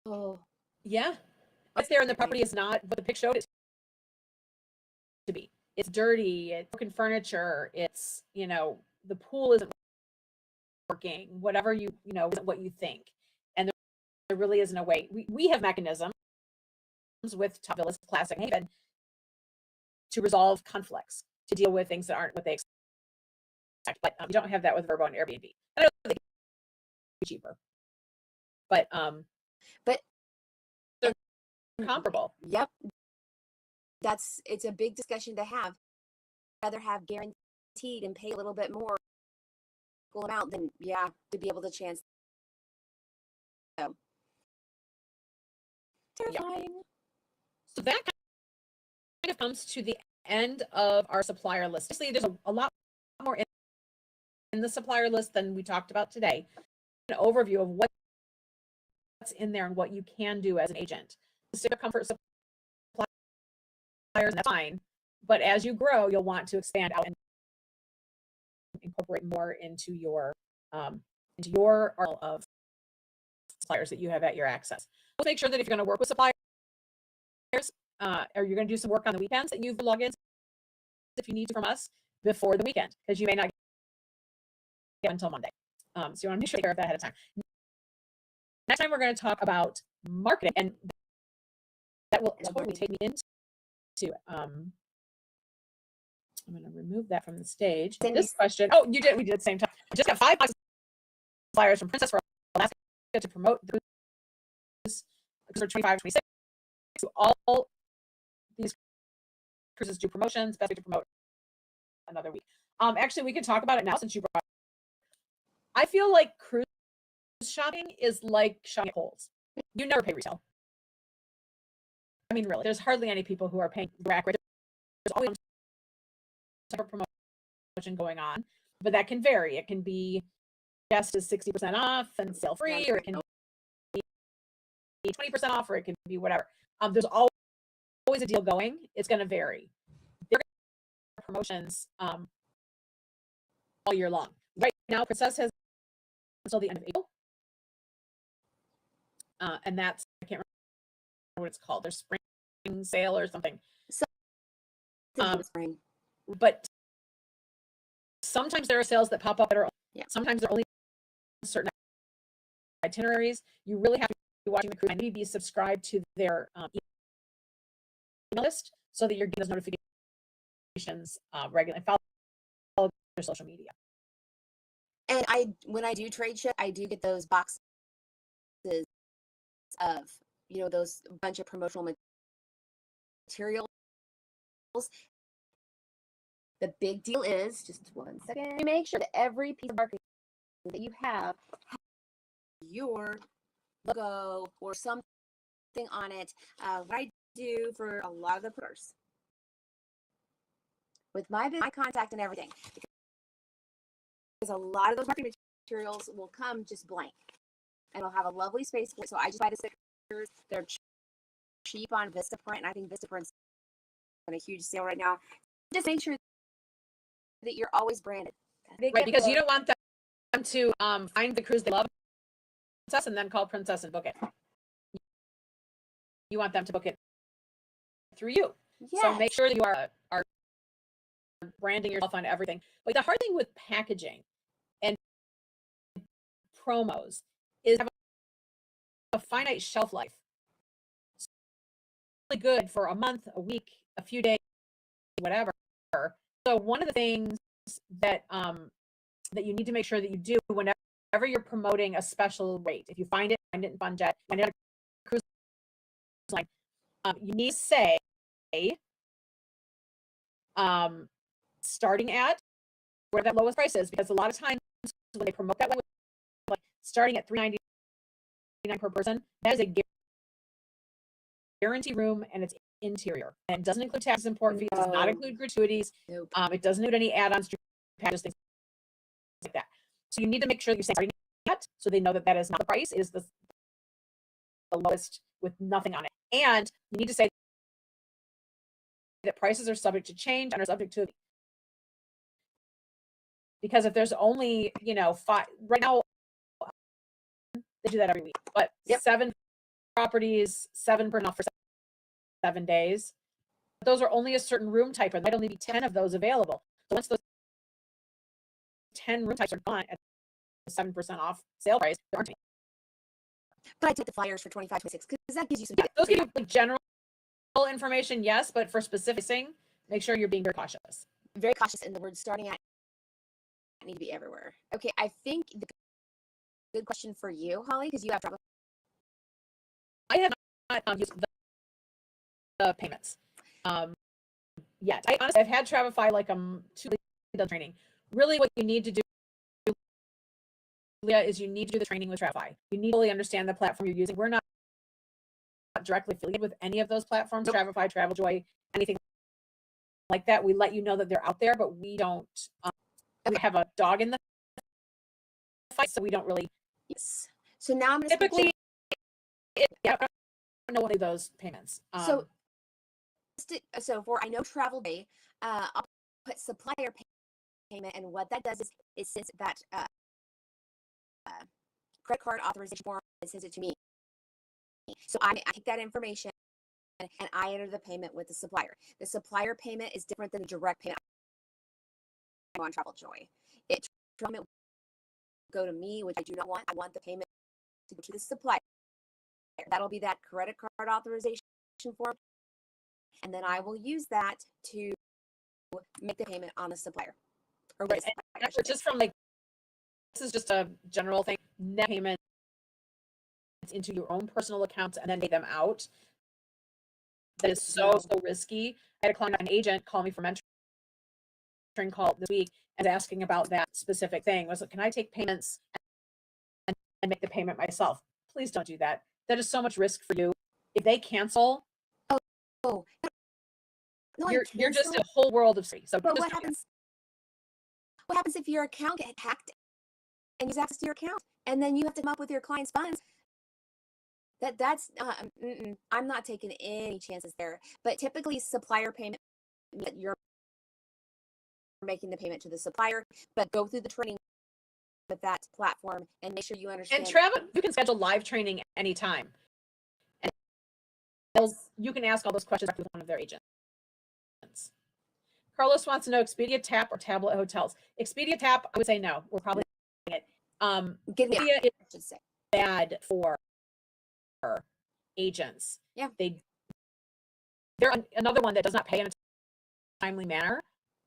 oh. Yeah. It's there and the property is not what the pic showed it to be. It's dirty, it's broken furniture, it's, the pool isn't working, whatever isn't what you think. And there really isn't a way. We have mechanisms with Top Villas, Classic, and Haven to resolve conflicts, to deal with things that aren't what they expect. But you don't have that with Vrbo and Airbnb. I know they can be cheaper, but they're comparable. Yep. It's a big discussion to have. I'd rather have guaranteed and pay a little bit more amount than to be able to chance. So terrifying. So that kind of comes to the end of our supplier list. Obviously, there's a lot more in the supplier list than we talked about today. An overview of what's in there and what you can do as an agent. Stick with comfort suppliers, that's fine. But as you grow, you'll want to expand out and incorporate more into your arsenal of suppliers that you have at your access. Let's make sure that if you're going to work with suppliers, or you're going to do some work on the weekends, that you've logins if you need to from us before the weekend, because you may not get until Monday. So you want to make sure you take care of that ahead of time. Next time we're going to talk about marketing, and that will totally take me into I'm going to remove that from the stage. This question. Oh, we did at the same time. I just got 5 boxes of flyers from Princess for Alaska to promote the cruise for 25, 26. So all these cruises do promotions. Best way to promote another week. Actually, we can talk about it now since you brought it. I feel like cruise shopping is like shopping at Kohl's. You never pay retail. I mean, really, there's hardly any people who are paying rack rate. There's always type of promotion going on, but that can vary. It can be guest is 60% off and sale free, or it can be 20% off, or it can be whatever. There's always a deal going. It's going to vary. There are promotions all year long. Right now, Princess has until the end of April. And that's, I can't remember what it's called. There's spring sale or something. Spring. But sometimes there are sales that pop up that are, sometimes they're only certain itineraries. You really have to be watching the cruise. Maybe be subscribed to their email list so that you're getting those notifications regularly. And follow their social media. And when I do trade ship, I do get those boxes of, those bunch of promotional materials. The big deal is, just 1 second, make sure that every piece of marketing that you have your logo or something on it. What I do for a lot of the pros with my contact and everything, because a lot of those marketing materials will come just blank, and I'll have a lovely space for it. So I just buy the stickers. They're cheap on Vistaprint, and I think Vistaprint's on a huge sale right now. Just make sure that you're always branded. Right, because you don't want them to find the cruise they love, Princess, and then call Princess and book it. You want them to book it through you. Yes. So make sure that you are branding yourself on everything. But the hard thing with packaging and promos is have a finite shelf life. It's really good for a month, a week, a few days, whatever. So one of the things that that you need to make sure that you do whenever you're promoting a special rate, if you find it in FunJet, find it a cruise line, you need to say starting at where that lowest price is, because a lot of times when they promote that way, like starting at $399 per person, that is a guarantee room, and it's interior, and it doesn't include taxes and port fees. It does not include gratuities. Nope. It doesn't include any add-ons, packages, things like that. So you need to make sure that you say starting at, so they know that that is not the price. It is the lowest with nothing on it, and you need to say that prices are subject to change and are subject to, because if there's only 5 right now, they do that every week, but 7 properties, 7% off for 7 days. But those are only a certain room type, and there might only be 10 of those available. So once those 10 room types are gone at the 7% off sale price, there aren't any. But I took the flyers for 25, 26 because that gives you some. Those give you general information, yes, but for specific thing, make sure you're being very cautious. Very cautious, and the words starting at need to be everywhere. Okay, I think the good question for you, Holly, because you have trouble. I have not used the payments yet. I've had Travefy like 2 weeks training. Really, what you need to do, Leah, is you need to do the training with Travefy. You need to really understand the platform you're using. We're not directly affiliated with any of those platforms. Nope. Travefy, TravelJoy, anything like that. We let you know that they're out there, but we don't we have a dog in the fight, so we don't really. Yes. So now I'm going to typically, I don't know what are those payments. So for I know TravelJoy, I'll put supplier payment, and what that does is sends that credit card authorization form and sends it to me. So I take that information and I enter the payment with the supplier. The supplier payment is different than the direct payment on TravelJoy. It will go to me, which I do not want. I want the payment to go to the supplier. That'll be that credit card authorization form, and then I will use that to make the payment on the supplier. Or right. Just from this is just a general thing. Net payments into your own personal accounts and then pay them out. That is so risky. I had a client, an agent, call me for mentoring call this week and asking about that specific thing. Was like, can I take payments and make the payment myself? Please don't do that. That is so much risk for you. If they cancel, No, you're just a whole world of free. So but what happens? What happens if your account gets hacked and you access to your account, and then you have to come up with your client's funds? That's I'm not taking any chances there. But typically, supplier payment, that you're making the payment to the supplier, but go through the training with that platform and make sure you understand. And Travis, you can schedule live training anytime. And you can ask all those questions with one of their agents. Carlos wants to know Expedia Tap or tablet hotels. Expedia Tap, I would say no. We're probably it. Expedia is bad for agents. Yeah. They're another one that does not pay in a timely manner.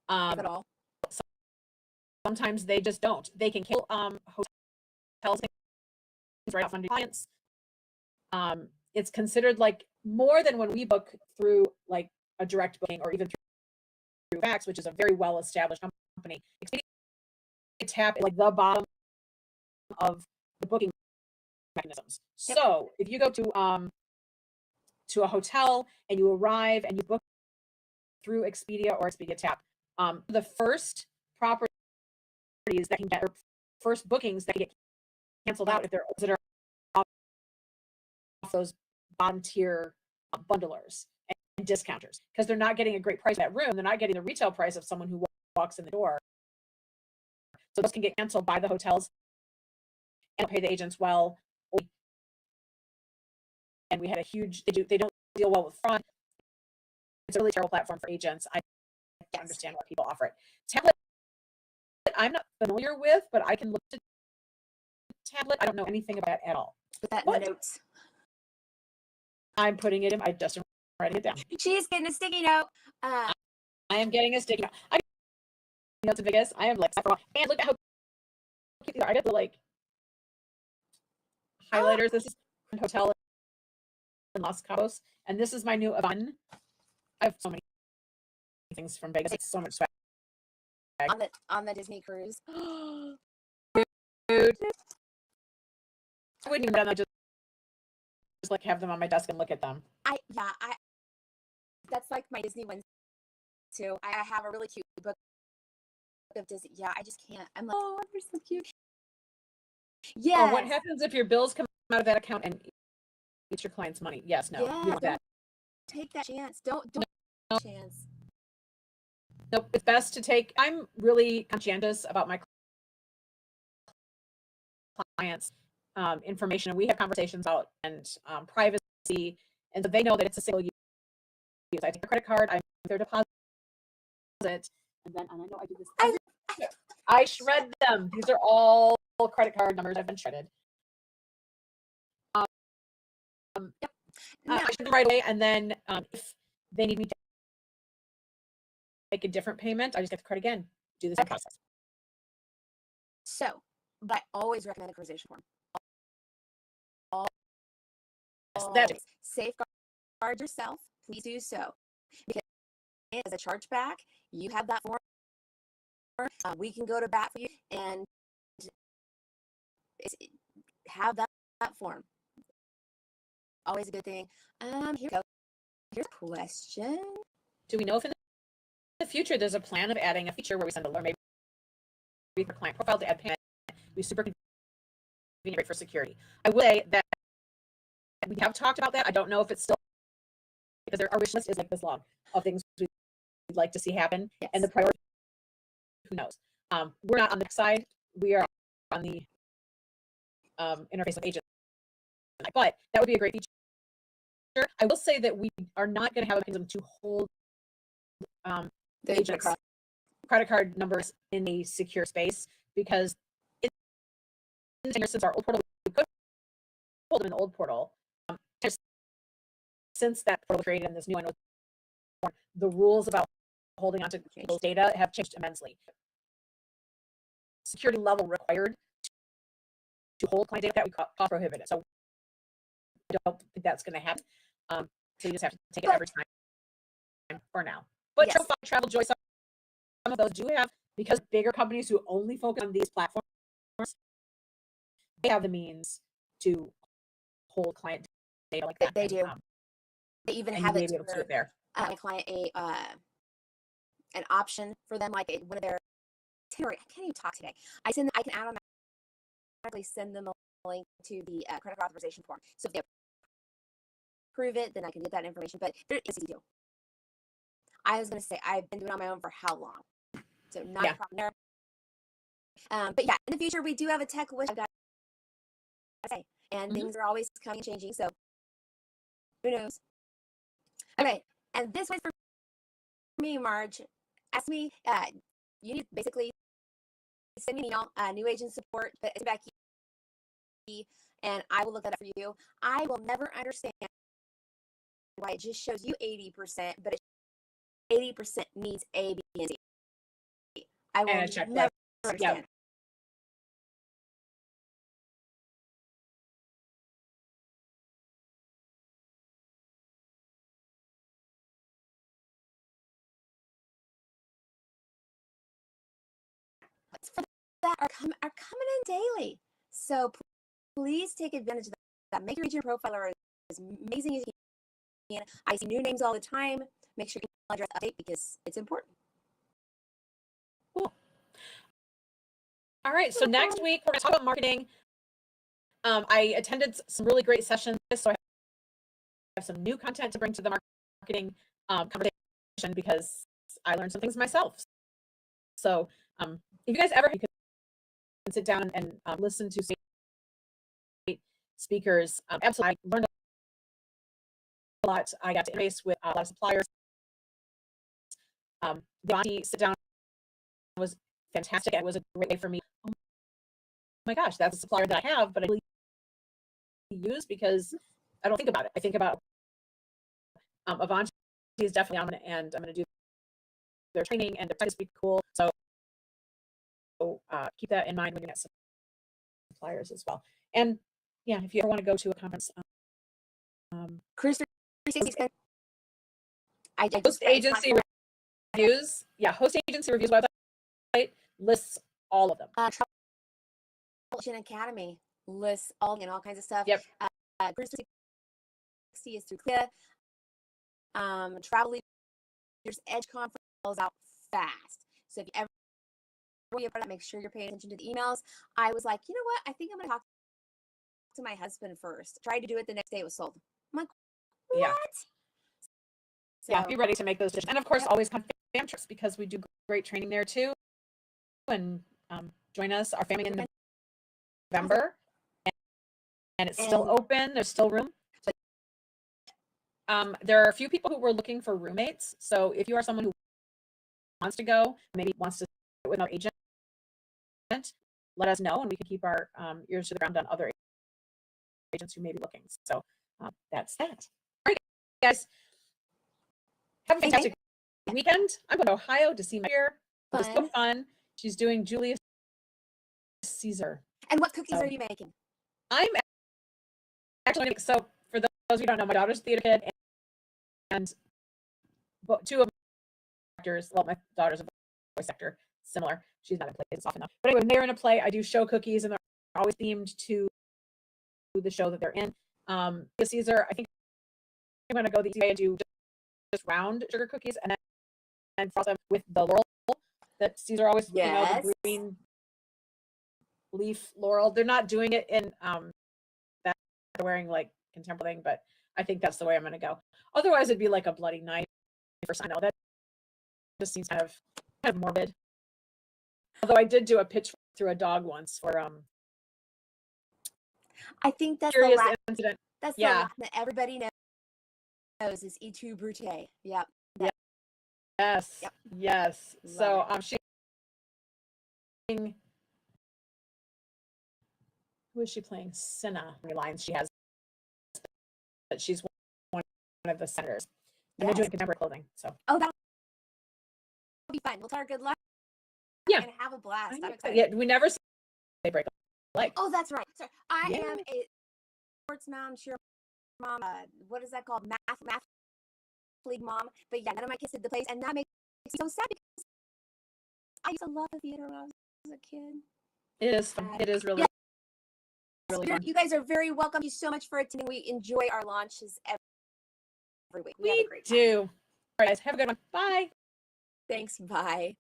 At all. Sometimes they just don't. They can kill hotels right off on clients. It's considered like more than when we book through like a direct booking or even through Fax, which is a very well established company. Expedia Tap is like the bottom of the booking mechanisms. Yep. So if you go to a hotel and you arrive and you book through Expedia or Expedia Tap, the first properties that can get, or first bookings that can get canceled out if they're off those bottom tier bundlers and discounters, because they're not getting a great price for that room. They're not getting the retail price of someone who walks in the door. So those can get canceled by the hotels and pay the agents well. And we had a huge, they don't deal well with fraud. It's a really terrible platform for agents. I understand why people offer it. Tablet, I'm not familiar with, but I can look to tablet. I don't know anything about it at all. Put that in the notes. I'm putting it in. I just am writing it down. She's getting a sticky note. I am getting a sticky note. I know to Vegas. I am like, and look at how cute these are. I get the like highlighters. This is hotel in Los Cabos, and this is my new Avon. I have so many things from Vegas. It's so much swag. On the Disney cruise. Dude. I wouldn't even just like have them on my desk and look at them. That's like my Disney ones too. I have a really cute book of Disney. Yeah, I just can't. I'm like, oh, they're so cute. Yeah. What happens if your bills come out of that account and eat your client's money? Yes, no. Yeah, you want that. Take that chance. Don't chance. Nope. It's best to take. I'm really conscientious about my clients' information, and we have conversations about and privacy, and so they know that it's a single use. I take a credit card, I make their deposit, and then and I know I do this. I shred them. These are all credit card numbers. I've been shredded. Yep. I shred them right away, and then if they need me to make a different payment, I just get the card again. Do the same process. So, but I always recommend a cruisation form. Always. Safeguard yourself. Please do so. Because as a chargeback, you have that form. We can go to bat for you and have that form. Always a good thing. Here we go. Here's a question. Do we know if in the future there's a plan of adding a feature where we send a alert, maybe for client profile to add payment? We super convenient for security. I will say that we have talked about that. I don't know if it's still, because our wish list is like this long of things we'd like to see happen, and the priority, who knows? We're not on the side. We are on the interface with agents, but that would be a great feature. I will say that we are not going to have a mechanism to hold the agents' credit card numbers in a secure space, because since our old portal, we could hold them in the old portal. Since that portal created and this new one was born, the rules about holding onto those data have changed immensely. Security level required to hold client data that we cost prohibited. So I don't think that's going to happen. So you just have to take it every time for now. But yes. Travel Joy, some of those do have, because bigger companies who only focus on these platforms, they have the means to hold client data like that. They do. They even have it there. my client an option for them, like one of their itinerary. I can't even talk today. I can automatically send them a link to the credit card authorization form. So if they approve it, then I can get that information. But there is a deal. I was going to say, I've been doing it on my own for how long? So not a problem there. But yeah, in the future, we do have a tech wish, I've got to say. And things are always coming and changing. So who knows? Okay. And this was for me, Marge. Ask me, you need basically send me an email, new agent support, but it's Becky, and I will look that up for you. I will never understand why it just shows you 80%, but 80% means A, B, and C. I will never understand. Yeah. For that are coming in daily. So please take advantage of that. Make your agent profiler as amazing as you can. I see new names all the time. Make sure your email address update because it's important. Cool. All right. So next week we're going to talk about marketing. I attended some really great sessions, so I have some new content to bring to the marketing conversation because I learned some things myself. So if you guys ever, you can sit down and listen to speakers. Absolutely, I learned a lot. I got to interface with a lot of suppliers. The Auntie sit down was fantastic. It was a great way for me. Oh my gosh, that's a supplier that I have, but I really use because I don't think about it. I think about Avanti is definitely on, and I'm going to do their training, and their site is cool. So keep that in mind when you're at suppliers as well. And yeah, if you ever want to go to a conference, Cruise 360. Host agency reviews. Yeah, host agency reviews website lists all of them. Travel Academy lists all kinds of stuff. Yep. Cruise 360 is through Clear. Travel Leaders Edge Conference goes out fast. So if you ever be a part of that, make sure you're paying attention to the emails. I was like, you know what? I think I'm going to talk to my husband first. Tried to do it the next day, it was sold. I'm like, what? Yeah. So, yeah, be ready to make those decisions. And of course, always come to fam trips because we do great training there too. And join us, our family in November. And it's still open. There's still room. There are a few people who were looking for roommates. So if you are someone who wants to go, maybe wants to sit with our agent, let us know, and we can keep our ears to the ground on other agents who may be looking. So that's that. All right, guys. Have a fantastic weekend. I'm going to Ohio to see my dear. It was so fun. She's doing Julius Caesar. And what cookies are you making? I'm actually, so for those of you who don't know, my daughter's a theater kid, and two of my actors, well, my daughter's a voice actor, similar. She's not in plays often enough. But anyway, when they're in a play, I do show cookies, and they're always themed to the show that they're in. Caesar, I think I'm going to go the easy way and do just round sugar cookies, and then frost them with the laurel that Caesar always, the green leaf laurel. They're not doing it in that they're wearing like contemporary thing, but I think that's the way I'm going to go. Otherwise, it'd be like a bloody knife or something. That just seems kind of morbid. Although I did do a pitch through a dog once for I think that's curious incident. That's the line that everybody knows is E tu Brute. Yep. Yes. Yep. Yes. So who is she playing? Cinna lines she has, but she's one of the senators. And they're doing contemporary clothing. So that'll be fun. We'll tell her good luck. Yeah. And have a blast. I'm excited. Yeah, we never see they break a leg. Oh, that's right. Sorry. I am a sports mom, cheer mom, what is that called? Math league mom. But yeah, none of my kids did the plays, and that makes me so sad because I used to love the theater when I was a kid. It is fun. It is really, really fun. You guys are very welcome. Thank you so much for attending. We enjoy our launches every week. We have a great time. right, guys. Have a good one. Bye. Thanks. Bye.